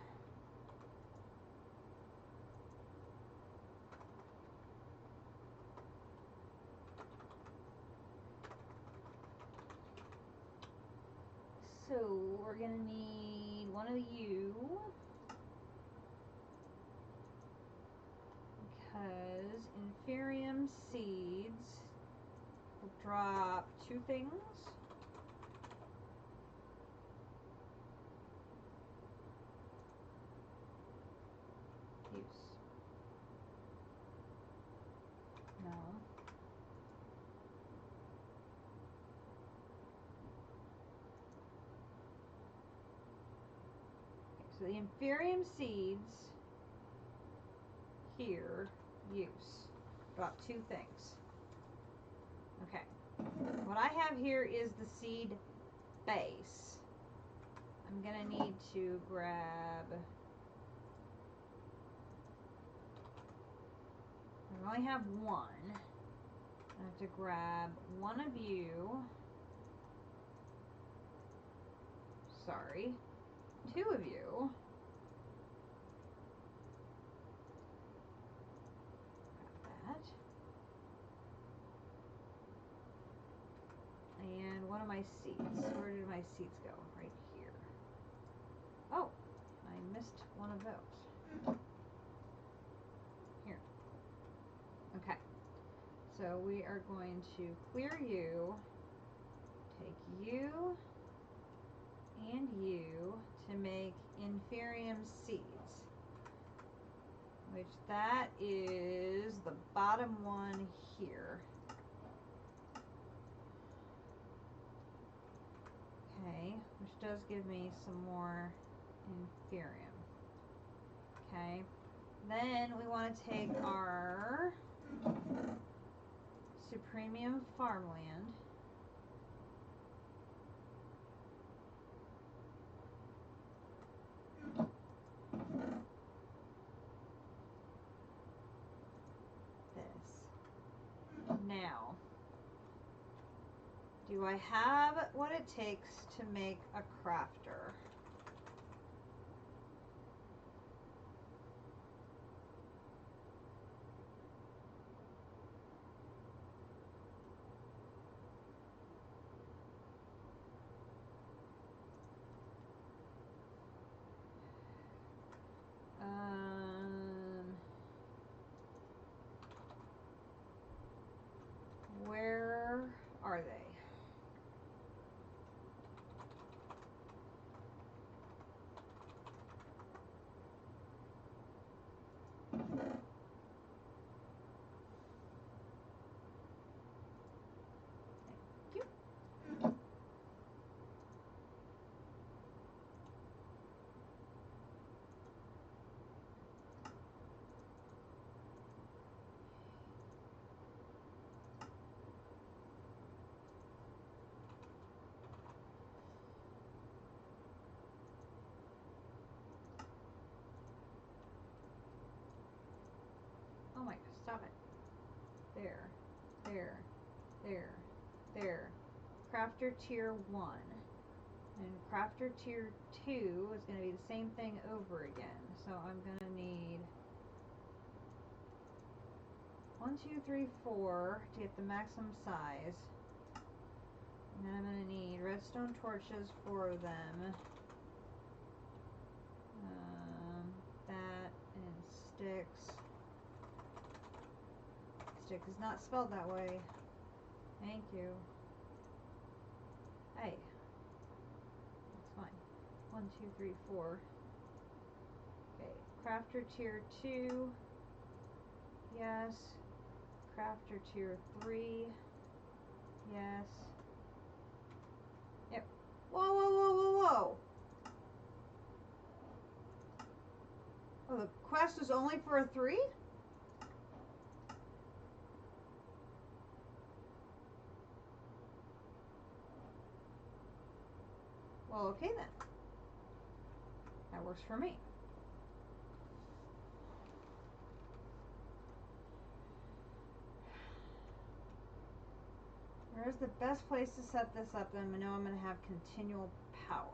So we're going to need one of you. Because Inferium seeds will drop 2 things. Use. No. Okay, so the Inferium seeds here, use. Drop 2 things. Okay. What I have here is the seed base. I'm going to need to grab... I only have 1. I have to grab 1 of you. Sorry. 2 of you. Grab that. And 1 of my seeds. Where did my seeds go? Right here. Oh, I missed 1 of those. Here. Okay. So we are going to clear you, take you and you to make Inferium seeds. Which that is the bottom one here. Okay, which does give me some more Inferium. Okay, then we want to take our Supremium farmland. This. Now, Do I have what it takes to make a crafter? Where are they? Oh my god, stop it. There, there. Crafter tier 1. And crafter tier 2 is going to be the same thing over again. So I'm going to need 1, 2, 3, 4 to get the maximum size. And then I'm going to need redstone torches, 4 of them. That and sticks. Stick is not spelled that way. Thank you. Hey. That's fine. 1, 2, 3, 4. Okay. Crafter tier 2. Yes. Crafter tier 3. Yes. Yep. Whoa, whoa, whoa, whoa, whoa. Oh, the quest is only for a 3? Well, okay then. That works for me. Where's the best place to set this up? Then I know I'm going to have continual power.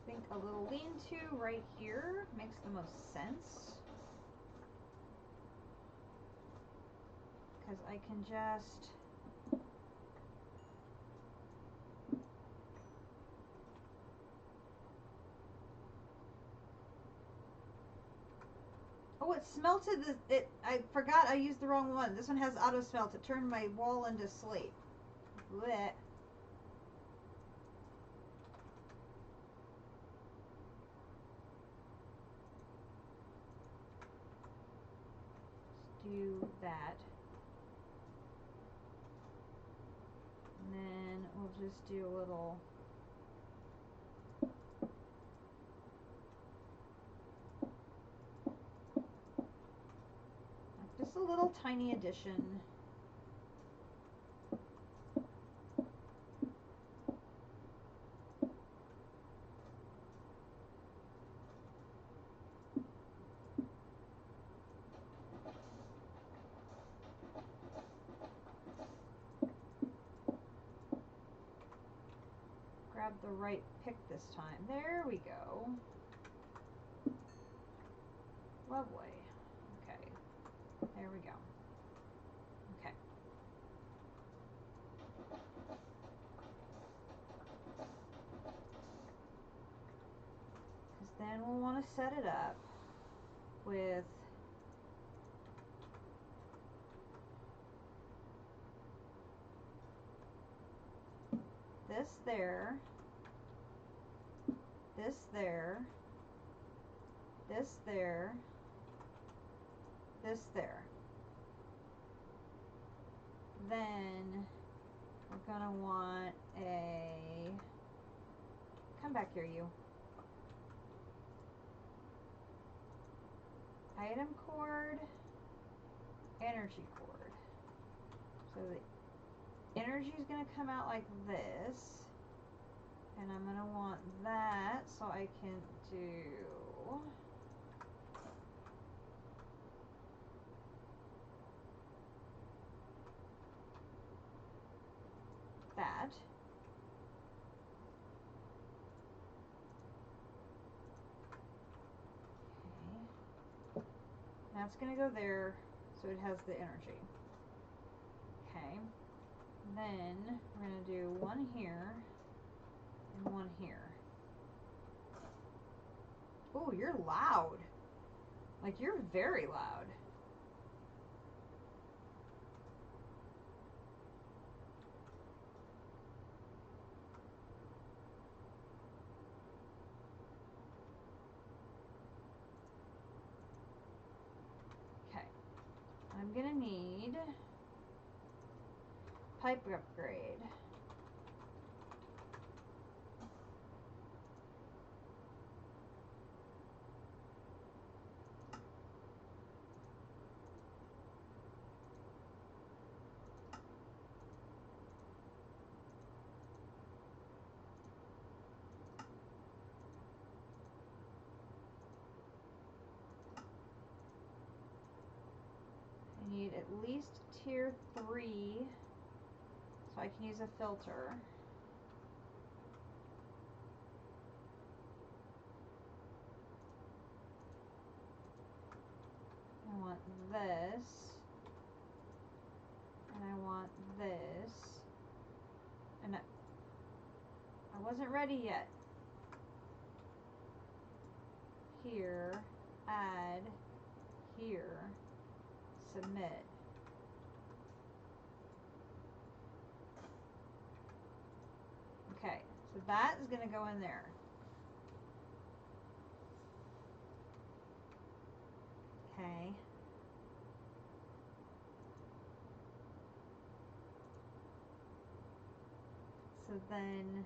I think a little lean-to right here makes the most sense. Because I can just... Oh, it smelted it. I forgot I used the wrong one. This one has auto smelt. It turned my wall into slate. Blech. Let's do that. And then we'll just do a little... Just a little tiny addition. Grab the right pick this time. There we go. Lovely. Okay. There we go. Okay. Because then we'll want to set it up with this there, this there, this there, this there. Then we're gonna want a, come back here, you. Item cord, energy cord. So the energy is gonna come out like this, and I'm gonna want that so I can do that. Okay. That's going to go there so it has the energy. Okay. Then we're going to do one here and one here. Oh, you're loud. Like, you're very loud. I'm gonna need pipe upgrade. I need at least tier 3 so I can use a filter. I want this, and I want this, and I wasn't ready yet. Here, add, here, submit. Okay, so that is going to go in there. Okay. So then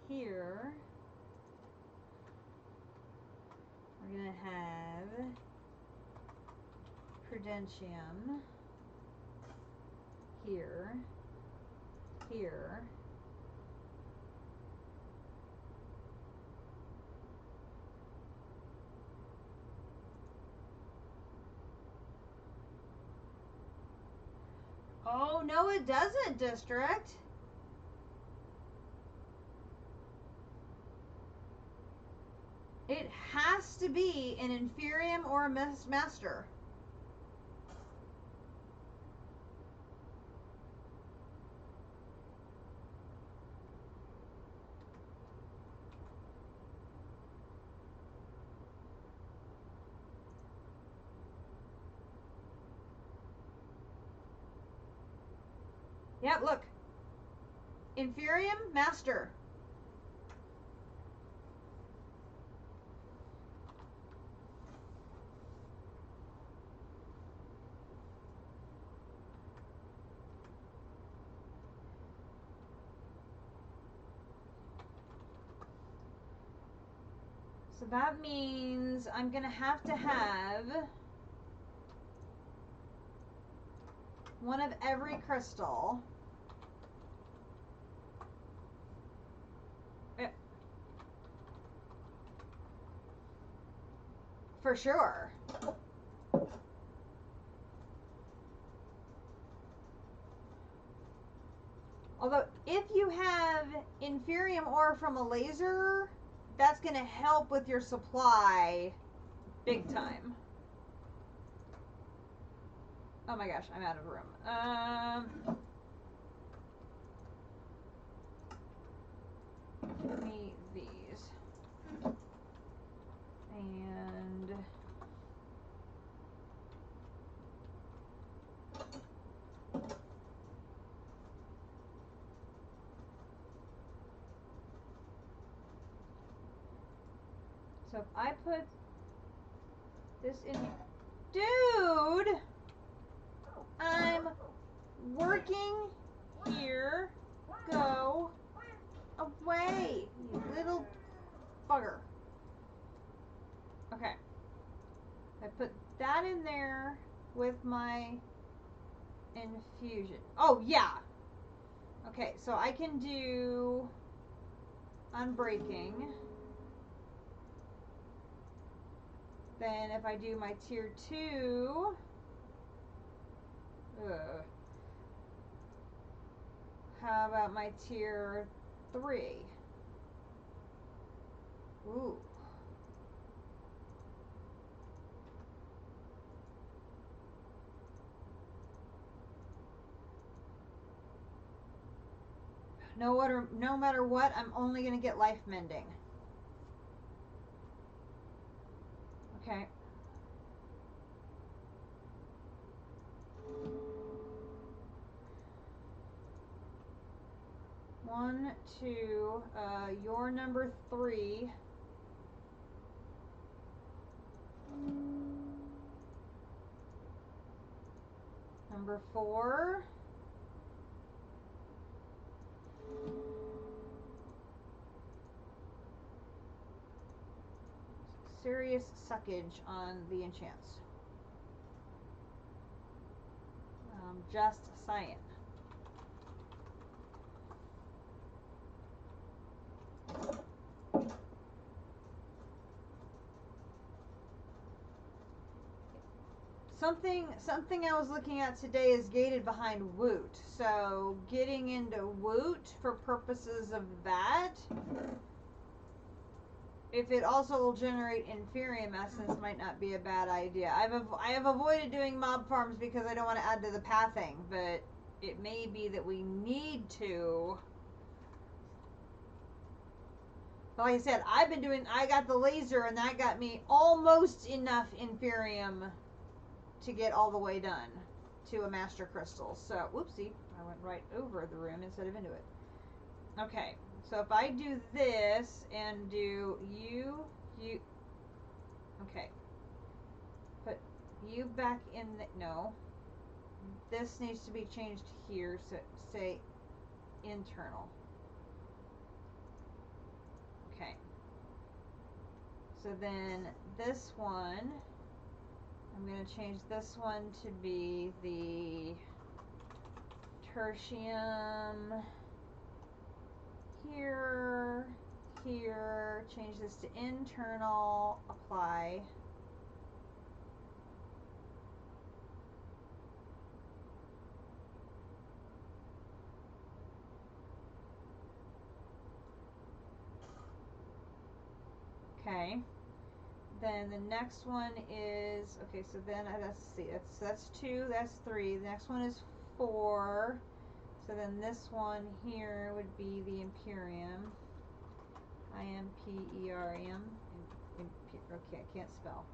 here we're going to have Prudentium here, here, oh no it doesn't, District. It has to be an Inferium or a Master. Yeah, look. Inferium, Master. So that means I'm going to have one of every crystal. For sure. Although, if you have Inferium ore from a laser, that's going to help with your supply big time. Oh my gosh, I'm out of room. Give me these. And So if I put this in here. Dude! I'm working here. Go away, you little bugger. Okay. I put that in there with my infusion. Oh, yeah. Okay, so I can do unbreaking. Then if I do my tier 2, how about my tier 3? Ooh. No matter what, I'm only going to get life mending. Okay. One, two, you're number 3. Number 4. Serious suckage on the enchants. Just saying. Something I was looking at today is gated behind Woot. So getting into Woot for purposes of that, if it also will generate Inferium Essence, might not be a bad idea. I have avoided doing mob farms because I don't want to add to the pathing, but it may be that we need to. But like I said, I got the laser and that got me almost enough Inferium to get all the way done to a Master Crystal. So, whoopsie, I went right over the room instead of into it. Okay, so if I do this and do you, okay, put you back in the, no, this needs to be changed here, so say internal. Okay, so then this one, I'm going to change this one to be the tertium here, here, change this to internal, apply. Okay. Then the next one is, okay, so then let's see, that's 2, that's 3. The next one is 4. So then this one here would be the Imperium. Imperium. Okay, I can't spell.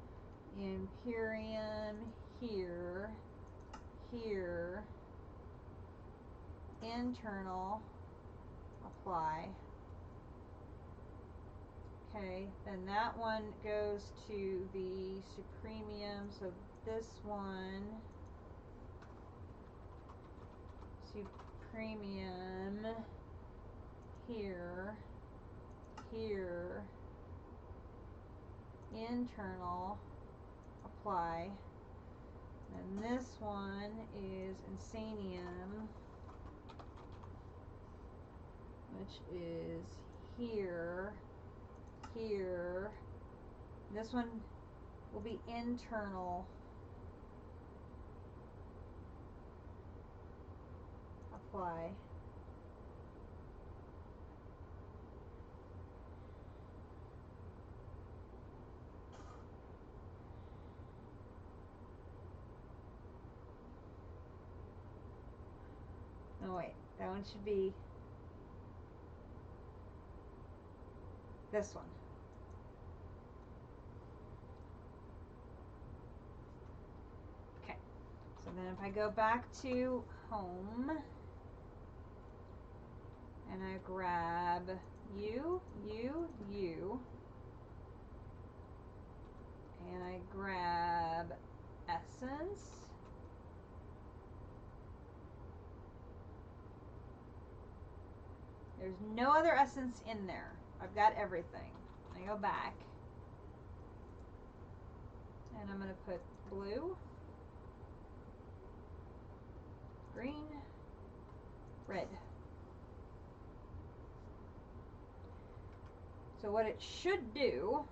Imperium here, here, internal, apply. Okay, then that one goes to the Supremium, so this one, Supremium, here, here, internal, apply. And this one is Insanium, which is here, here. This one will be internal, apply. Oh wait, that one should be this one. Okay, so then if I go back to home and I grab you, And I grab essence. There's no other essence in there. I've got everything. I go back. And I'm going to put blue, green, red. So what it should do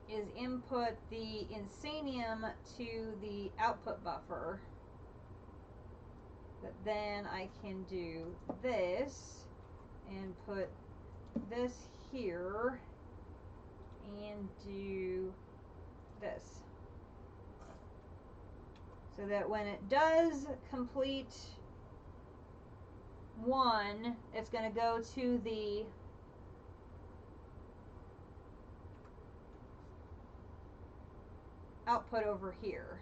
is input the Insanium to the output buffer. But then I can do this and put this here and do this. So that when it does complete one, it's going to go to the output over here.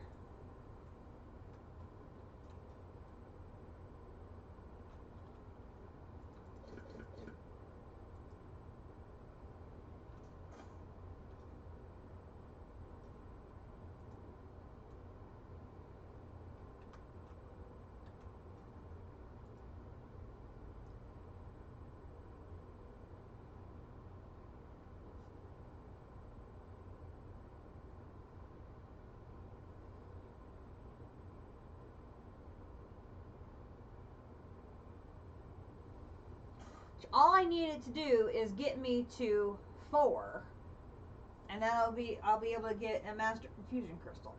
All I need it to do is get me to 4, and then I'll be able to get a master infusion crystal.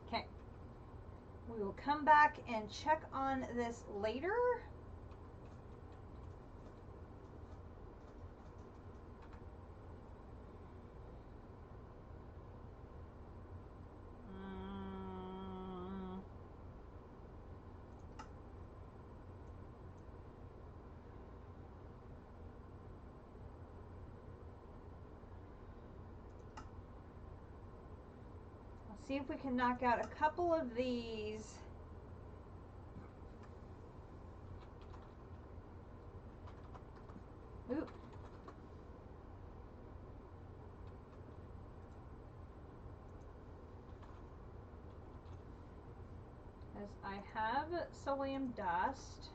Okay. We will come back and check on this later. See if we can knock out a couple of these. Oop. As I have Solium Dust.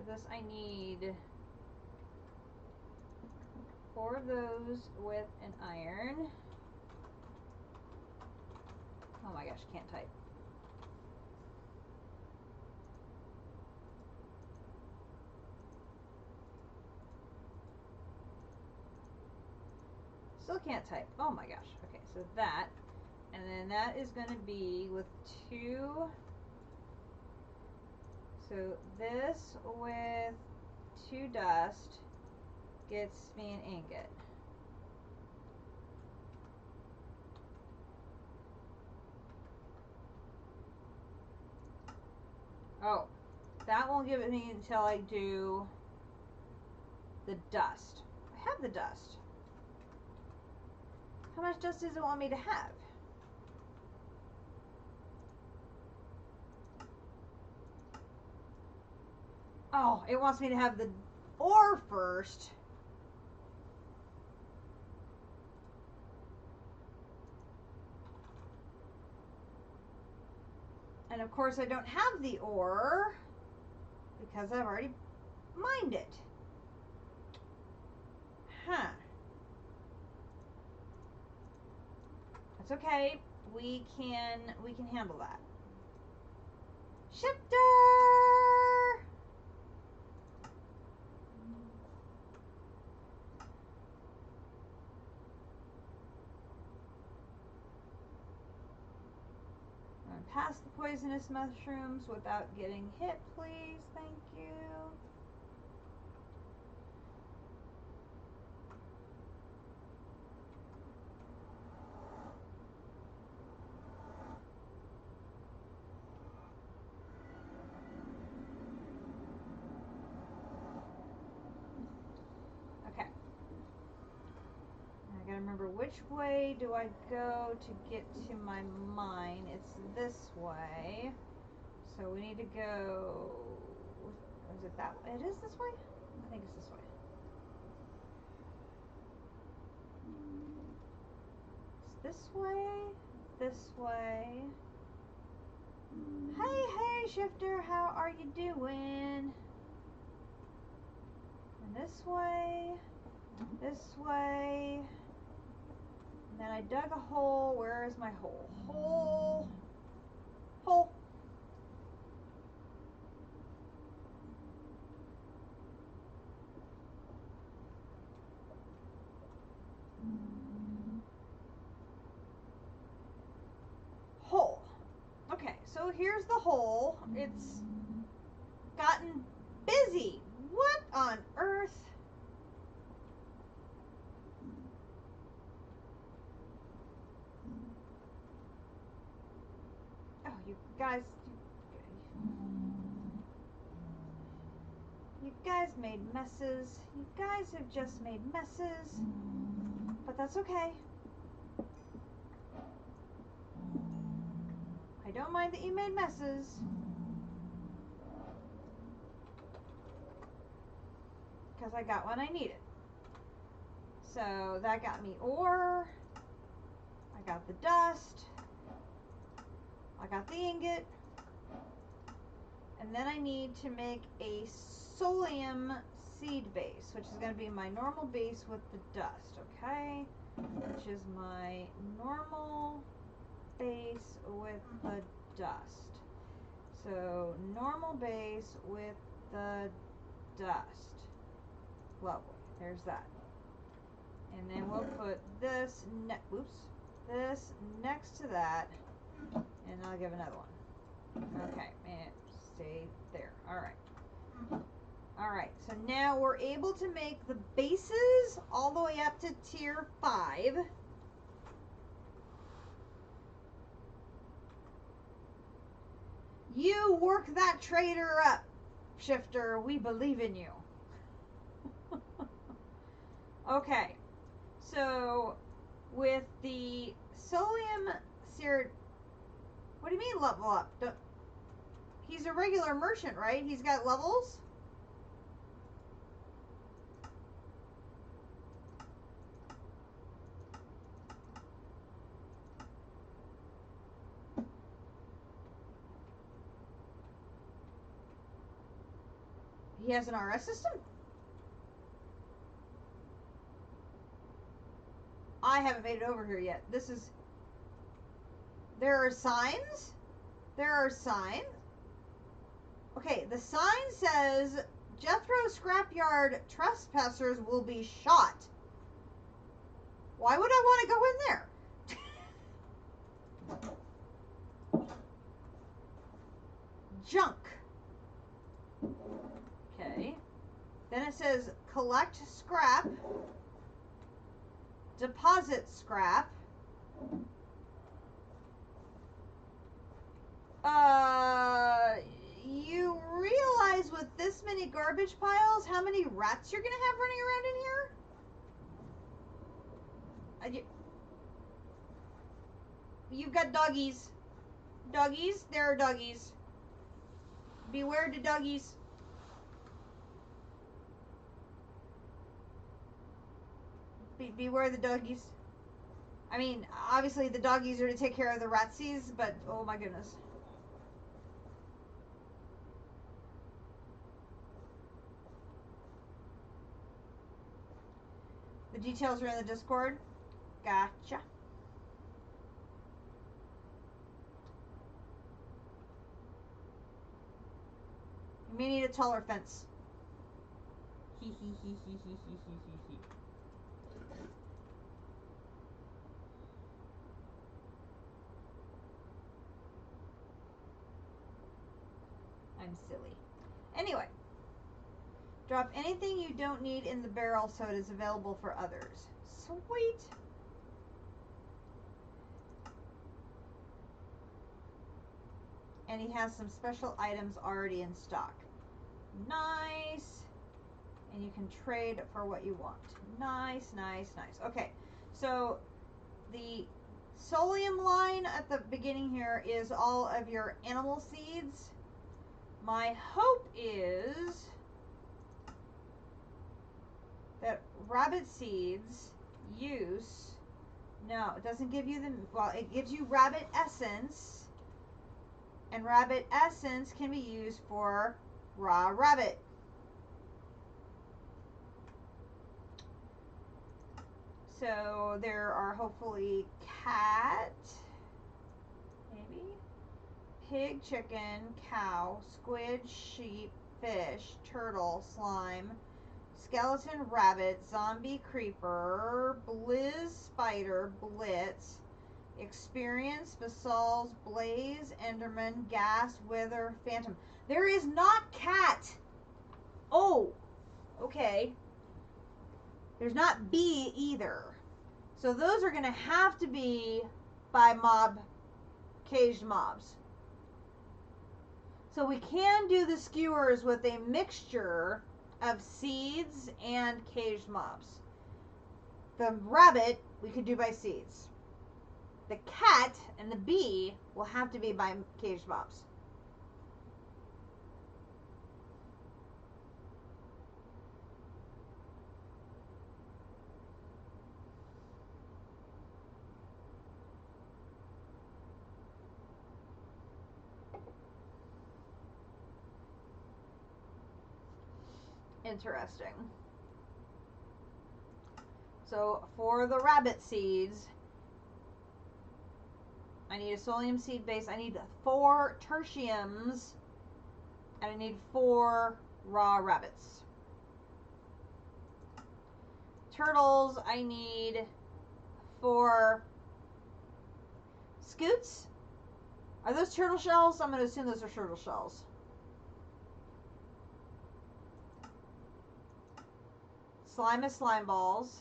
This I need 4 of those with an iron. Oh my gosh, can't type. Still can't type. Oh my gosh. Okay, so that. And then that is going to be with 2. So this with 2 dust gets me an ingot. Oh, that won't give it me until I do the dust. I have the dust. How much dust does it want me to have? Oh, it wants me to have the ore first. And of course I don't have the ore because I've already mined it. Huh. That's okay. We can handle that. Shifter! Pass the poisonous mushrooms without getting hit, please. Thank you. Okay. I gotta remember which way do I go to get to my mine. It's this way. So we need to go. Is it that way? It is this way? I think it's this way. It's this way. This way. Hey, Shifter, how are you doing? And this way. This way. And then I dug a hole. Where is my hole? Hole. Hole. Hole. Okay, so here's the hole. It's gotten busy. What on earth? Oh, you guys made messes. You guys have just made messes. But that's okay. I don't mind that you made messes. Because I got what I needed. So that got me ore. I got the dust. I got the ingot. And then I need to make a solium seed base, which is going to be my normal base with the dust, okay? Which is my normal base with the dust. So normal base with the dust. Lovely. There's that. And then we'll put this this next to that, and I'll give another one. Okay, and stay there. All right. All right. So now we're able to make the bases all the way up to tier 5. You work that trader up, Shifter. We believe in you. Okay. So, with the solium seared... What do you mean level up? He's a regular merchant, right? He's got levels? He has an RS system? I haven't made it over here yet. This is... There are signs? There are signs? Okay, the sign says Jethro Scrapyard trespassers will be shot. Why would I want to go in there? Junk. Okay. Then it says collect scrap, deposit scrap, you realize with this many garbage piles how many rats you're gonna have running around in here? You've got doggies. Doggies, there are doggies. Beware the doggies. Beware the doggies. I mean, obviously the doggies are to take care of the ratsies, but oh my goodness. The details are in the Discord. Gotcha. You may need a taller fence. Hee hee hee hee hee hee hee hee hee. I'm silly. Anyway. Drop anything you don't need in the barrel so it is available for others. Sweet. And he has some special items already in stock. Nice. And you can trade for what you want. Nice, nice, nice. Okay, so the Solium line at the beginning here is all of your animal seeds. My hope is that rabbit seeds use, no, it doesn't give you the, well, it gives you rabbit essence, and rabbit essence can be used for raw rabbit. So there are hopefully cat, maybe, pig, chicken, cow, squid, sheep, fish, turtle, slime, skeleton, rabbit, zombie, creeper, blizz, spider, blitz, experience, basalls, blaze, enderman, gas, wither, phantom. There is not cat. Oh, okay. There's not bee either. So those are going to have to be by mob, caged mobs. So we can do the skewers with a mixture of seeds and caged mobs. The rabbit we could do by seeds. The cat and the bee will have to be by caged mobs. Interesting. So for the rabbit seeds, I need a solium seed base. I need 4 tertiums, and I need 4 raw rabbits. Turtles, I need 4 scoots. Are those turtle shells? I'm going to assume those are turtle shells. Slime is slime balls.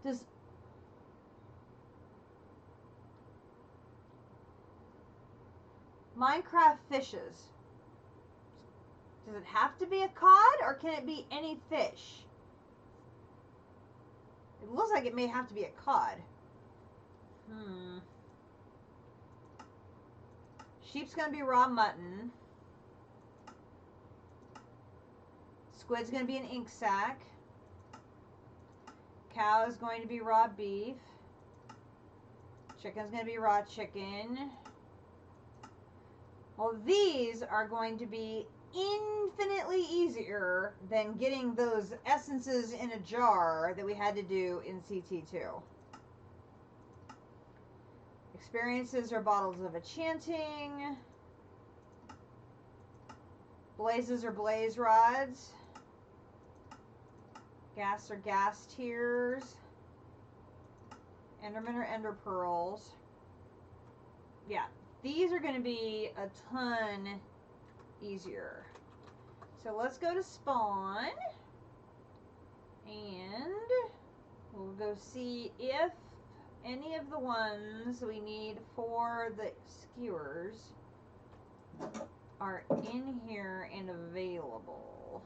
Does Minecraft fishes, does it have to be a cod or can it be any fish? It looks like it may have to be a cod. Sheep's gonna be raw mutton. Squid's gonna be an ink sac. Cow is going to be raw beef. Chicken's gonna be raw chicken. Well, these are going to be infinitely easier than getting those essences in a jar that we had to do in CT2. Experiences are bottles of enchanting. Blazes are blaze rods. Gas are gas tiers. Enderman or Ender Pearls. Yeah, these are going to be a ton easier. So let's go to spawn. And we'll go see if any of the ones we need for the skewers are in here and available.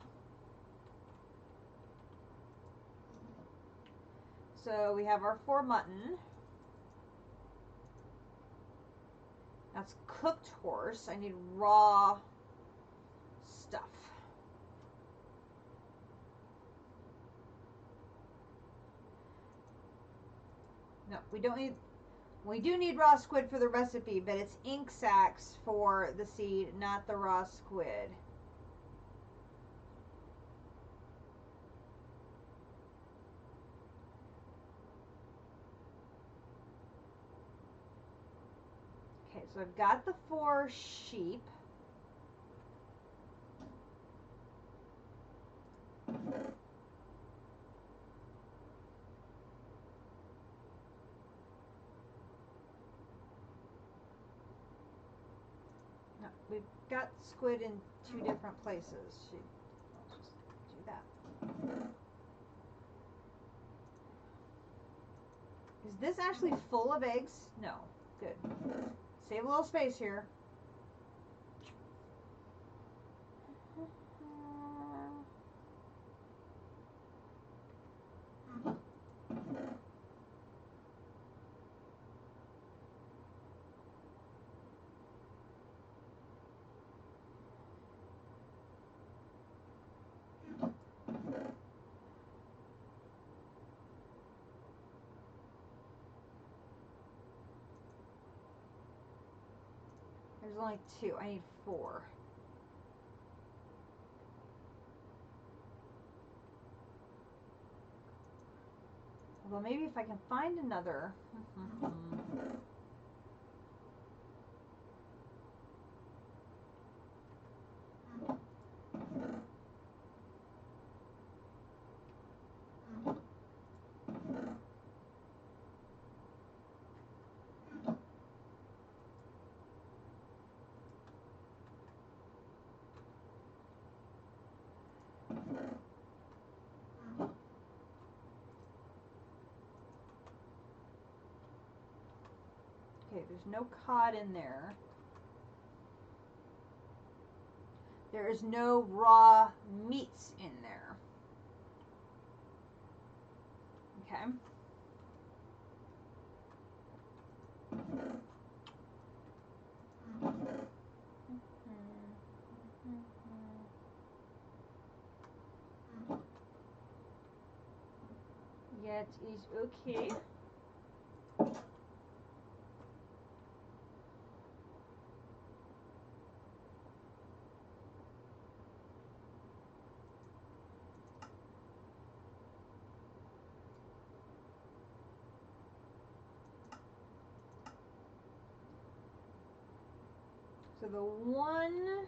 So we have our 4 mutton. That's cooked horse. I need raw stuff. No, we don't need. We do need raw squid for the recipe, but it's ink sacs for the seed, not the raw squid. Okay, so I've got the 4 sheep. No, we've got squid in 2 different places. I'll just do that. Is this actually full of eggs? No. Good. Save a little space here. There's only 2. I need 4. Although maybe if I can find another. Okay, there's no cod in there. There is no raw meats in there. Okay. Yeah, it is okay. So the one,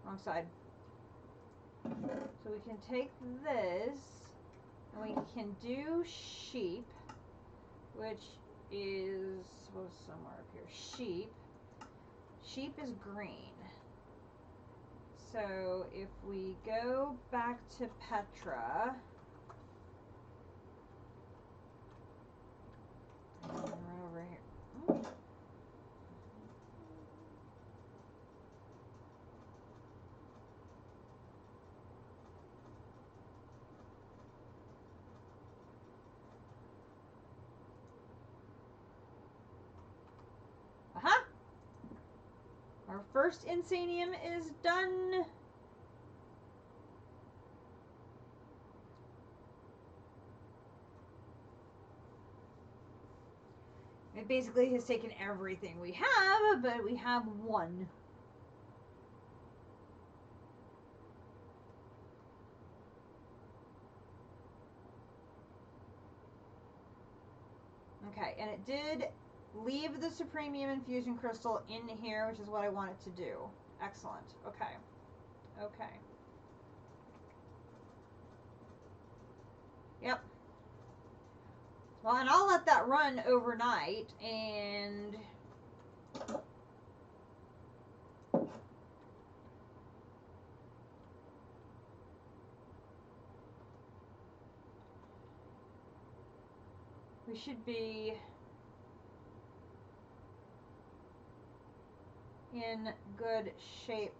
wrong side. So we can take this, and we can do sheep, which is, well, somewhere up here, sheep. Sheep is green. So if we go back to Petra, right over here. Aha! Our first insanium is done. It basically has taken everything we have, but we have 1. Okay, and it did leave the Supremium Infusion Crystal in here, which is what I want it to do. Excellent. Okay. Okay. Yep. Well, and I'll let that run overnight, and we should be in good shape.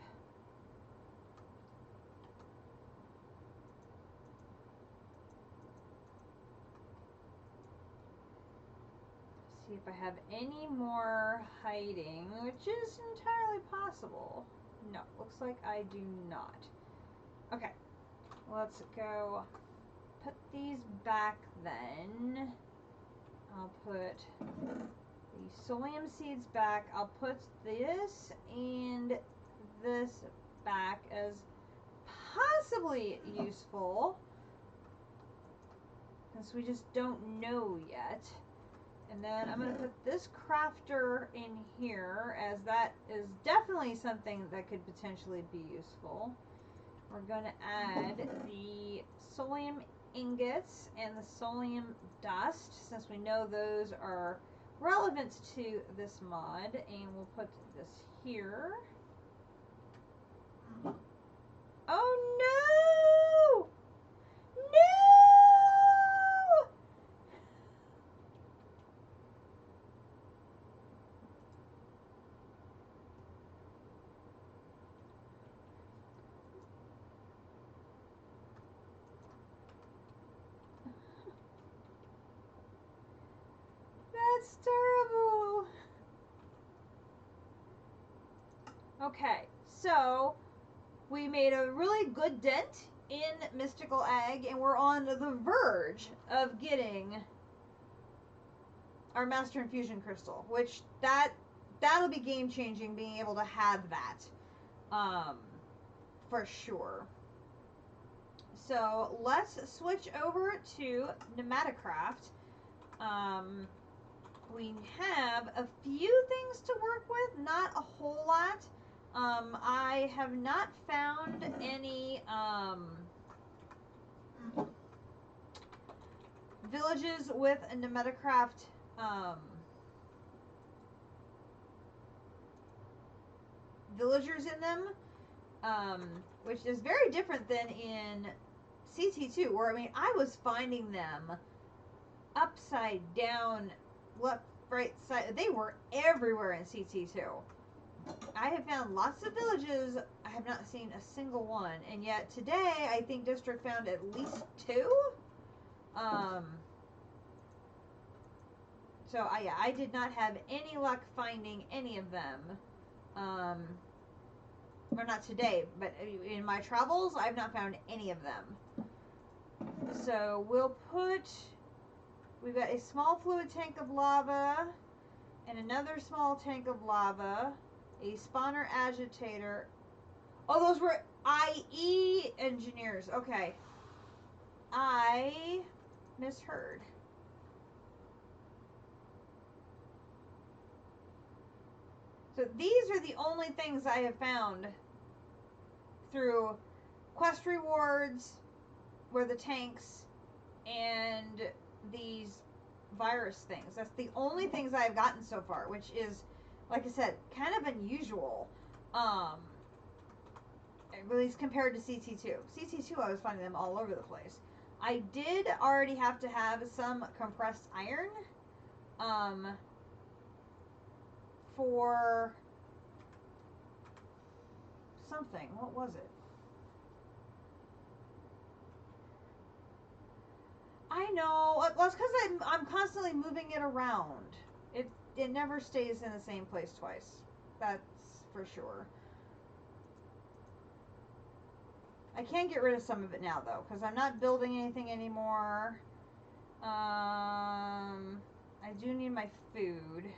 See if I have any more hiding, which is entirely possible. No, looks like I do not. Okay, let's go put these back then. I'll put the psyllium seeds back. I'll put this and this back as possibly useful, since we just don't know yet. And then I'm going to put this crafter in here, as that is definitely something that could potentially be useful. We're going to add the psyllium ingots and the psyllium dust, since we know those are relevant to this mod. And we'll put this here. Oh no! No! That's terrible. Okay, so we made a really good dent in Mystical Egg, and we're on the verge of getting our Master Infusion Crystal, which that'll be game changing, being able to have that, for sure. So let's switch over to Pneumaticraft. We have a few things to work with, not a whole lot. I have not found any villages with a Pneumaticraft villagers in them, which is very different than in CT2, where, I mean, I was finding them upside down, left, right side. They were everywhere in CT2. I have found lots of villages. I have not seen a single one, and yet today I think District found at least 2. So yeah, I did not have any luck finding any of them. Or not today, but in my travels, I've not found any of them. So we've got a small fluid tank of lava, and another small tank of lava, a spawner agitator. Oh, those were IE engineers. Okay. I misheard. So these are the only things I have found through quest rewards, where the tanks and these virus things. That's the only things I've gotten so far, which is, like I said, kind of unusual. At least compared to CT2. CT2, I was finding them all over the place. I did already have to have some compressed iron for something. What was it? I know. Well, it's because I'm constantly moving it around. It never stays in the same place twice. That's for sure. I can get rid of some of it now, though, because I'm not building anything anymore. I do need my food.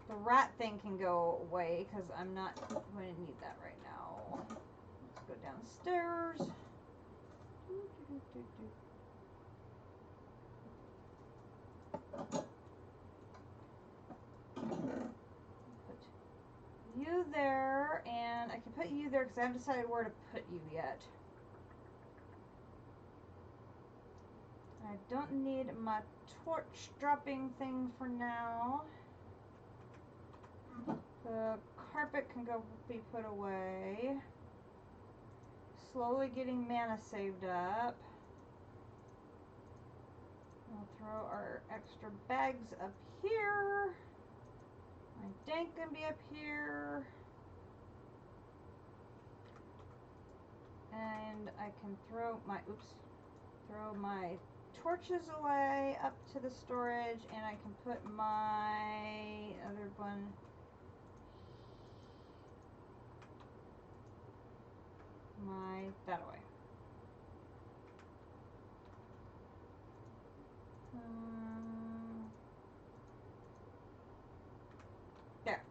The rat thing can go away, because I'm not going to need that right now. Let's go downstairs. Put you there, and I can put you there because I haven't decided where to put you yet. I don't need my torch dropping thing for now. The carpet can go be put away. Slowly getting mana saved up. We'll throw our extra bags up here. My dank can be up here. And I can throw my torches away up to the storage, and I can put my other one that away. There.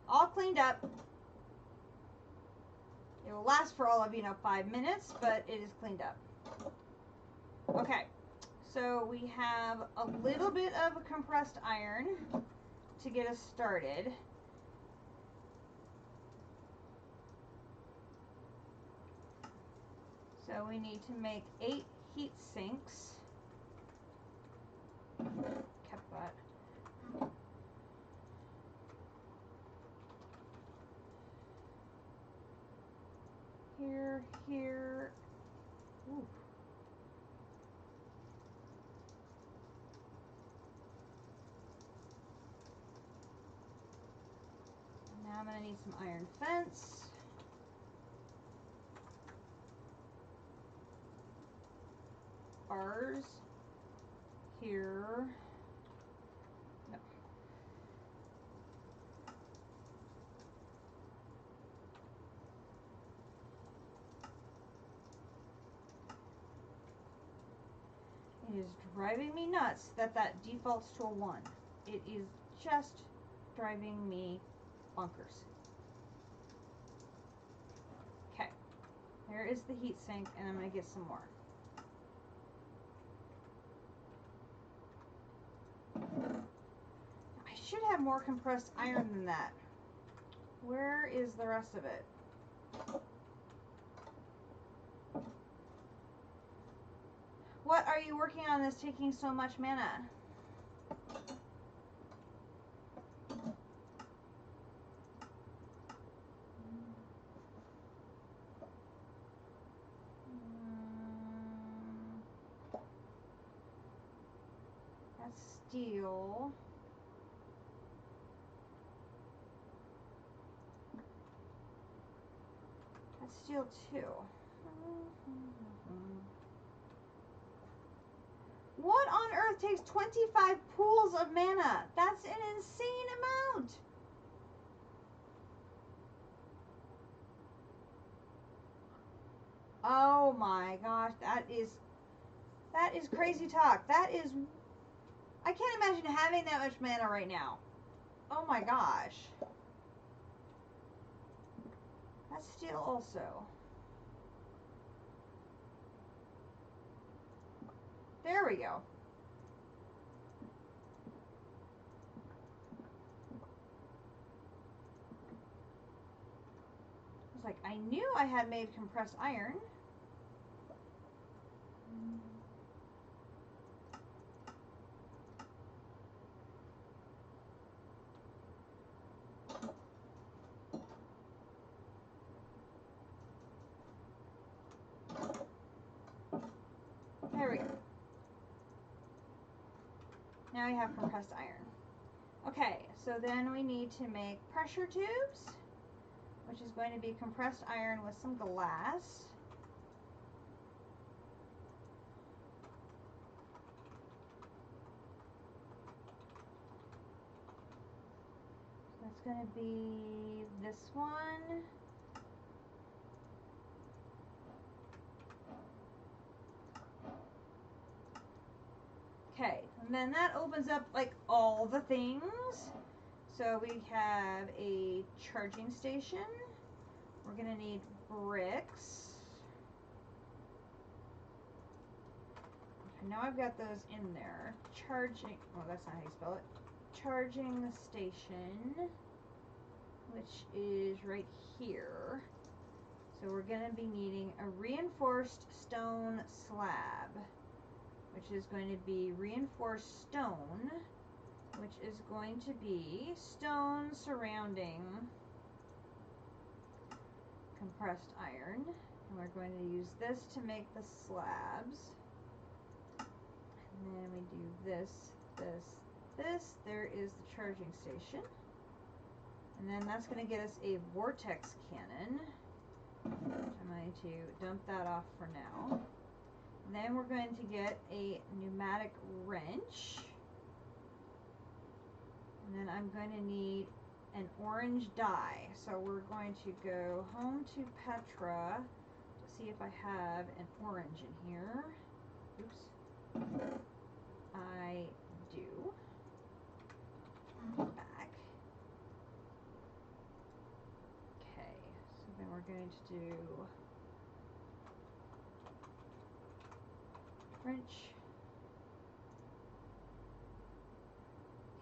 All cleaned up. It will last for all of, 5 minutes, but it is cleaned up. Okay, so we have a little bit of compressed iron to get us started. So we need to make 8 heat sinks. Kept that. Here. Ooh. Now I'm gonna need some iron fence. Bars here. No. It is driving me nuts that defaults to a 1. It is just driving me bonkers. Okay, there is the heat sink, and I'm going to get some more. I should have more compressed iron than that. Where is the rest of it? What are you working on that's taking so much mana? That's steel. That's steel too. What on earth takes 25 pools of mana? That's an insane amount. Oh my gosh, that is crazy talk. That is, I can't imagine having that much mana right now. Oh my gosh. That's steel also. There we go. I was like, I knew I had made compressed iron. There we go. Now we have compressed iron. Okay, so then we need to make pressure tubes, which is going to be compressed iron with some glass. So that's going to be this one. Okay, and then that opens up like all the things. So we have a charging station. We're going to need bricks. I know I've got those in there. Charging, oh, that's not how you spell it. Charging station, which is right here. So we're going to be needing a reinforced stone slab. which is going to be reinforced stone, which is going to be stone surrounding compressed iron. And we're going to use this to make the slabs. And then we do this, this, this. There is the charging station. And then that's going to get us a vortex cannon. I'm going to dump that off for now. And then we're going to get a pneumatic wrench. And then I'm going to need an orange dye. So we're going to go home to Petra to see if I have an orange in here. Oops. I do. Back. Okay, so then we're going to do wrench.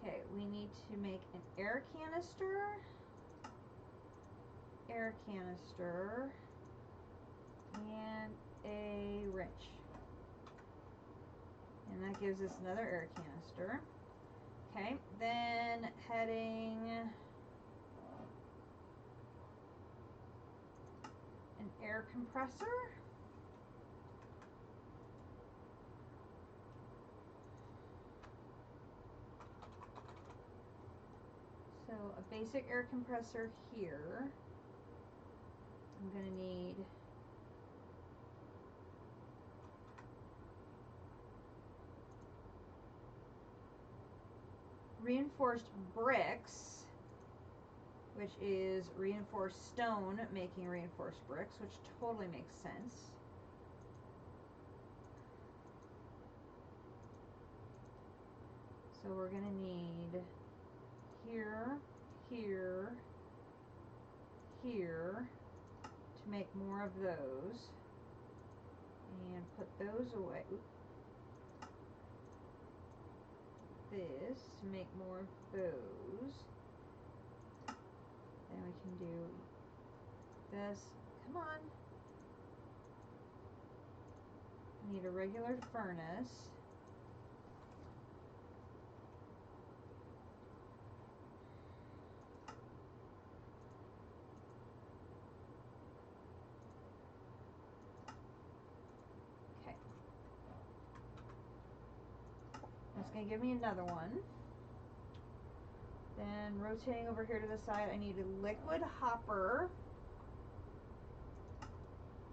Okay, we need to make an air canister, and a wrench. And that gives us another air canister. Okay, then heading an air compressor. So a basic air compressor here. I'm going to need reinforced bricks, which is reinforced stone making reinforced bricks, which totally makes sense. So we're going to need here, here, here to make more of those, and put those away. Oops. This to make more of those. Then we can do this. Come on. Need a regular furnace. Okay. That's going to give me another one. Then rotating over here to the side, I need a liquid hopper,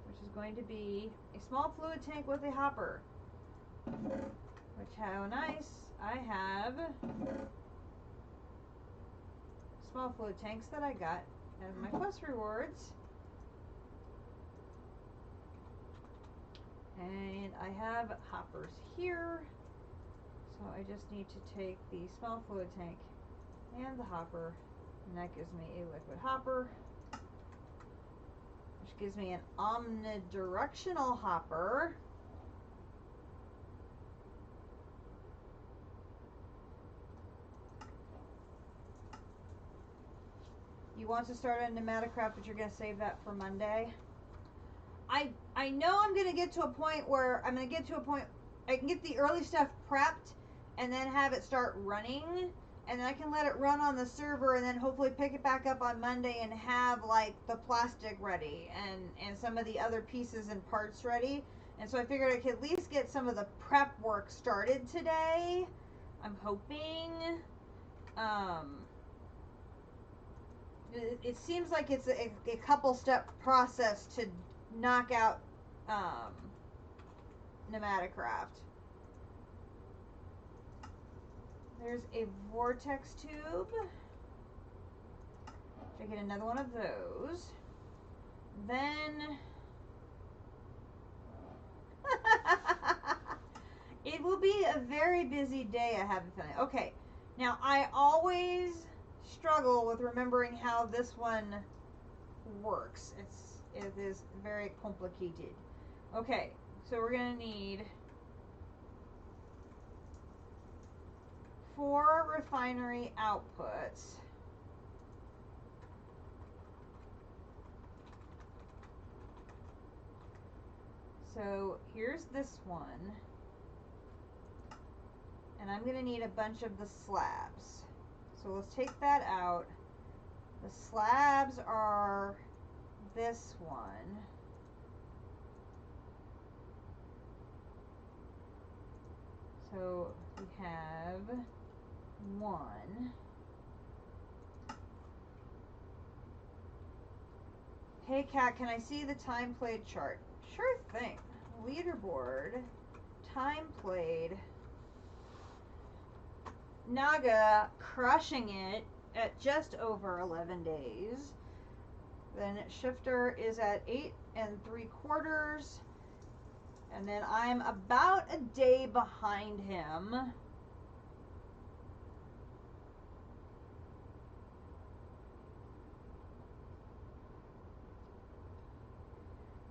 which is going to be a small fluid tank with a hopper. Which, how nice, I have small fluid tanks that I got as my quest rewards. And I have hoppers here, so I just need to take the small fluid tank and the hopper, and that gives me a liquid hopper, which gives me an omnidirectional hopper. You want to start on Pneumaticraft, but you're going to save that for Monday. I know I'm going to get to a point where I can get the early stuff prepped and then have it start running, and then I can let it run on the server and then hopefully pick it back up on Monday and have like the plastic ready and some of the other pieces and parts ready. And so I figured I could at least get some of the prep work started today. I'm hoping. It seems like it's a couple step process to knock out Pneumaticraft. There's a vortex tube. I get another one of those. Then it will be a very busy day, I have a feeling. Okay, now I always struggle with remembering how this one works. It is very complicated. Okay, so we're gonna need 4 refinery outputs. So here's this one. And I'm going to need a bunch of the slabs. So let's take that out. The slabs are this one. So we have one. Hey Kat, can I see the time played chart? Sure thing. Leaderboard, time played. Naga crushing it at just over 11 days. Then Shifter is at 8 3/4. And then I'm about a day behind him.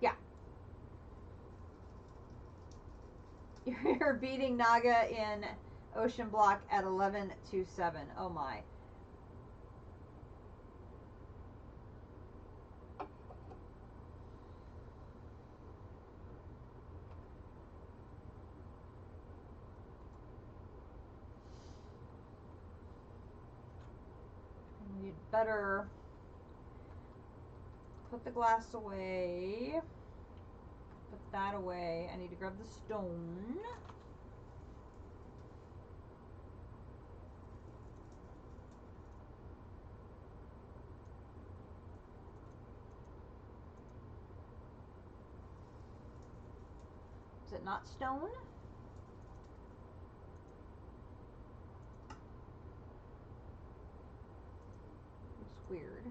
Yeah. You're beating Naga in Ocean Block at 11-7. Oh my. You'd better put the glass away. Put that away. I need to grab the stone. Is it not stone? It's weird.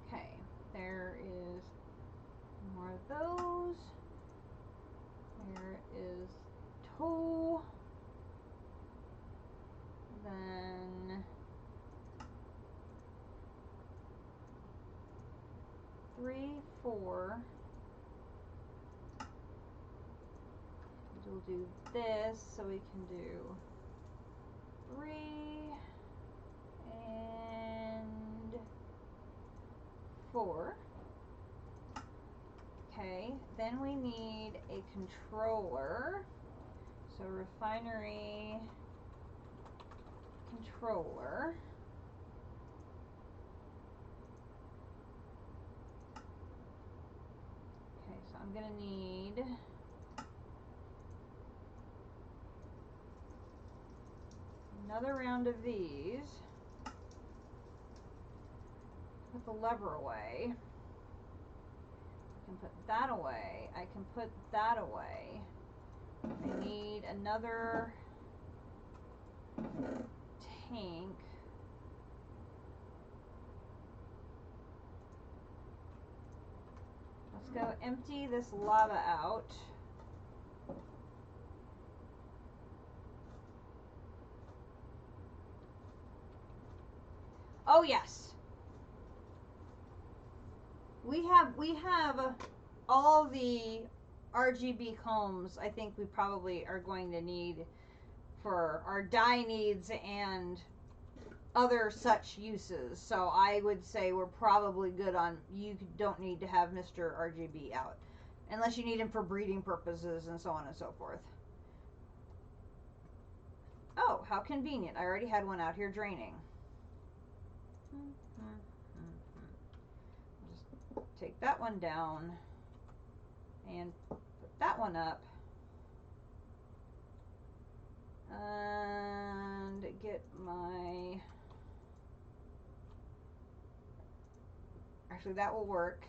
Okay, there is more of those. There is toe. Then 3, 4. We'll do this so we can do 3 and 4. Okay, then we need a controller. So refinery controller. Okay, so I'm gonna need another round of these. Put the lever away. I can put that away. I can put that away. I need another tank. Let's go empty this lava out. Oh yes. We have all the RGB combs I think we probably are going to need for our dye needs and other such uses. So I would say we're probably good on, you don't need to have Mr. RGB out. Unless you need him for breeding purposes and so on and so forth. Oh, how convenient. I already had one out here draining. Just take that one down and put that one up. And get my... Actually, that will work.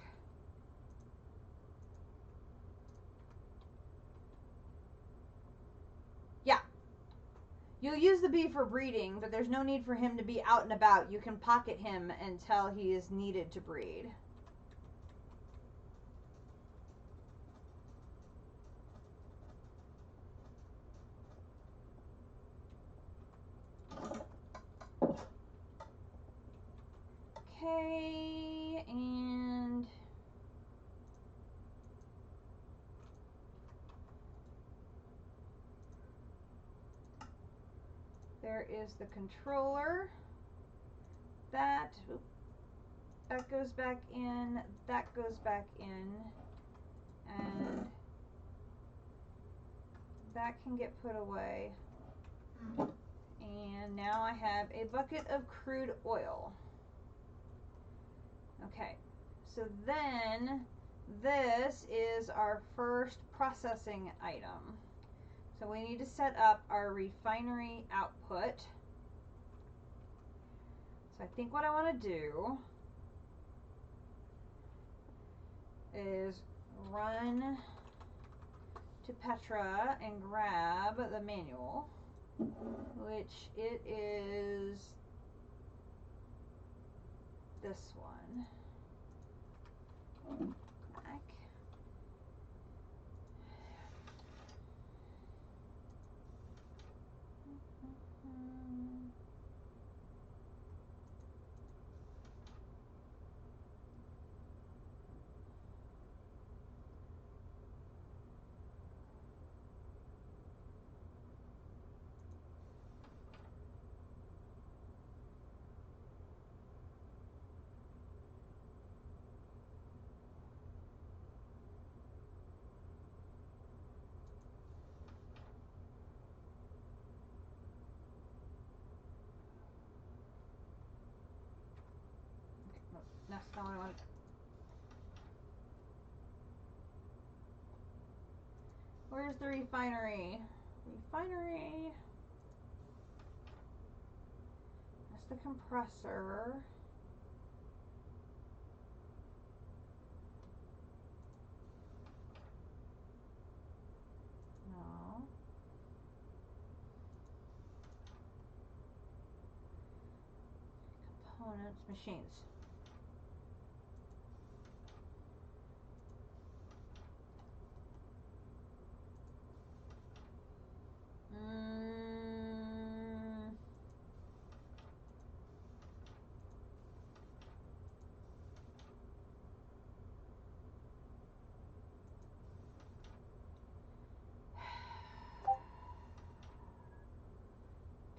Yeah. You'll use the bee for breeding, but there's no need for him to be out and about. You can pocket him until he is needed to breed. Okay, and is the controller. That goes back in, that goes back in, and that can get put away. And now I have a bucket of crude oil. Okay, so then this is our first processing item. So we need to set up our refinery output. So I think what I want to do is run to Petra and grab the manual, which it is this one. Back. That's not what I want. Where's the refinery? Refinery. That's the compressor. No. Components, machines.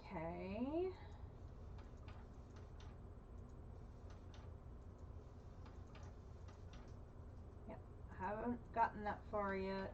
Okay. Yep, haven't gotten that far yet.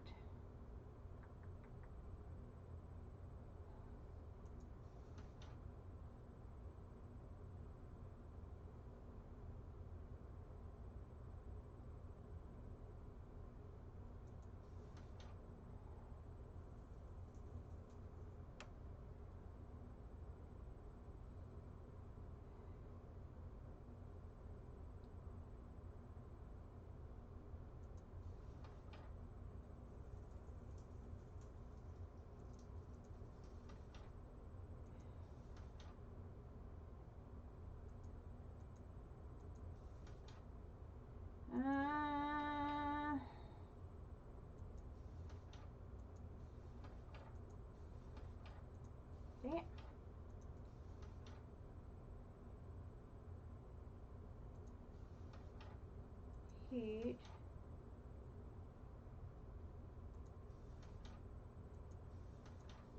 Dang it. Heat.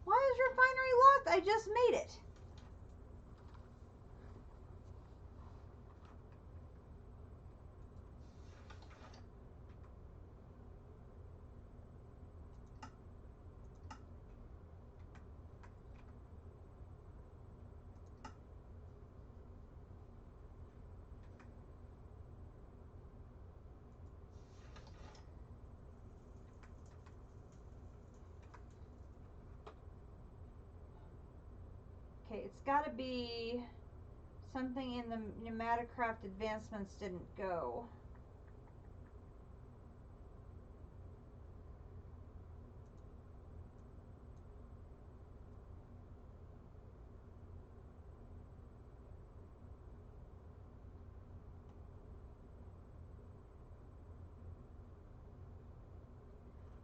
Why is refinery locked? I just made it. Okay, it's got to be something in the Pneumaticraft advancements didn't go.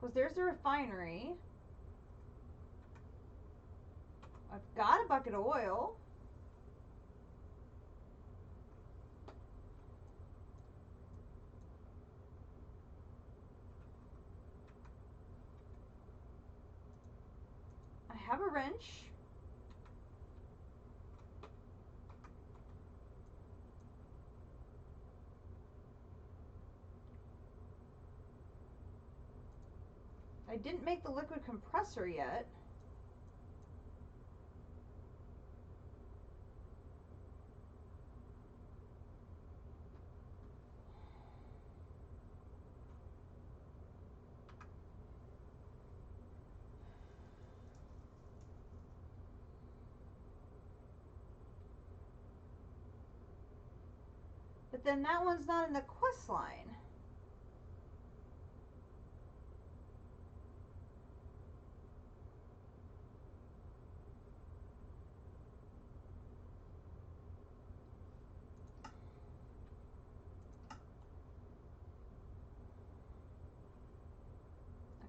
Because there's the refinery. I've got a bucket of oil. I have a wrench. I didn't make the liquid compressor yet. But then that one's not in the quest line.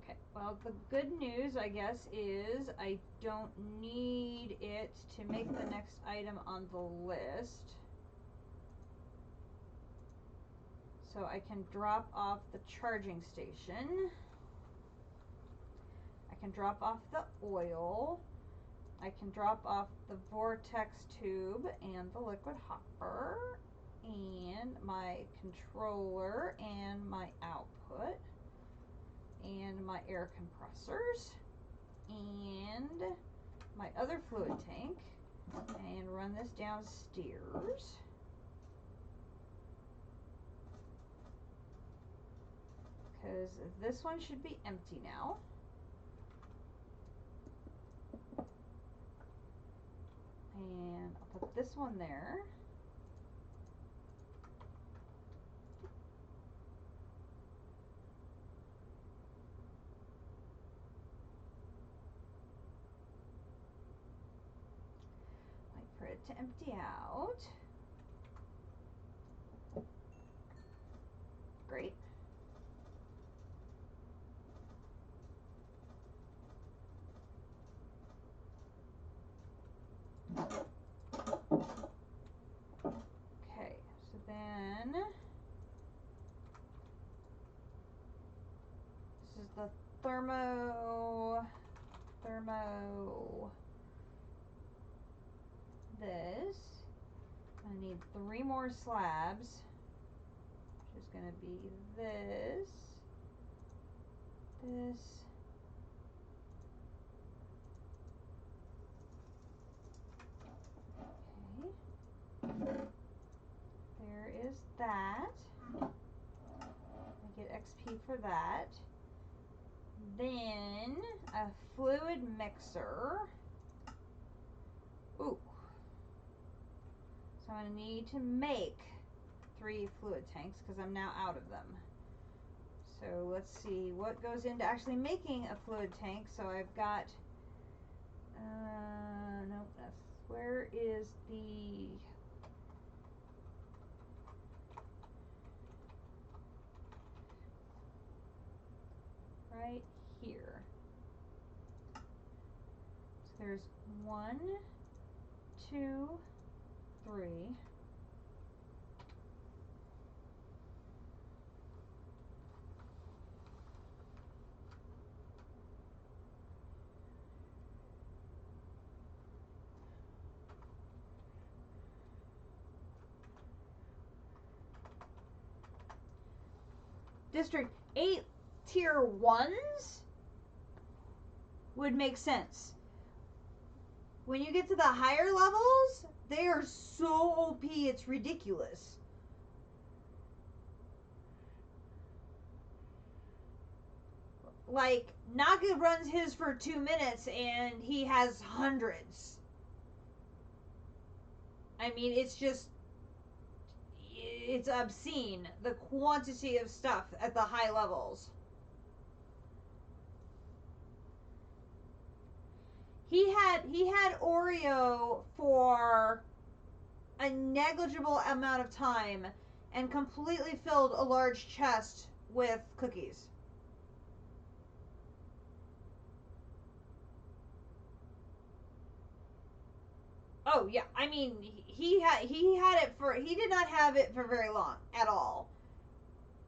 Okay, well, the good news, I guess, is I don't need it to make the next item on the list. So I can drop off the charging station. I can drop off the oil. I can drop off the vortex tube and the liquid hopper and my controller and my output and my air compressors and my other fluid tank and run this downstairs. Because this one should be empty now. And I'll put this one there. Wait for it to empty out. Great. Okay, so then this is the thermo this. I need 3 more slabs, which is going to be this, okay, there is that. I get XP for that. Then a fluid mixer. Ooh. So I'm going to need to make 3 fluid tanks because I'm now out of them. So let's see what goes into actually making a fluid tank. So I've got, no, where is the, right here. So there's 1, 2, 3. District 8 tier 1s would make sense. When you get to the higher levels, they are so OP, it's ridiculous. Like, Naga runs his for 2 minutes and he has hundreds. I mean, it's just, it's obscene, the quantity of stuff at the high levels. He had Oreo for a negligible amount of time and completely filled a large chest with cookies. Oh yeah, I mean he had it for, he did not have it for very long at all,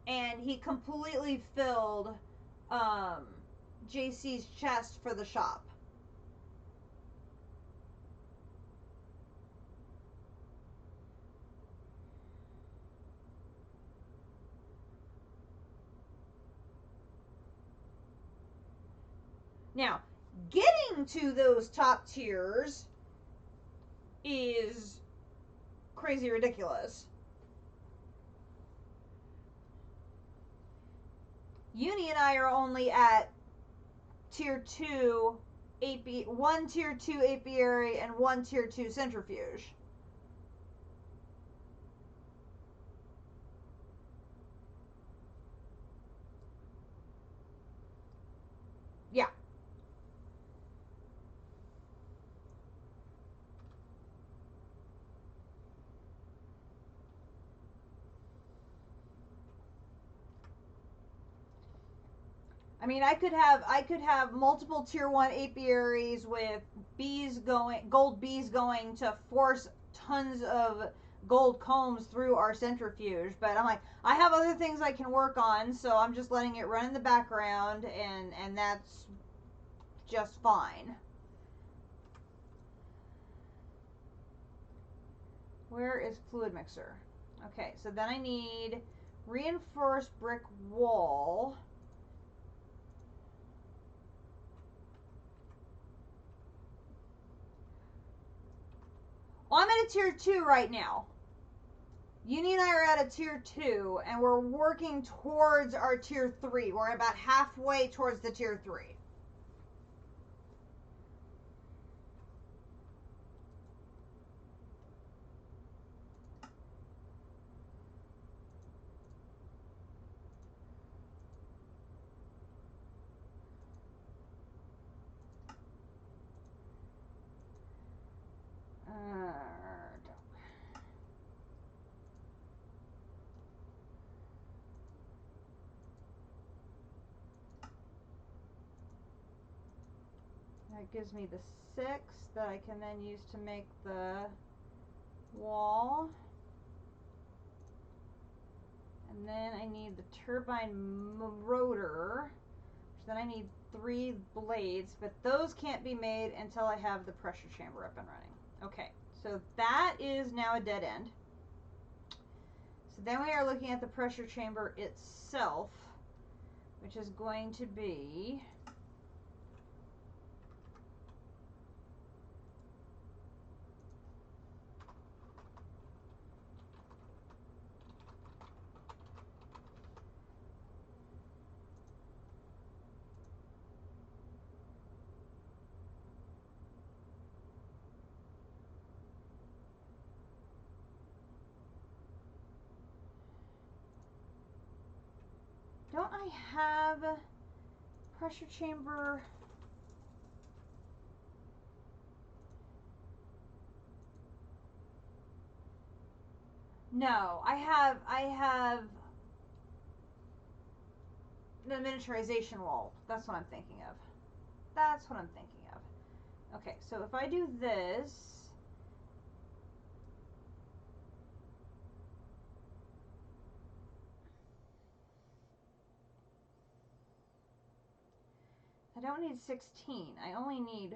and he completely filled JC's chest for the shop. Now, getting to those top tiers is crazy ridiculous. Uni and I are only at tier 2 one tier 2 apiary and one tier 2 centrifuge. Yeah. I mean, I could have multiple tier 1 apiaries with gold bees going to force tons of gold combs through our centrifuge, but I'm like, I have other things I can work on, so I'm just letting it run in the background, and that's just fine. Where is fluid mixer? Okay, so then I need reinforced brick wall. Well, I'm at a tier 2 right now. Uni and I are at a tier 2, and we're working towards our tier 3. We're about halfway towards the tier 3. That gives me the 6 that I can then use to make the wall. And then I need the turbine rotor, which then I need 3 blades, but those can't be made until I have the pressure chamber up and running. Okay, so that is now a dead end. So then we are looking at the pressure chamber itself, which is going to be don't I have pressure chamber? No, I have the miniaturization wall. That's what I'm thinking of. That's what I'm thinking of. Okay, so if I do this, I don't need 16. I only need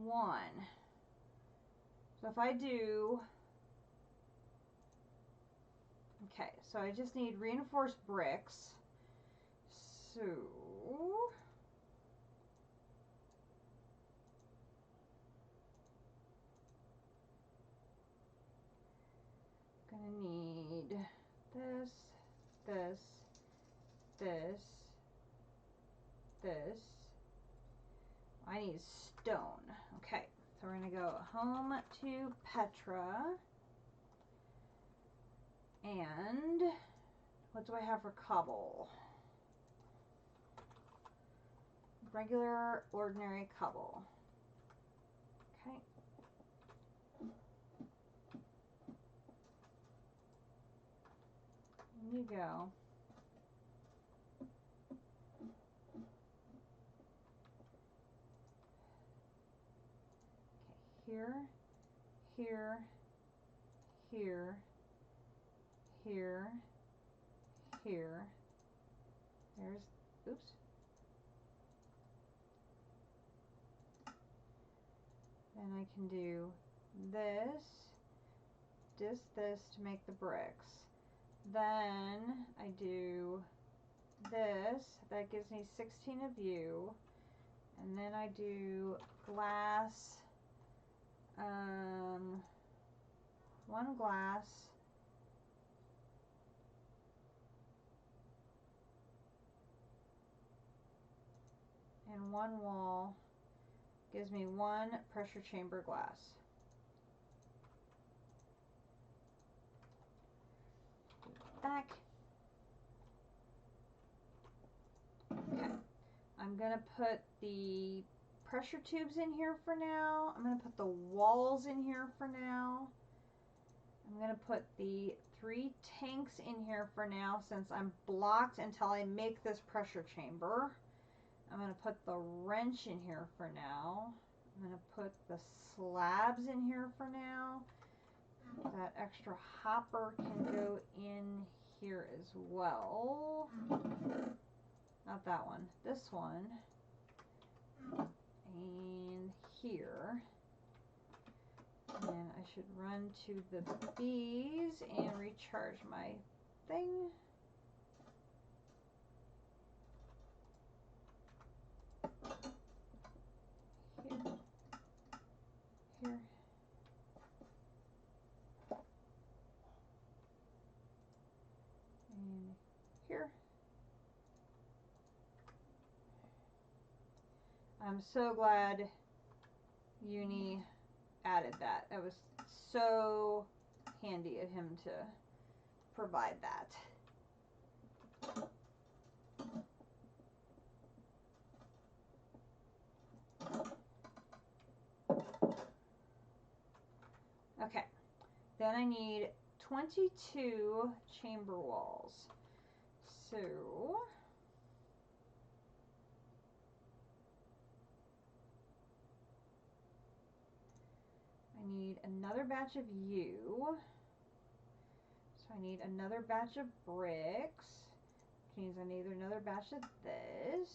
1. So if I do, okay, so I just need reinforced bricks. So gonna need this, this, this, this. I need stone. Okay, so we're gonna go home to Petra. And what do I have for cobble? Regular, ordinary cobble. Okay. In you go. Okay, here, here, here, here, here. There's, oops. Then I can do this, this to make the bricks. Then I do this, that gives me 16 of you. And then I do glass, 1 glass, and 1 wall gives me 1 pressure chamber glass. Back. Okay. I'm going to put the pressure tubes in here for now. I'm going to put the walls in here for now. I'm going to put the 3 tanks in here for now since I'm blocked until I make this pressure chamber. I'm going to put the wrench in here for now. I'm going to put the slabs in here for now. That extra hopper can go in here as well. Not that one, this one. And here. And I should run to the bees and recharge my thing. Here. Here. And here. I'm so glad Uni added that. That was so handy of him to provide that. Okay, then I need 22 chamber walls. So I need another batch of you. So I need another batch of bricks, which means I need another batch of this.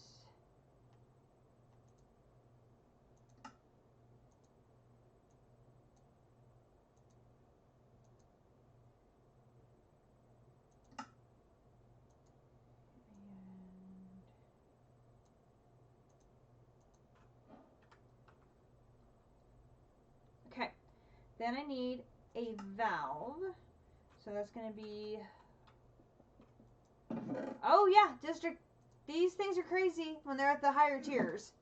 Okay, then I need a valve. So that's going to be, oh yeah, district, these things are crazy when they're at the higher tiers.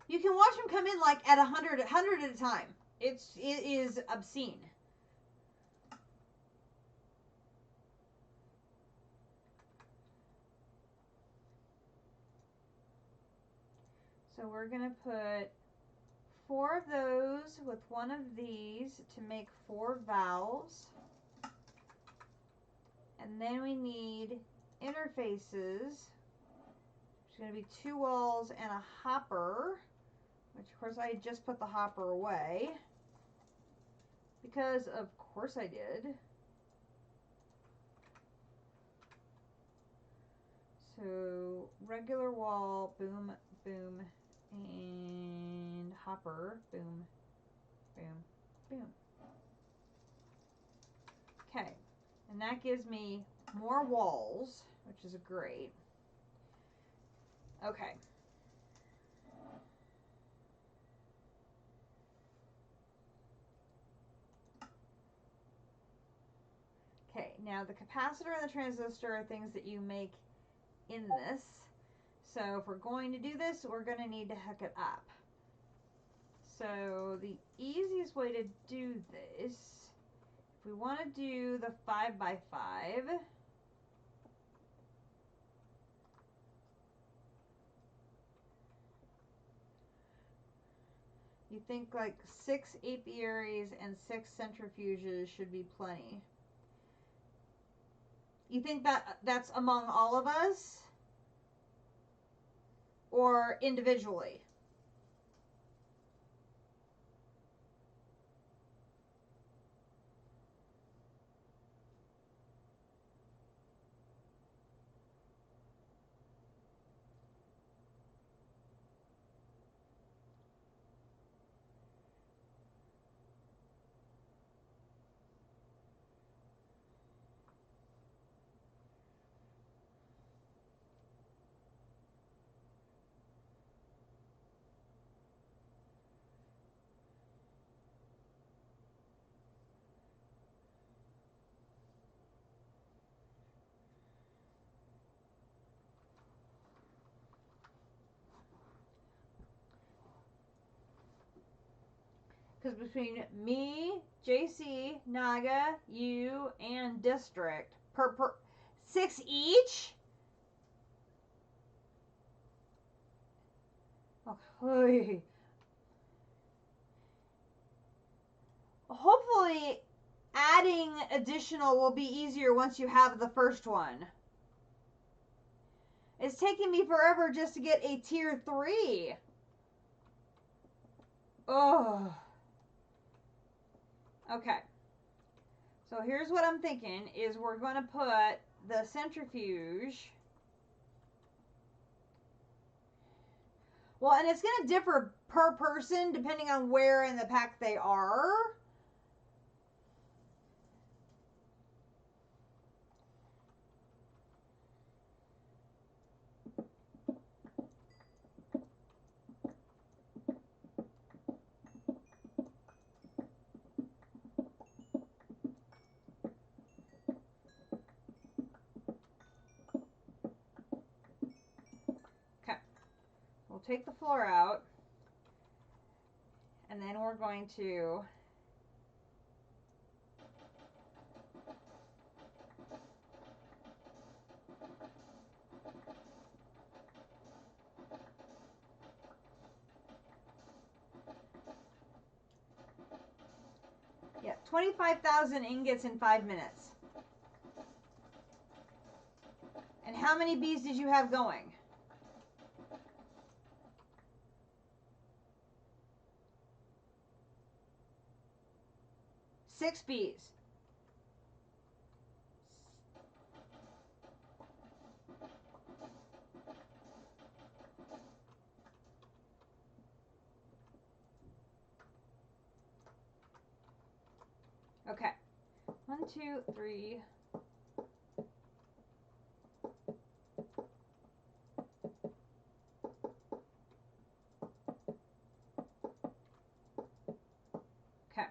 You can watch them come in like at 100 at a time. It is obscene. So we're going to put 4 of those with 1 of these to make 4 valves. And then we need interfaces, which is going to be 2 walls and a hopper, which of course I just put the hopper away, because of course I did. So regular wall, boom, boom, and hopper, boom, boom, boom. Okay, and that gives me more walls, which is great. Okay. Okay, now the capacitor and the transistor are things that you make in this. So if we're going to do this, we're going to need to hook it up. So the easiest way to do this, if we want to do the 5x5, you think like 6 apiaries and 6 centrifuges should be plenty. You think that that's among all of us? Or individually? because between me, JC, Naga, you, and District, per 6 each? Okay. Hopefully, adding additional will be easier once you have the first one. It's taking me forever just to get a tier 3. Oh. Okay. So here's what I'm thinking is we're going to put the centrifuge. Well, and it's going to differ per person depending on where in the pack they are. We'll take the floor out, and then we're going to yeah, 25,000 ingots in 5 minutes. And how many bees did you have going? Six bees. Okay. 1, 2, 3. Okay.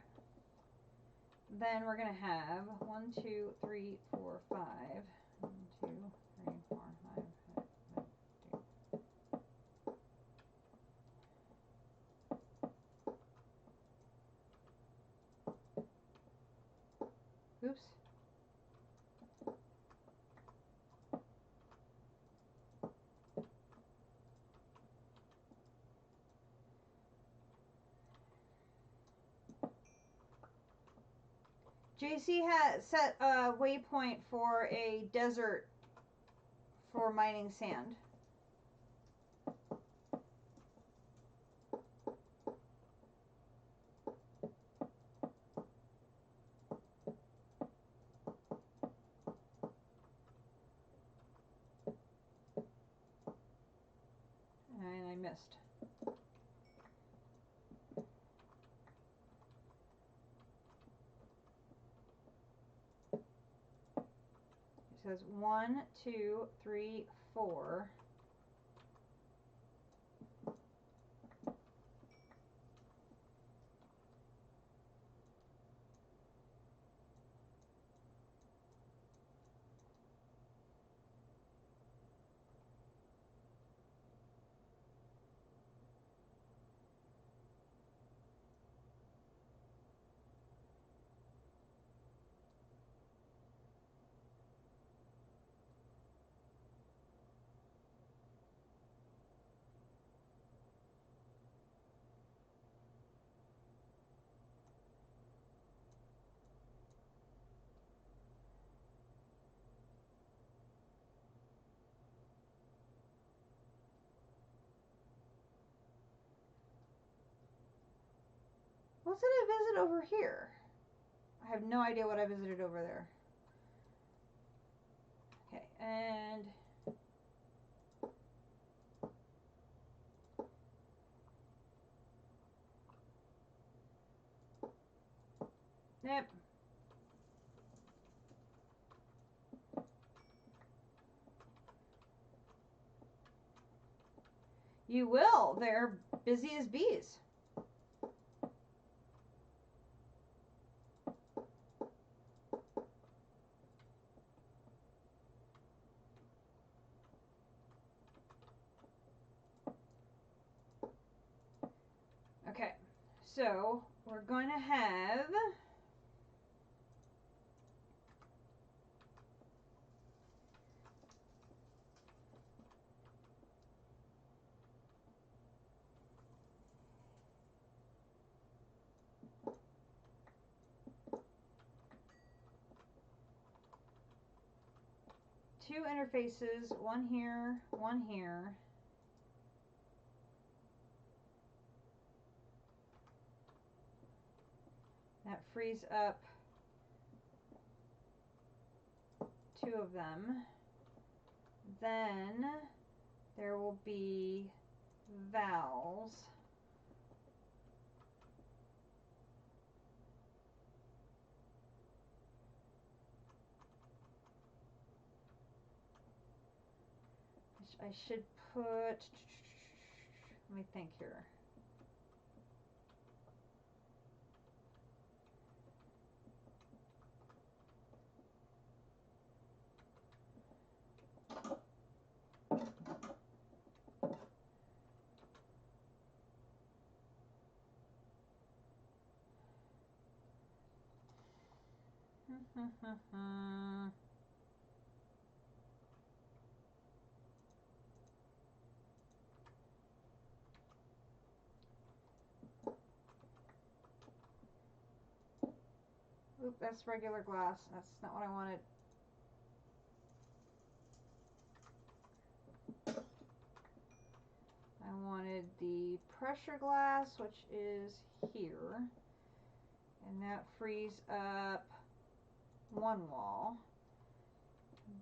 Then we're going to have 1, 2, 3, 4, 5. 1, 2, 3, 4, 5. Oops. JC has set a waypoint for a desert for mining sand. And I missed. It says 1, 2, 3, 4. What did I visit over here? I have no idea what I visited over there. Okay, and yep. You will. They're busy as bees. Okay, So we're going to have two interfaces, one here, one here. That frees up two of them. Then there will be valves. Which I should put, let me think here. Oop, that's regular glass. That's not what I wanted. I wanted the pressure glass, which is here. And that frees up one wall.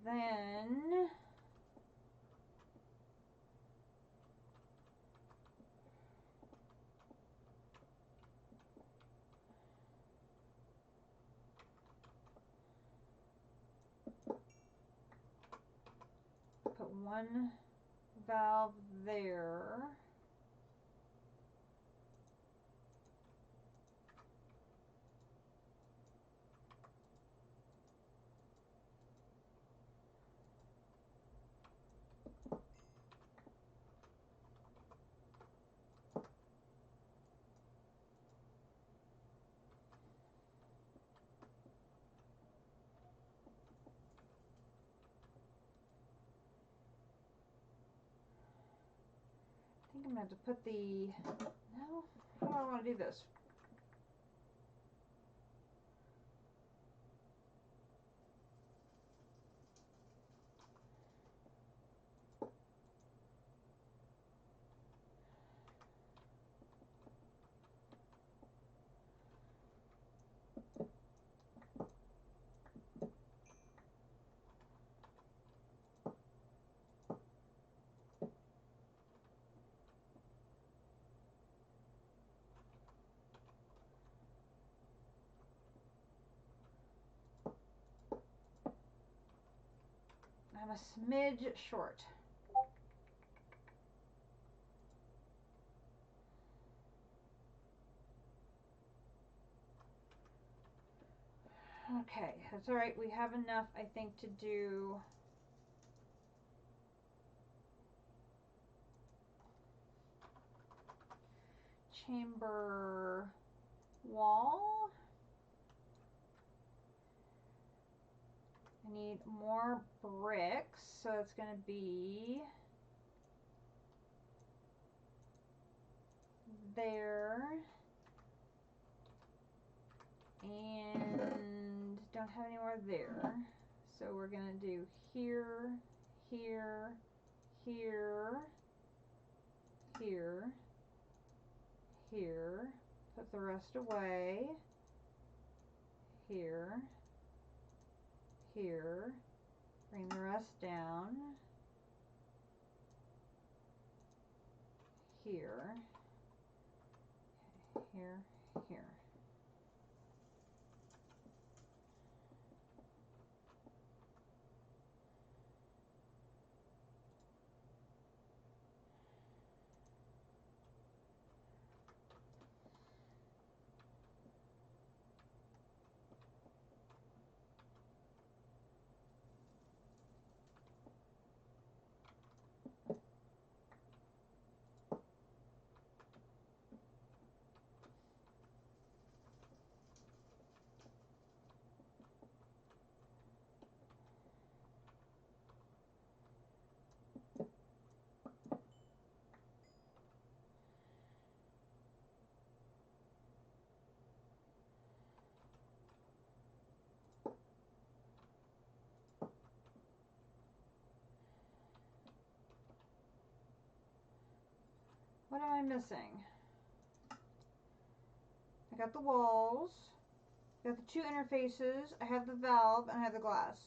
Then put one valve there. I think I'm going to have to put the, no, how do I want to do this? I'm a smidge short. Okay, that's all right. We have enough, I think, to do chamber wall. I need more bricks, so it's going to be there. And don't have any more there. So we're going to do here, here, here, here, here. Put the rest away. Here, here. Bring the rest down. Here, here, here. What am I missing? I got the walls. I got the two interfaces. I have the valve and I have the glass.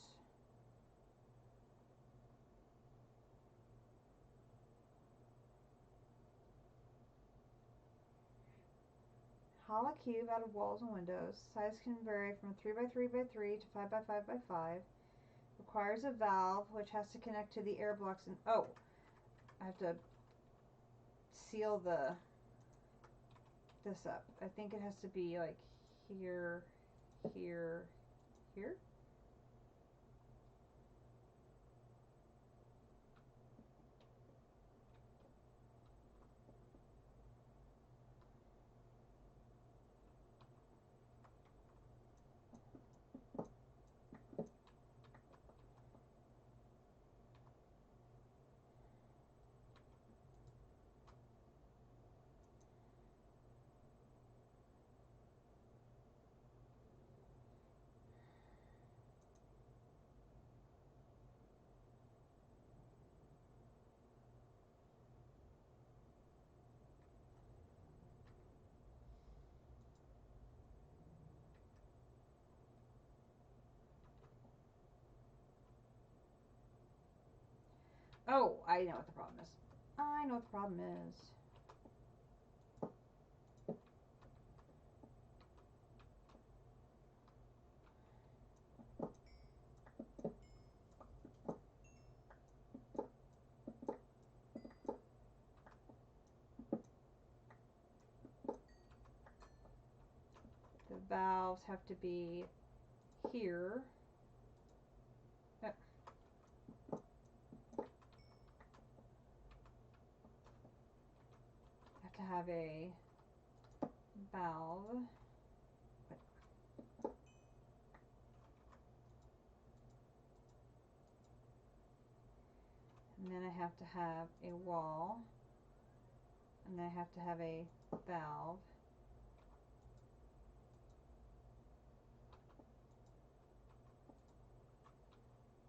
Hollow cube out of walls and windows. Size can vary from 3x3x3 to 5x5x5. Requires a valve which has to connect to the air blocks and oh, I have to seal this up. I think it has to be like here, here, here. Oh, I know what the problem is. I know what the problem is. The valves have to be here. Have to have a valve. And then I have to have a wall. And then I have to have a valve.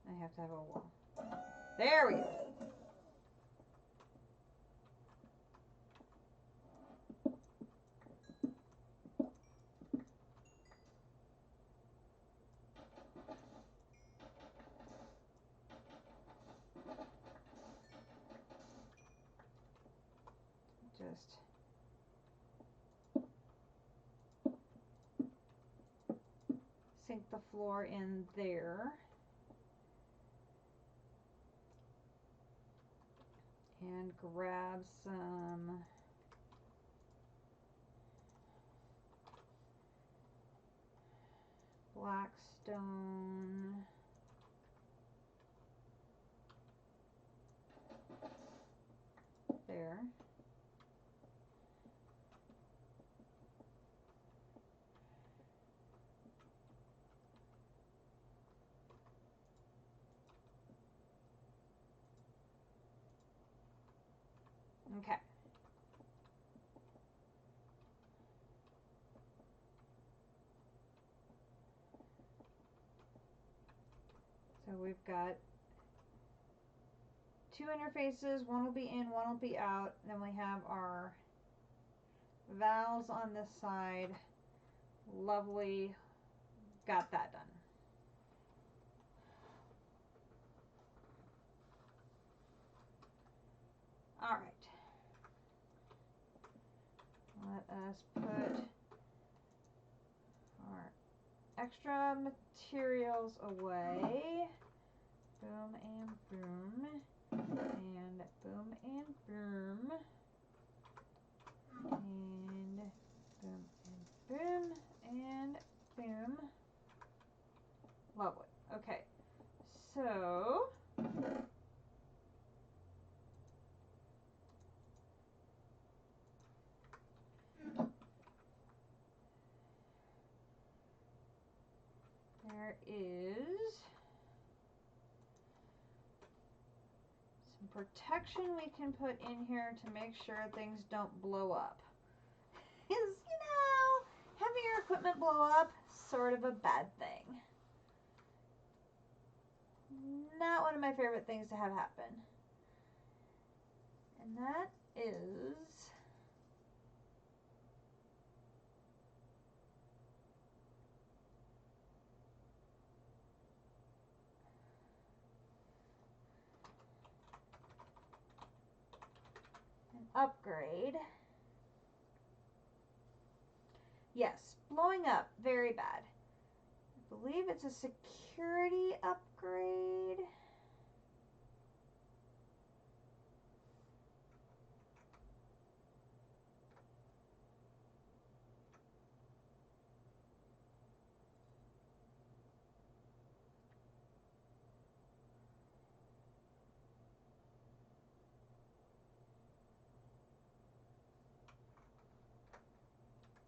I have to have a wall. There we go. Just sink the floor in there. And grab some black stone. There. Okay. So we've got two interfaces, one will be in, one will be out. Then we have our valves on this side. Lovely. Got that done. All right. Let us put our extra materials away. Boom and boom. And boom and boom. And boom and boom. And boom. Lovely. Okay. So there is some protection we can put in here to make sure things don't blow up. Because, you know, having your equipment blow up, sort of a bad thing. Not one of my favorite things to have happen. And that is upgrade. Yes, blowing up, very bad. I believe it's a security upgrade.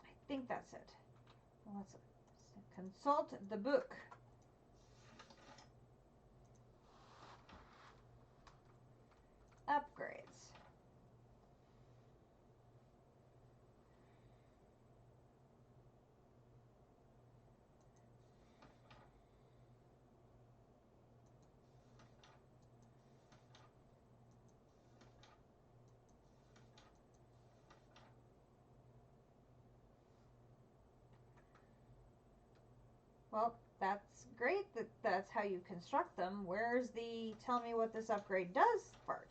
I think that's it. Let's consult the book. Upgrades. Well, that's great that that's how you construct them. Where's the tell me what this upgrade does part?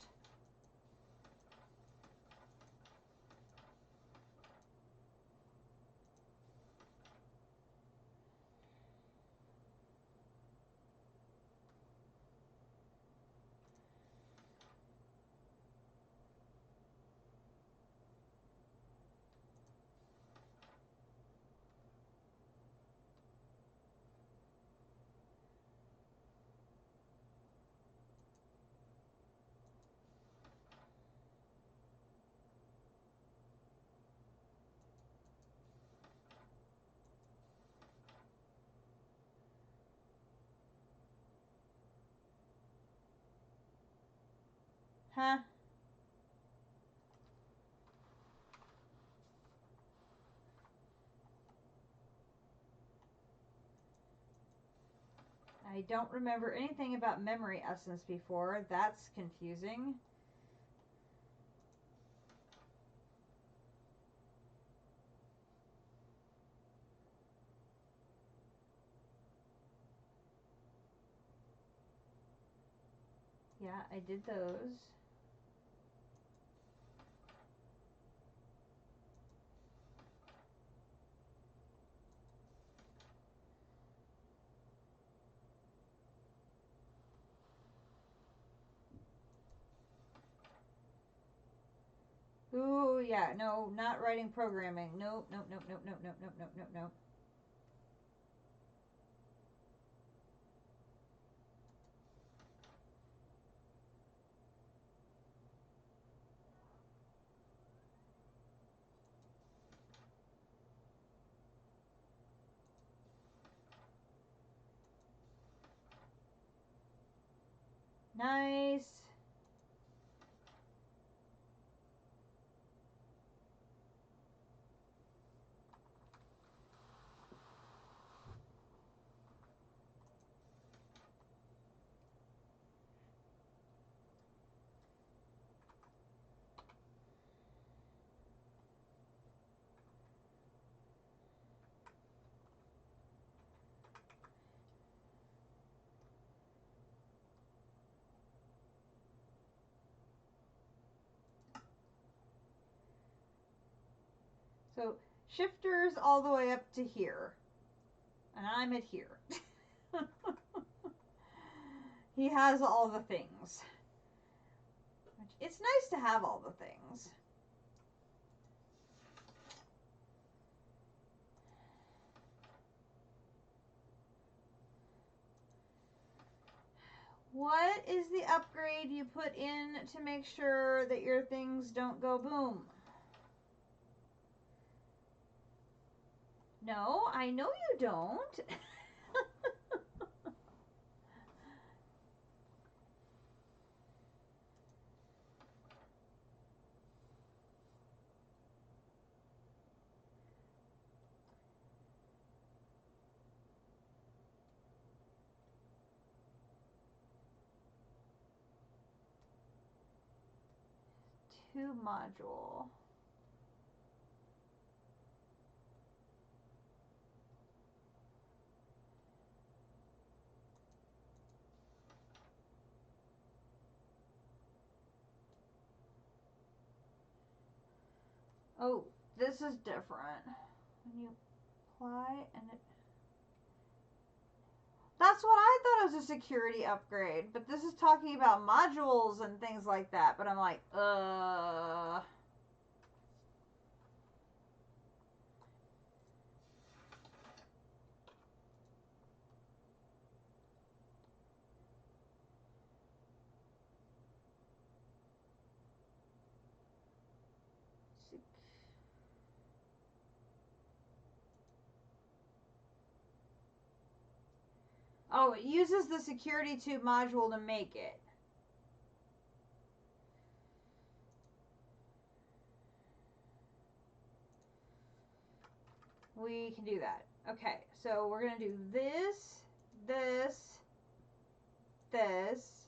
Huh? I don't remember anything about memory essence before. That's confusing. Yeah, I did those. Ooh, yeah, no, not writing programming. Nope, nope, nope, nope, nope, nope, nope, nope, nope, nope. Nice. So shifters all the way up to here. And I'm at here. He has all the things. It's nice to have all the things. What is the upgrade you put in to make sure that your things don't go boom? No, I know you don't. Two module. Oh, this is different. When you apply and it... That's what I thought it was a security upgrade, but this is talking about modules and things like that, but I'm like, Oh, it uses the security tube module to make it. We can do that. Okay, so we're going to do this, this, this.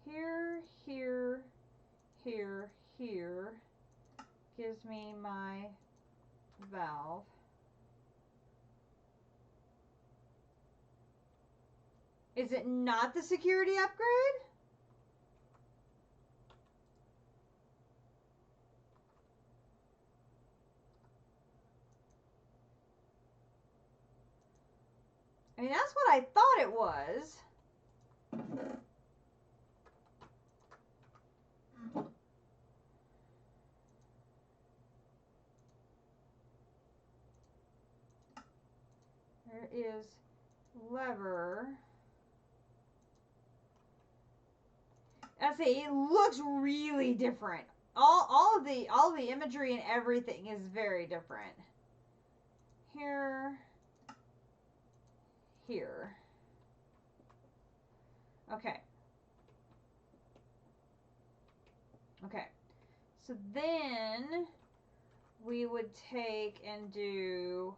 Here, here, here, here gives me my valve. Is it not the security upgrade? I mean, that's what I thought it was. There is lever. I say it looks really different. All of the imagery and everything is very different. Here. Here. Okay. Okay. So then we would take and do...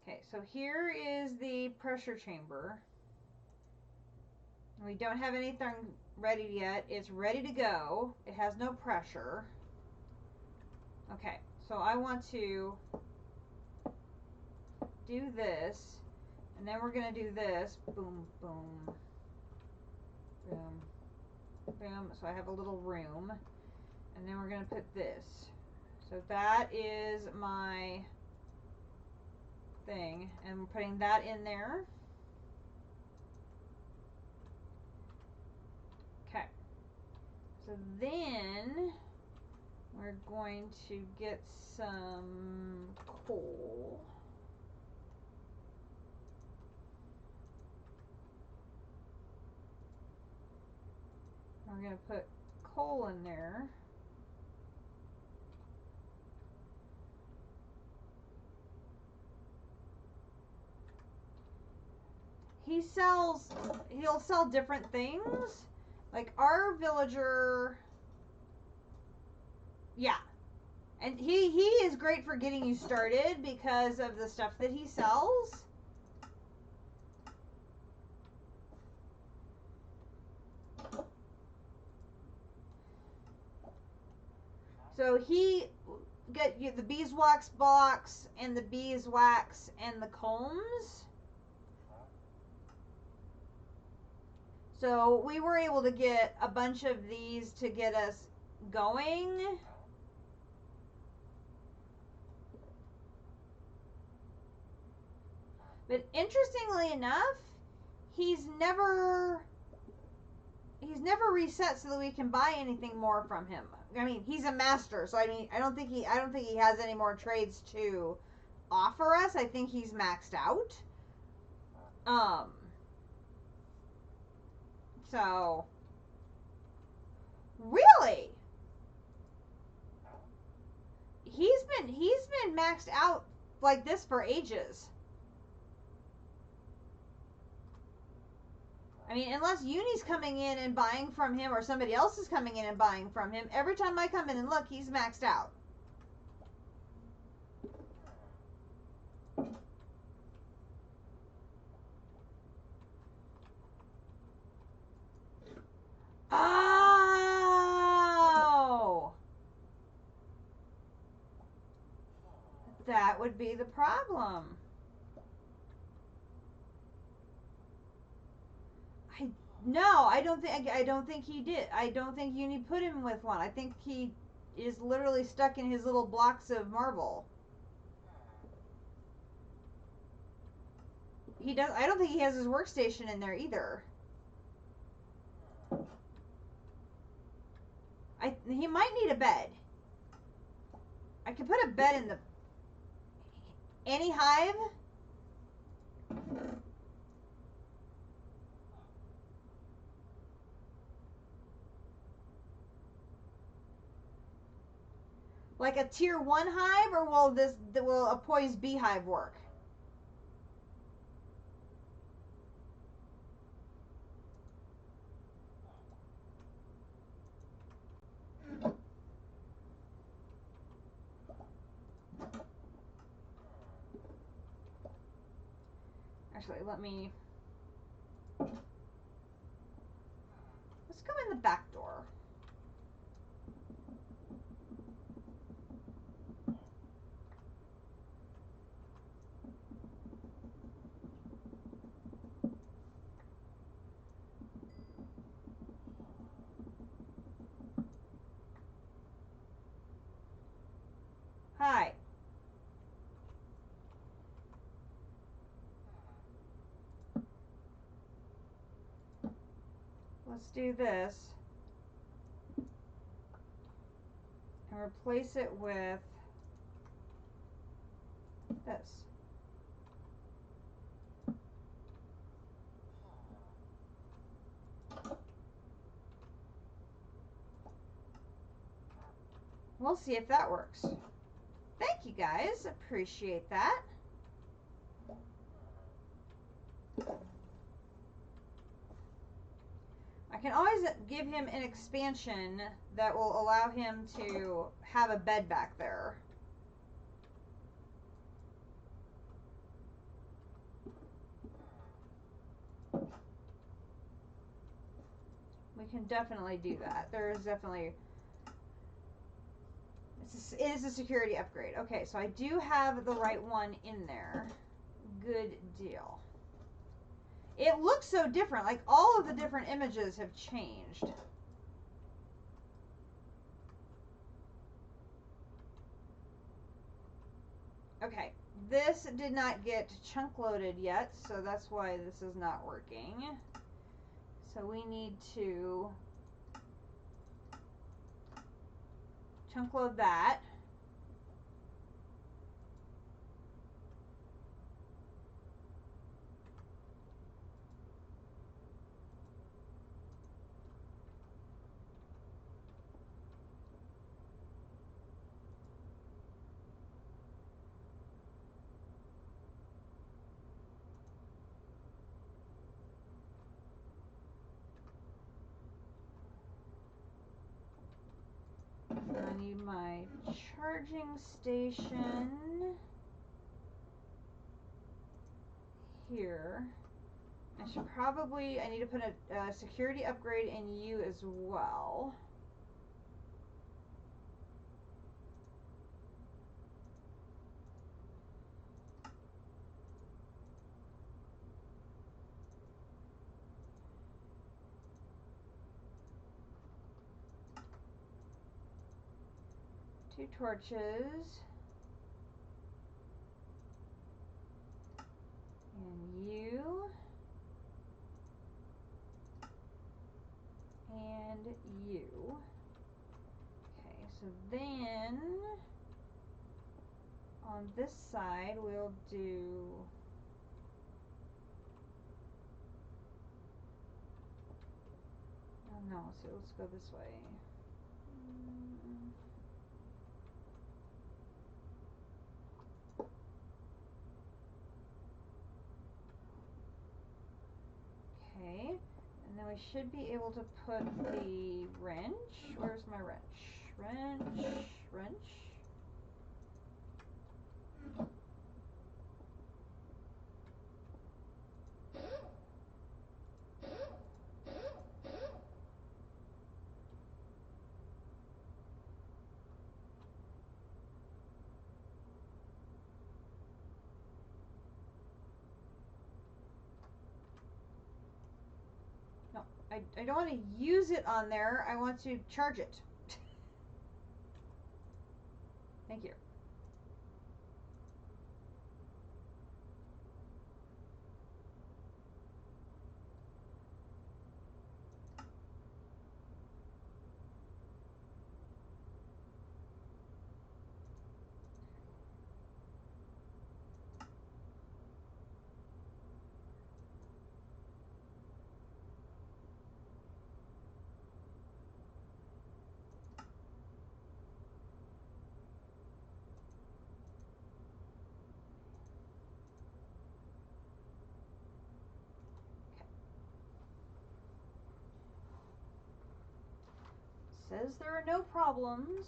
Okay, so here is the pressure chamber. We don't have anything ready yet. It's ready to go. It has no pressure. Okay, so I want to do this, and then we're going to do this. Boom, boom, boom, boom. So I have a little room, and then we're going to put this. So that is my thing, and we're putting that in there. Okay. So then we're going to get some coal. We're going to put coal in there. He'll sell different things. Like our villager, yeah. And he is great for getting you started because of the stuff that he sells. So he get you the beeswax box and the beeswax and the combs. So we were able to get a bunch of these to get us going. But interestingly enough, he's never reset so that we can buy anything more from him. I mean, he's a master, so I mean, I don't think he has any more trades to offer us. I think he's maxed out. So really, he's been maxed out like this for ages. I mean, unless Uni's coming in and buying from him or somebody else is coming in and buying from him, every time I come in and look, he's maxed out. Oh! That would be the problem. No, I don't think he did. I don't think Uni put him with one. I think he is literally stuck in his little blocks of marble. He does. I don't think he has his workstation in there either. He might need a bed. I could put a bed in the any hive. Like a tier 1 hive, or will a poised beehive work? Actually, let's go in the back door. Hi. Let's do this and replace it with this. We'll see if that works. Thank you guys, appreciate that. I can always give him an expansion that will allow him to have a bed back there. We can definitely do that. There is definitely... It is a security upgrade. Okay, so I do have the right one in there. Good deal. It looks so different. Like, all of the different images have changed. Okay, this did not get chunk loaded yet, so that's why this is not working. So we need to chunk load that. I need my charging station here. I need to put a security upgrade in you as well. Two torches. And you. And you. Okay, so then on this side we'll do no, so let's go this way. Okay, and then we should be able to put the wrench. Where's my wrench? Wrench. I don't want to use it on there. I want to charge it. Thank you. Says there are no problems.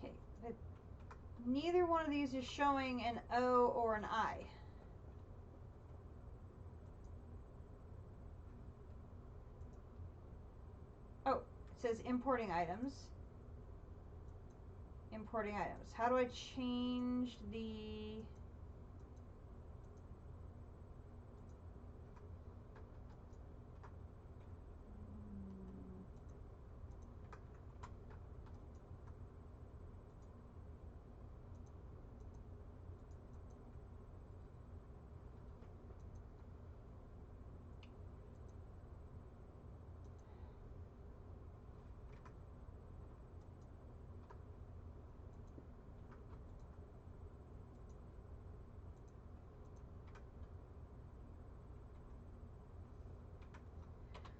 Okay, but neither one of these is showing an O or an I. Oh, it says importing items. Importing items. How do I change the...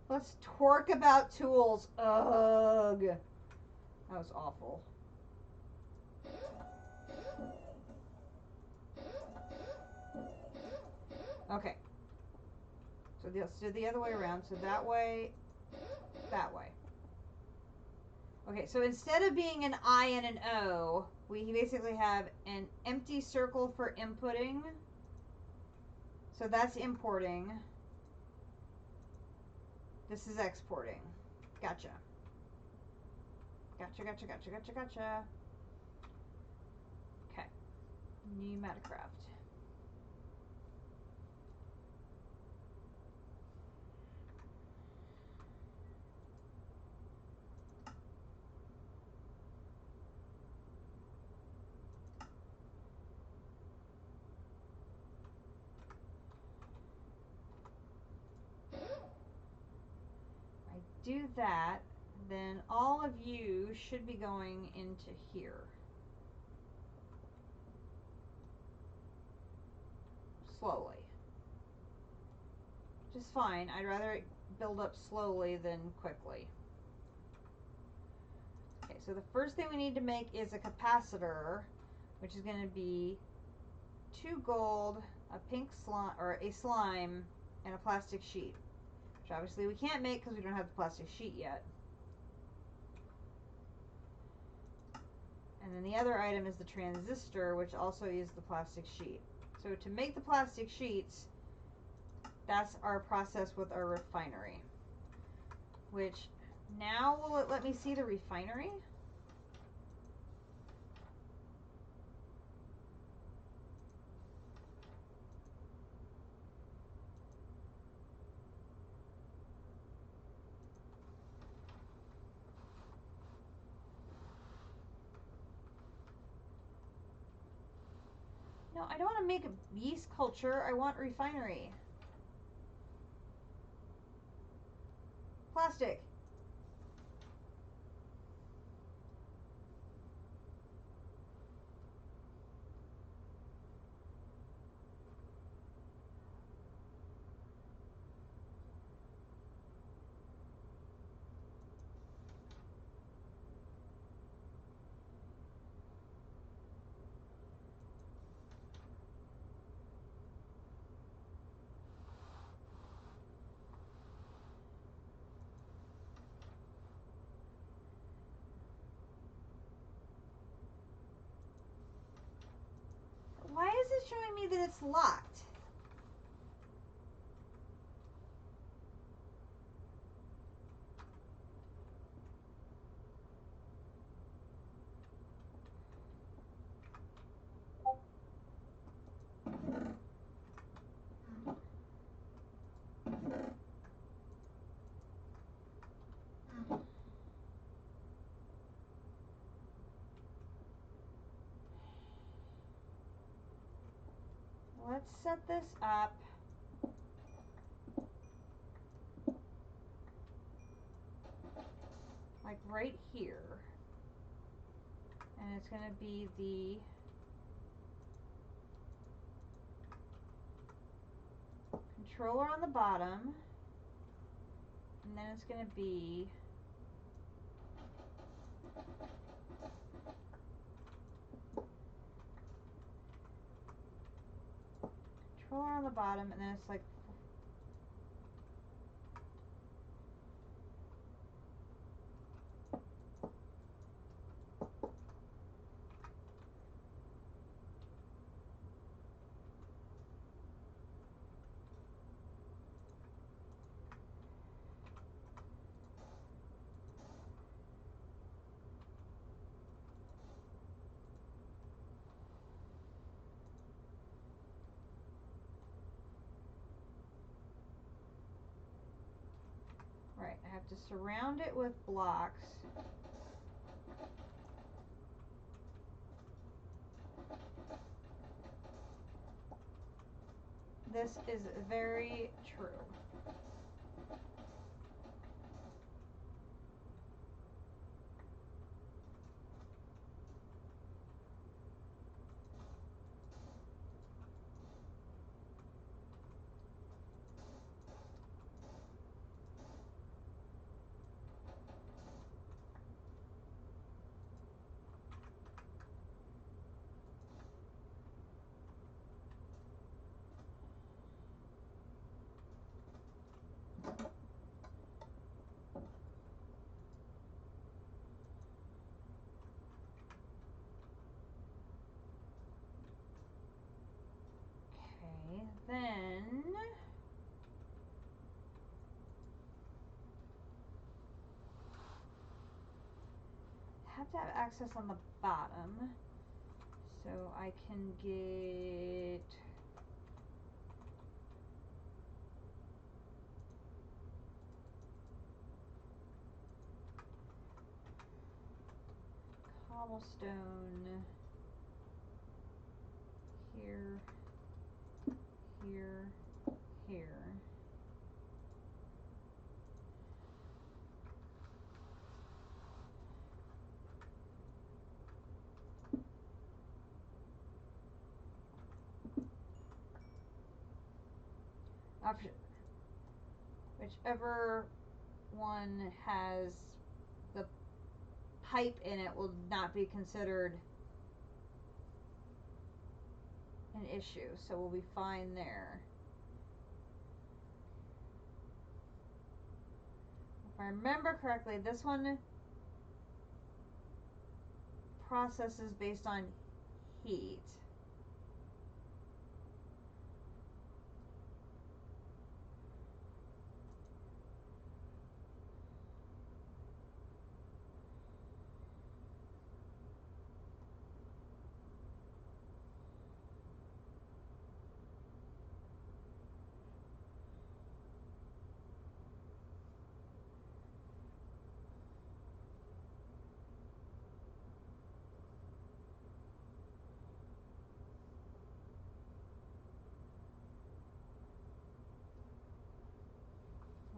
Let's twerk about tools. Ugh. That was awful. Okay. So let's do the other way around. So that way, that way. Okay, so instead of being an I and an O, we basically have an empty circle for inputting. So that's importing. This is exporting. Gotcha. Gotcha, gotcha, gotcha, gotcha, gotcha. Okay. Pneumaticraft. Do that, then all of you should be going into here. Slowly. Which is fine. I'd rather it build up slowly than quickly. Okay, so the first thing we need to make is a capacitor, which is going to be 2 gold, a pink slime, or a slime, and a plastic sheet. Which obviously we can't make because we don't have the plastic sheet yet. And then the other item is the transistor, which also is the plastic sheet. So to make the plastic sheets, that's our process with our refinery. Which, now will it let me see the refinery? No, I don't want to make a yeast culture. I want refinery. Plastic. me that it's locked. Let's set this up like right here, and it's going to be the controller on the bottom, and then it's going to be controller on the bottom, and then it's like right. I have to surround it with blocks. This is very true. Okay, then have to have access on the bottom, so I can get cobblestone here, here, here. Option, whichever one has the pipe in it will not be considered an issue, so we'll be fine there. If I remember correctly, this one processes based on heat.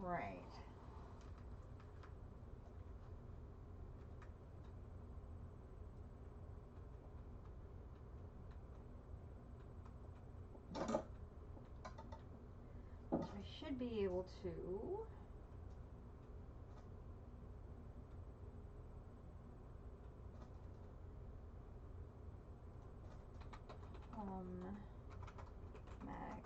Right. So I should be able to Mac.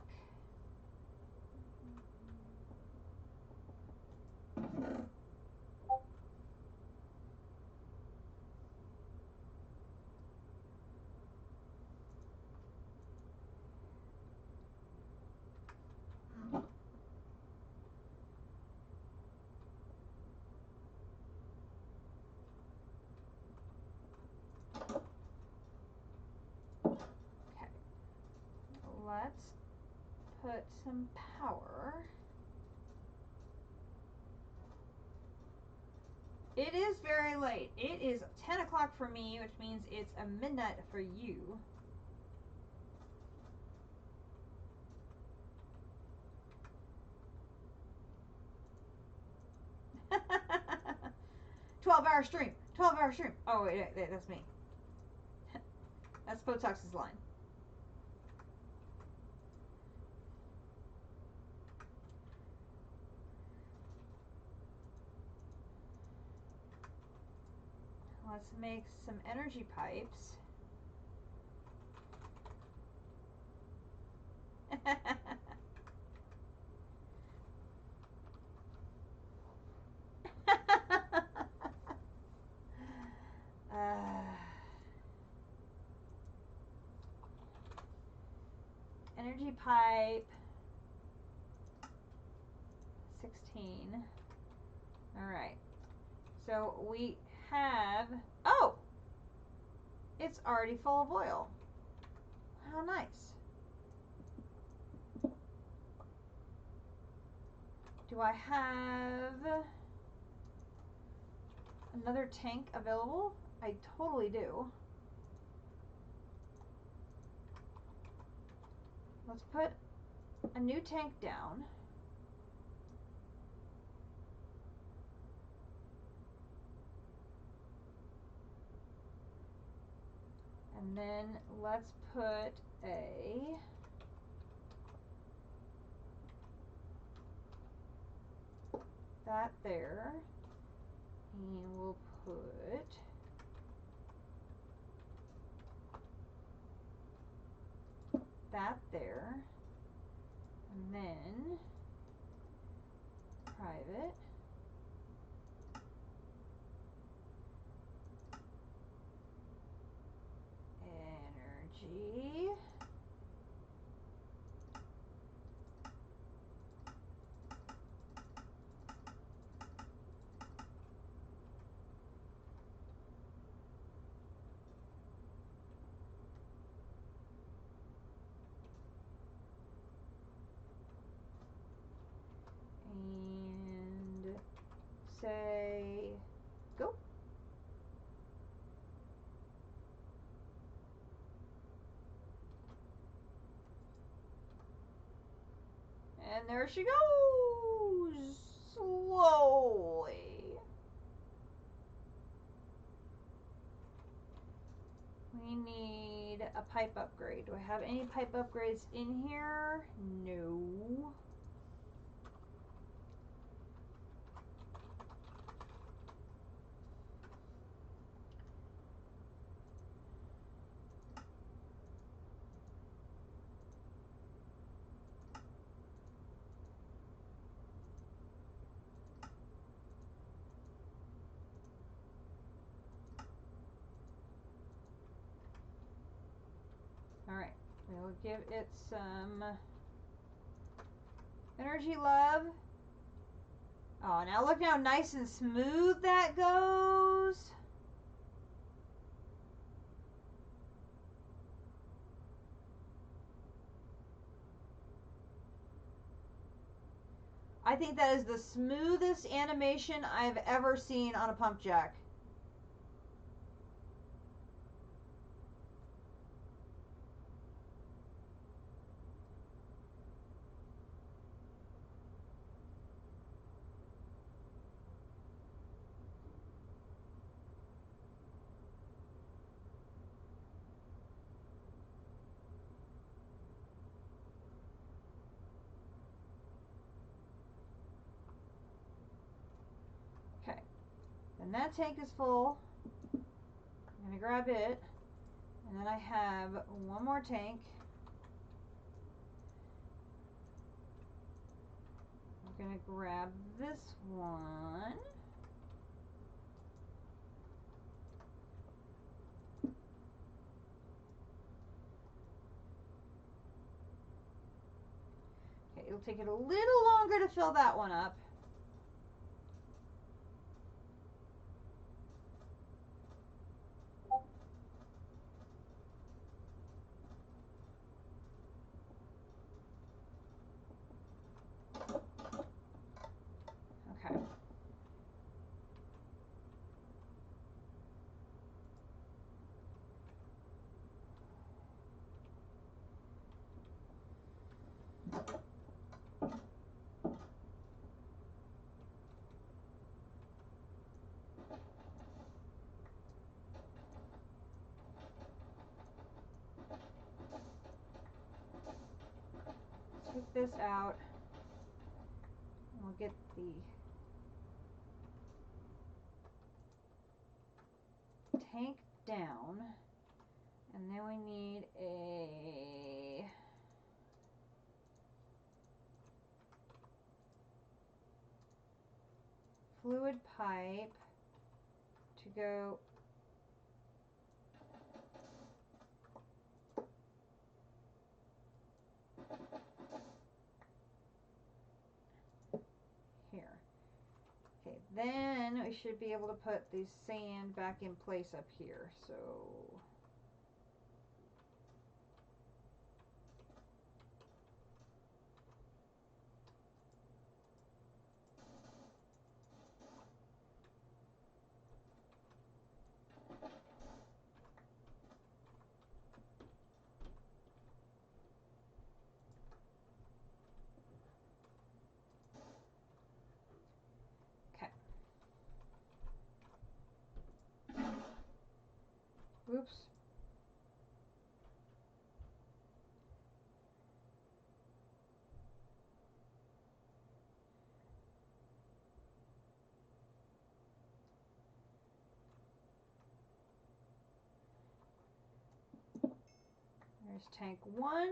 let's put some power. It is very late. It is 10 o'clock for me, which means it's a midnight for you. "12-hour stream. 12-hour stream." Oh, wait, that's me. That's Botox's line. Let's make some energy pipes. Energy pipe 16. All right. So we have, oh, it's already full of oil. How nice. Do I have another tank available? I totally do. Let's put a new tank down. And then let's put that there. And we'll put that there. And then private. Energy. And say go. And there she goes, slowly. We need a pipe upgrade. Do I have any pipe upgrades in here? No. Alright, we'll give it some energy love. Oh, now look how nice and smooth that goes. I think that is the smoothest animation I've ever seen on a pump jack. Okay, then that tank is full. I'm gonna grab it, and then I have one more tank. I'm gonna grab this one. Okay, it'll take it a little longer to fill that one up. this out. We'll get the tank down, and then we need a fluid pipe to go here. Okay, then we should be able to put the sand back in place up here. So oops. There's tank 1.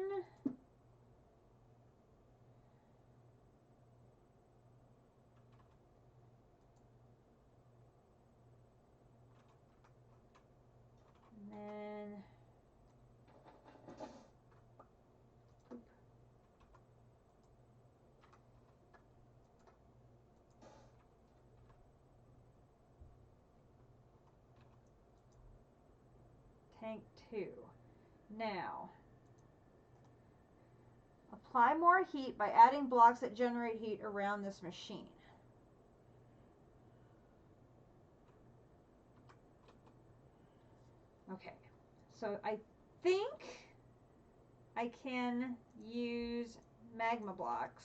And then tank 2. Now, apply more heat by adding blocks that generate heat around this machine. Okay, so I think I can use magma blocks.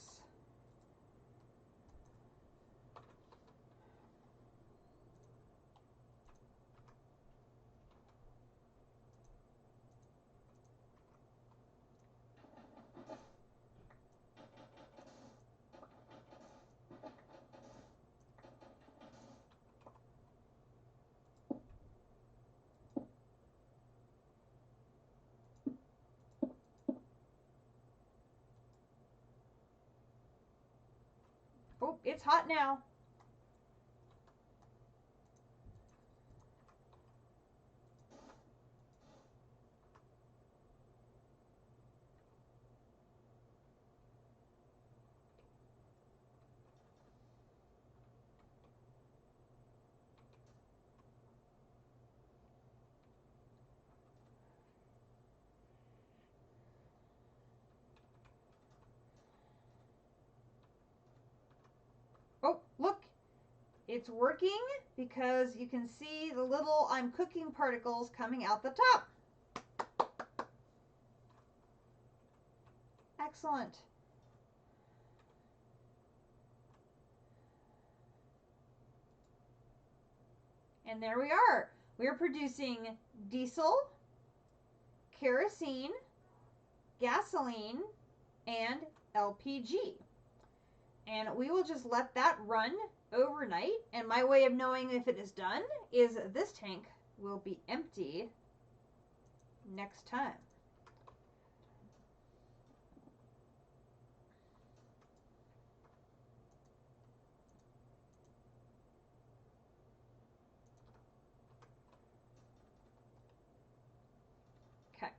Oh, it's hot now. Oh, look, it's working because you can see the little I'm cooking particles coming out the top. Excellent. And there we are. We're producing diesel, kerosene, gasoline, and LPG. And we will just let that run overnight. And my way of knowing if it is done is this tank will be empty next time. Okay.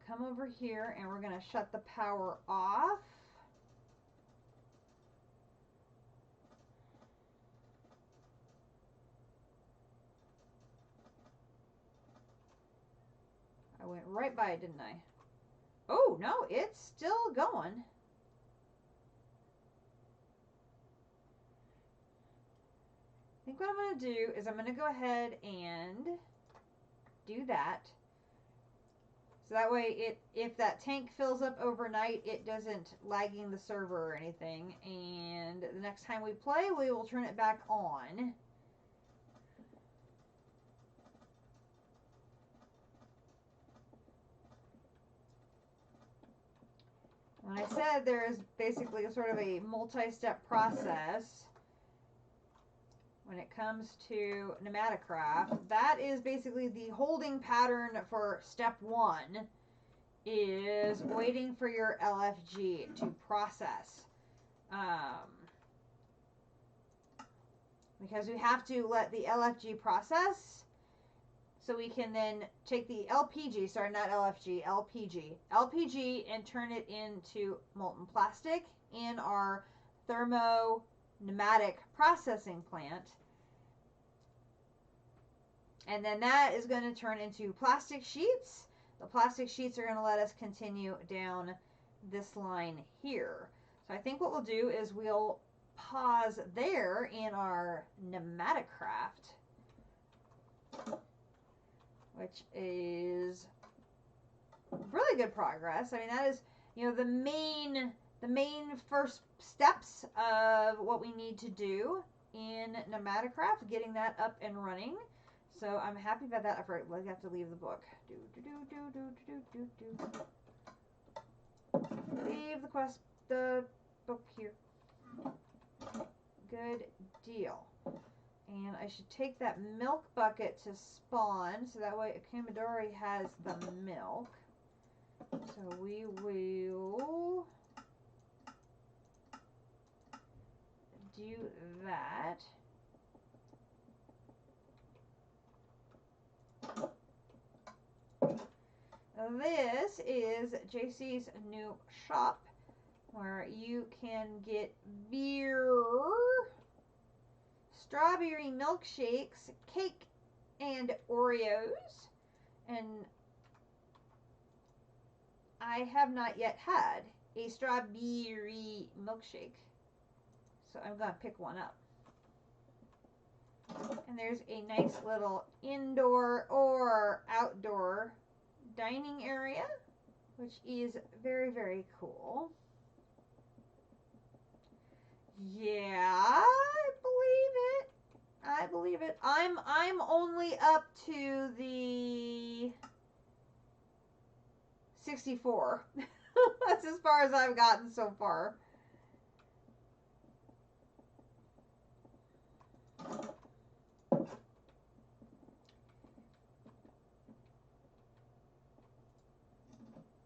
Come over here and we're going to shut the power off. I went right by it, didn't I? Oh, no, it's still going. I think what I'm going to do is I'm going to go ahead and do that. So that way, if that tank fills up overnight, it doesn't lagging the server or anything. And the next time we play, we will turn it back on. When I said said, there is basically a sort of a multi-step process when it comes to Pneumaticraft. That is basically the holding pattern for step 1, is waiting for your LFG to process. Because we have to let the LFG process so we can then take the LPG, sorry, not LFG, LPG, and turn it into molten plastic in our thermo-pneumatic processing plant. And then that is going to turn into plastic sheets. The plastic sheets are going to let us continue down this line here. So I think what we'll do is we'll pause there in our Pneumaticraft, which is really good progress. I mean, that is, you know, the main first steps of what we need to do in Pneumaticraft, getting that up and running. So I'm happy about that. I have to leave the book. Leave the book here. Good deal. And I should take that milk bucket to spawn, so that way Akumadori has the milk. So we will do that. This is JC's new shop, where you can get beer, strawberry milkshakes, cake, and Oreos. And I have not yet had a strawberry milkshake, so I'm going to pick one up. And there's a nice little indoor or outdoor dining area, which is very, very cool. Yeah, I believe it. I'm only up to the 64. That's as far as I've gotten so far.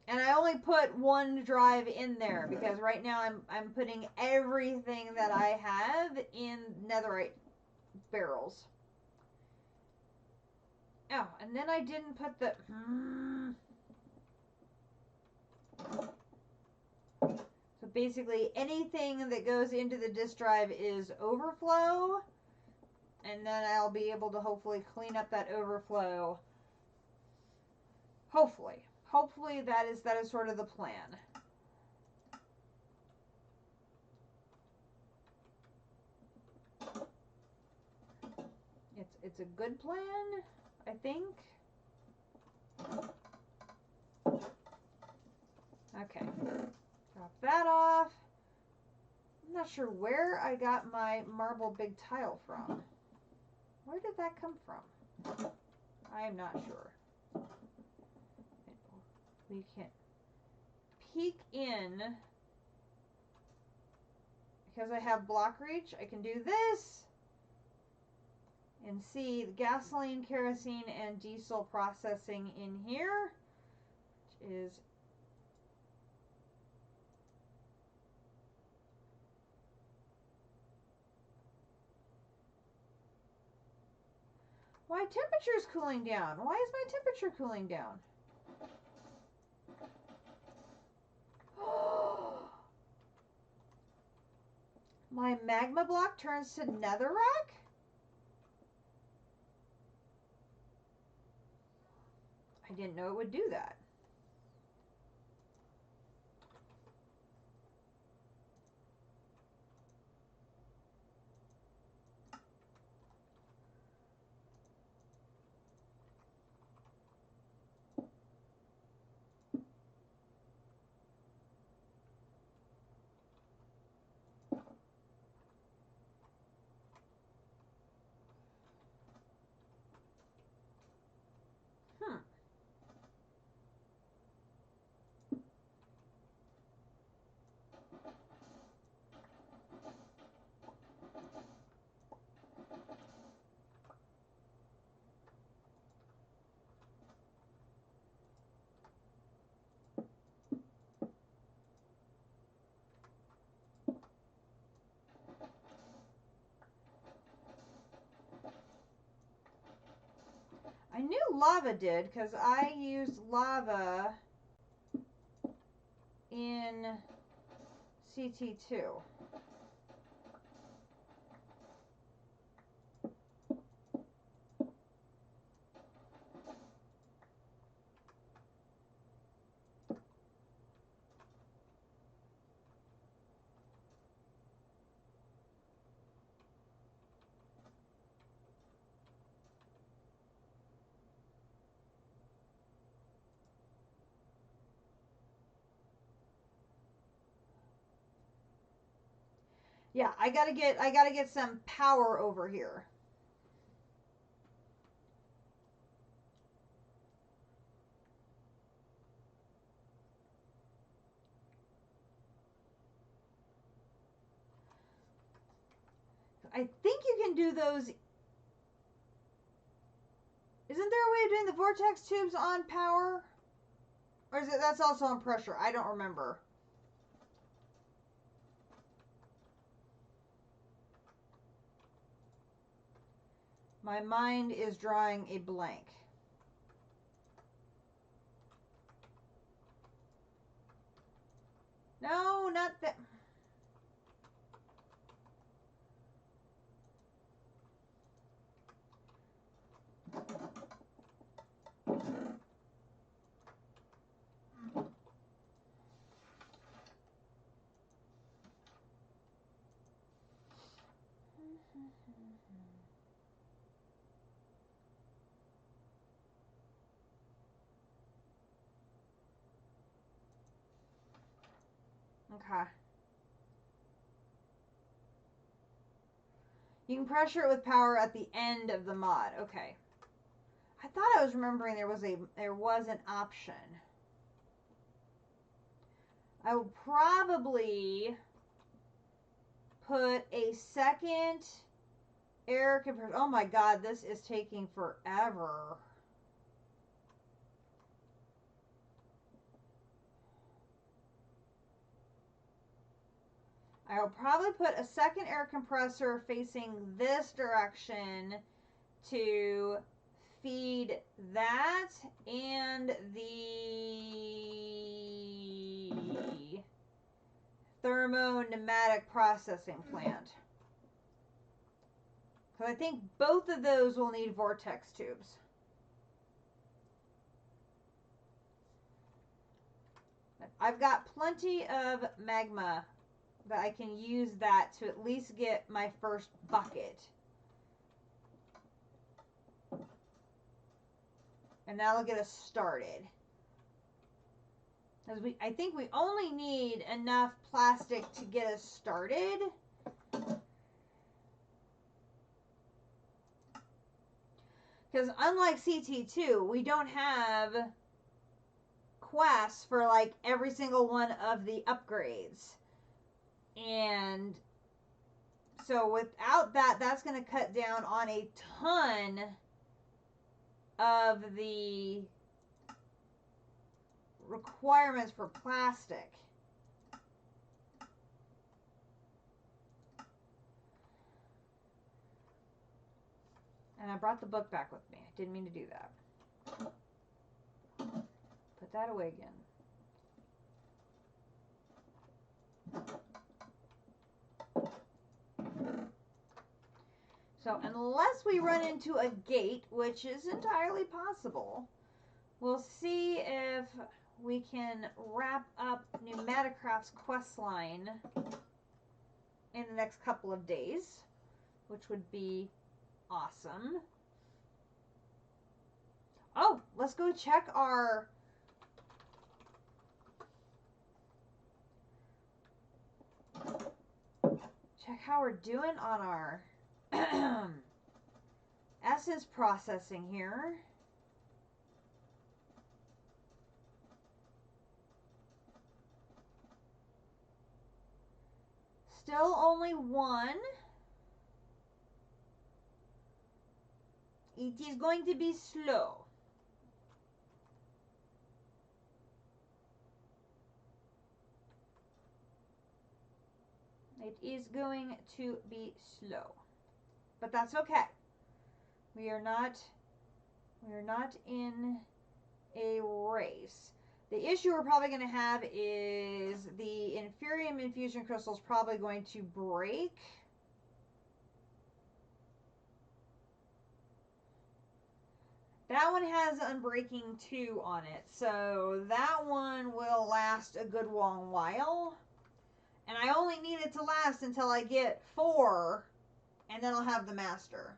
And I only put one drive in there because right now I'm putting everything that I have in netherite barrels. Oh, and then I didn't put the... So basically anything that goes into the disk drive is overflow. And then I'll be able to hopefully clean up that overflow. Hopefully. Hopefully that is sort of the plan. It's a good plan, I think. Okay. Drop that off. I'm not sure where I got my marble big tile from. Where did that come from? I am not sure. We can peek in, because I have block reach, I can do this and see the gasoline, kerosene, and diesel processing in here, which is why temperature's cooling down. Why is my temperature cooling down? My magma block turns to netherrack? I didn't know it would do that. lava did, because I used lava in CT2. Yeah, I gotta get some power over here. I think you can do those. Isn't there a way of doing the vortex tubes on power? Or is it that's also on pressure? I don't remember. My mind is drawing a blank. No, not that. Okay. You can pressure it with power at the end of the mod. Okay. I thought I was remembering there was an option. I will probably put a second air compressor. Oh my god, this is taking forever. I'll probably put a second air compressor facing this direction to feed that and the thermo-pneumatic processing plant. Because I think both of those will need vortex tubes. I've got plenty of magma that I can use that to at least get my first bucket. And that'll get us started. Because I think we only need enough plastic to get us started. Because unlike CT2, we don't have quests for like every single one of the upgrades. And so without that, that's going to cut down on a ton of the requirements for plastic. And I brought the book back with me. I didn't mean to do that. Put that away again. So unless we run into a gate, which is entirely possible, we'll see if we can wrap up Pneumaticraft's quest line in the next couple of days, which would be awesome. Oh, let's go check our how we're doing on our essence processing here. Still only one. It is going to be slow. It is going to be slow. But that's okay. We are not We're not in a race. The issue we're probably going to have is the Inferium Infusion Crystal is probably going to break. That one has Unbreaking 2 on it, so that one will last a good long while. And I only need it to last until I get 4, and then I'll have the Master.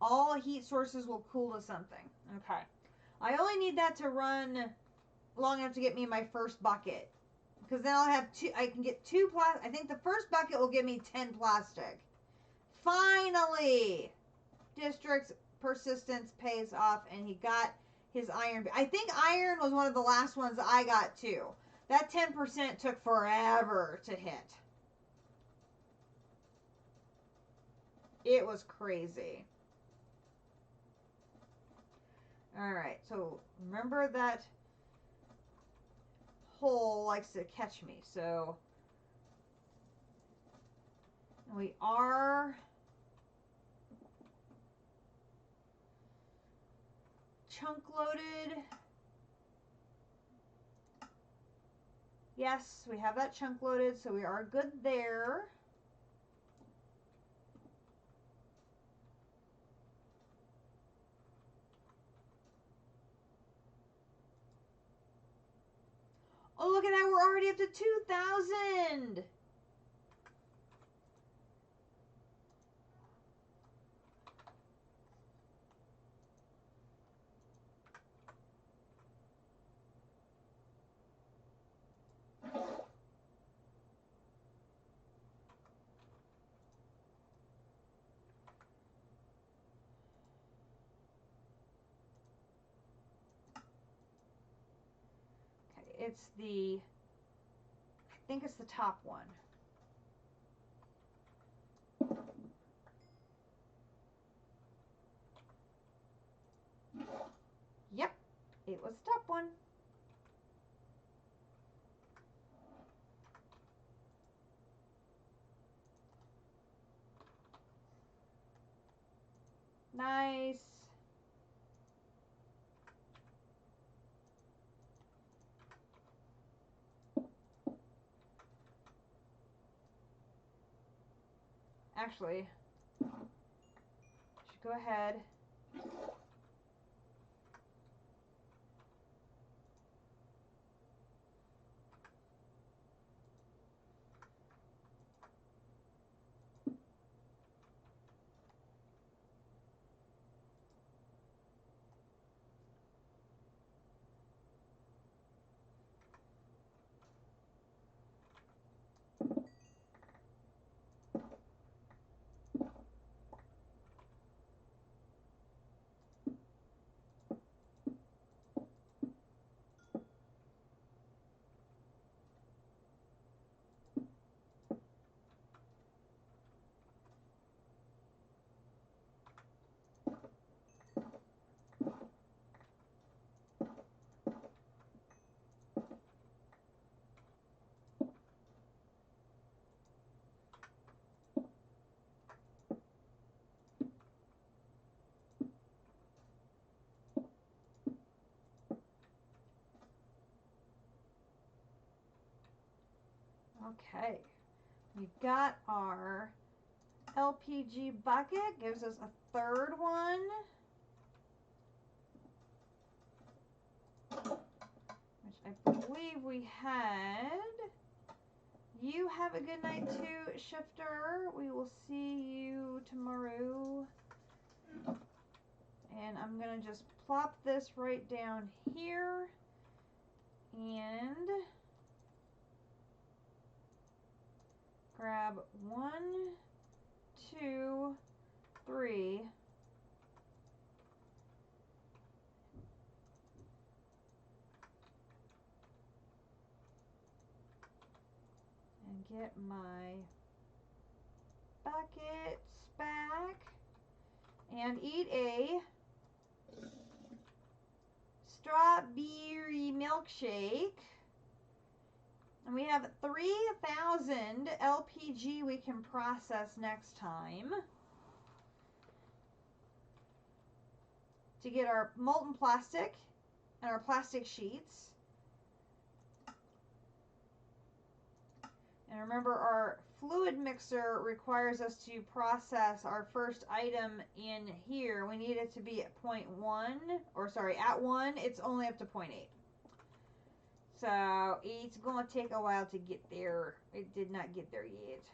All heat sources will cool to something. Okay. I only need that to run long enough to get me my first bucket. Because then I'll have 2, I can get 2 plastic. I think the first bucket will give me 10 plastic. Finally! District's persistence pays off, and he got his iron. I think iron was one of the last ones I got too. That 10% took forever to hit. It was crazy. Alright, so remember that hole likes to catch me, so we are chunk loaded. Yes, we have that chunk loaded, so we are good there. Oh, look at that. We're already up to 2,000. It's the, I think it's the top one. Yep, it was the top one. Nice. Actually, should go ahead. Okay, we've got our LPG bucket, gives us a third one. Which I believe we had. You have a good night too, Shifter. We will see you tomorrow. And I'm going to just plop this right down here. And grab 1, 2, 3. And get my buckets back. And eat a strawberry milkshake. And we have 3,000 LPG we can process next time. to get our molten plastic and our plastic sheets. And remember, our fluid mixer requires us to process our first item in here. We need it to be at 0.1, or sorry, at 1. It's only up to 0.8. So it's going to take a while to get there. It did not get there yet.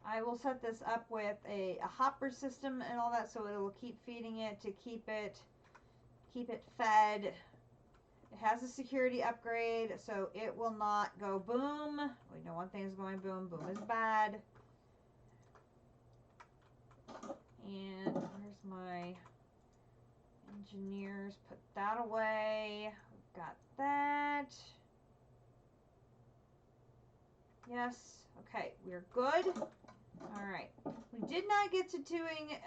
I will set this up with a hopper system and all that, so it will keep feeding it to keep it fed. It has a security upgrade, so it will not go boom. We know one thing is going boom. Boom is bad. And here's my engineers. Put that away. We've got that. Yes. Okay, we're good. Alright. We did not get to doing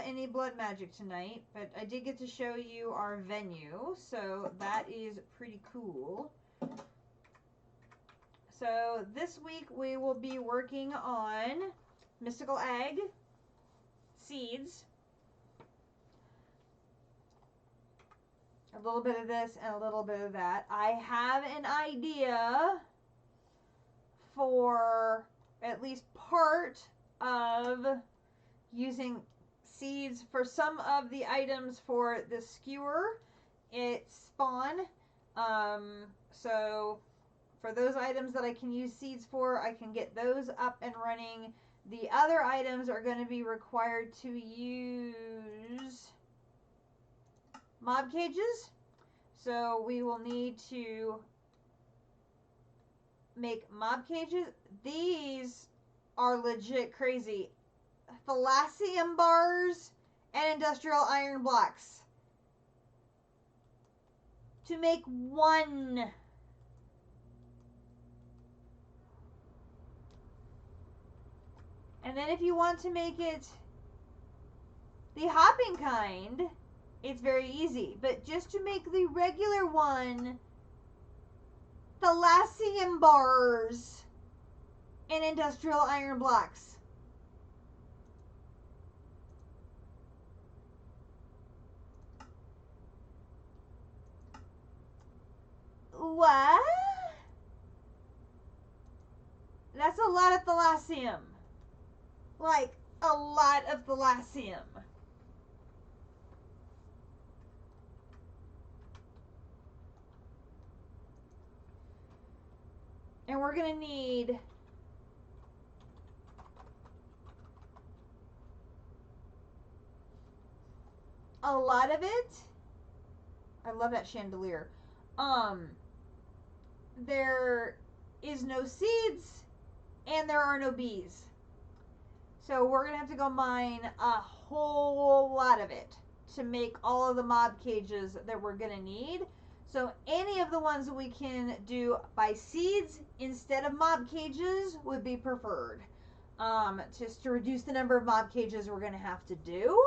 any blood magic tonight, but I did get to show you our venue, so that is pretty cool. So this week we will be working on mystical egg, seeds, a little bit of this and a little bit of that. I have an idea for at least part of using seeds for some of the items for the skewer. It's spawn. So for those items that I can use seeds for, I can get those up and running. The other items are going to be required to use mob cages. So we will need to make mob cages. These are legit crazy. Thalassium bars and industrial iron blocks to make one. And then if you want to make it the hopping kind, it's very easy. But just to make the regular one, Thalassium bars and industrial iron blocks. What? That's a lot of Thalassium. Like, a lot of Thalassium. And we're going to need a lot of it. I love that chandelier. There is no seeds and there are no bees. So we're going to have to go mine a whole lot of it to make all of the mob cages that we're going to need. So any of the ones that we can do by seeds instead of mob cages would be preferred. Just to reduce the number of mob cages we're going to have to do.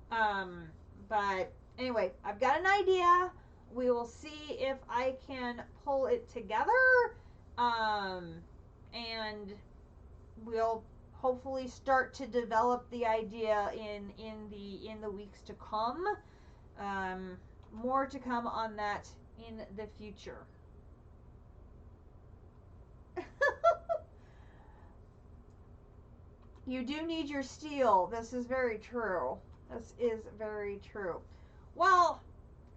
But anyway, I've got an idea. We will see if I can pull it together. And we'll hopefully start to develop the idea in the weeks to come. More to come on that in the future. You do need your steel. This is very true. This is very true. Well,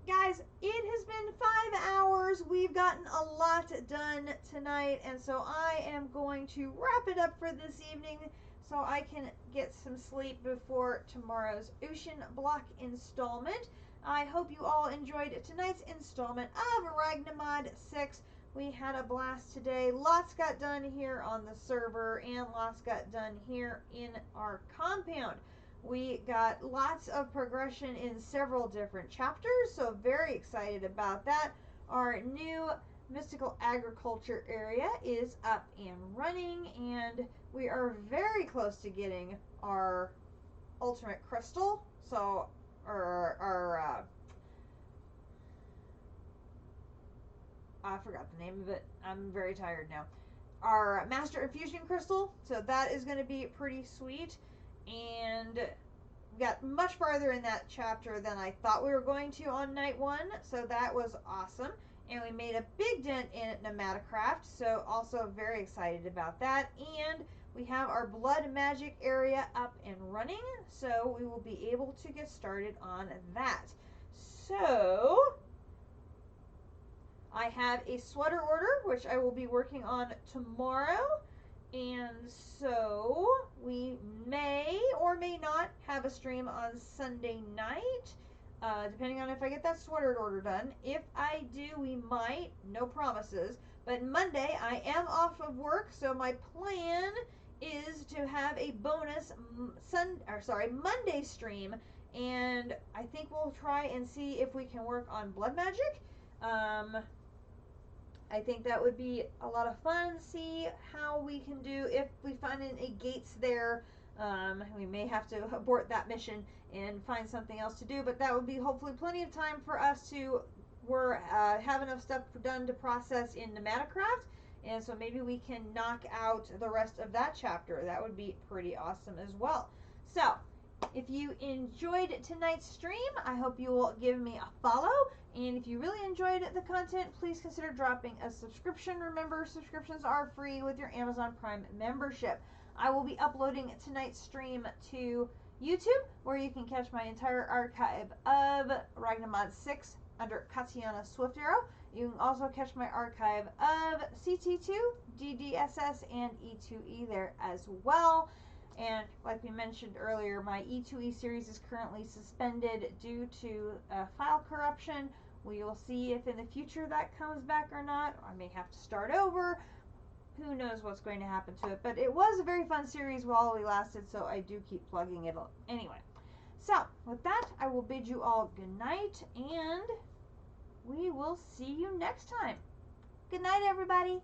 guys, it has been 5 hours. We've gotten a lot done tonight, and so I am going to wrap it up for this evening so I can get some sleep before tomorrow's Ocean Block installment. I hope you all enjoyed tonight's installment of Ragnamod 6. We had a blast today. Lots got done here on the server and lots got done here in our compound. We got lots of progression in several different chapters, so very excited about that. Our new mystical agriculture area is up and running, and we are very close to getting our ultimate crystal. So our I forgot the name of it. I'm very tired now. Our Master Infusion Crystal. So that is going to be pretty sweet. And we got much farther in that chapter than I thought we were going to on night 1. So that was awesome. And we made a big dent in Pneumaticraft. So also very excited about that. And we have our blood magic area up and running. So we will be able to get started on that. So I have a sweater order, which I will be working on tomorrow. And so we may or may not have a stream on Sunday night, depending on if I get that sweater order done. If I do, we might. No promises. But Monday, I am off of work, so my plan is to have a bonus Monday stream, and I think we'll try and see if we can work on blood magic. I think that would be a lot of fun. See how we can do, if we find any gates there. We may have to abort that mission and find something else to do, but that would be hopefully plenty of time for us to have enough stuff done to process in Pneumaticraft. And so maybe we can knock out the rest of that chapter. That would be pretty awesome as well. So, if you enjoyed tonight's stream, I hope you will give me a follow. And if you really enjoyed the content, please consider dropping a subscription. Remember, subscriptions are free with your Amazon Prime membership. I will be uploading tonight's stream to YouTube, where you can catch my entire archive of Ragnamod 6 under Katiana Swift Arrow. You can also catch my archive of CT2, DDSS, and E2E there as well. And like we mentioned earlier, my E2E series is currently suspended due to file corruption. We will see if in the future that comes back or not. I may have to start over. Who knows what's going to happen to it. But it was a very fun series while we lasted, so I do keep plugging it anyway. So, with that, I will bid you all good night, and we will see you next time. Good night, everybody.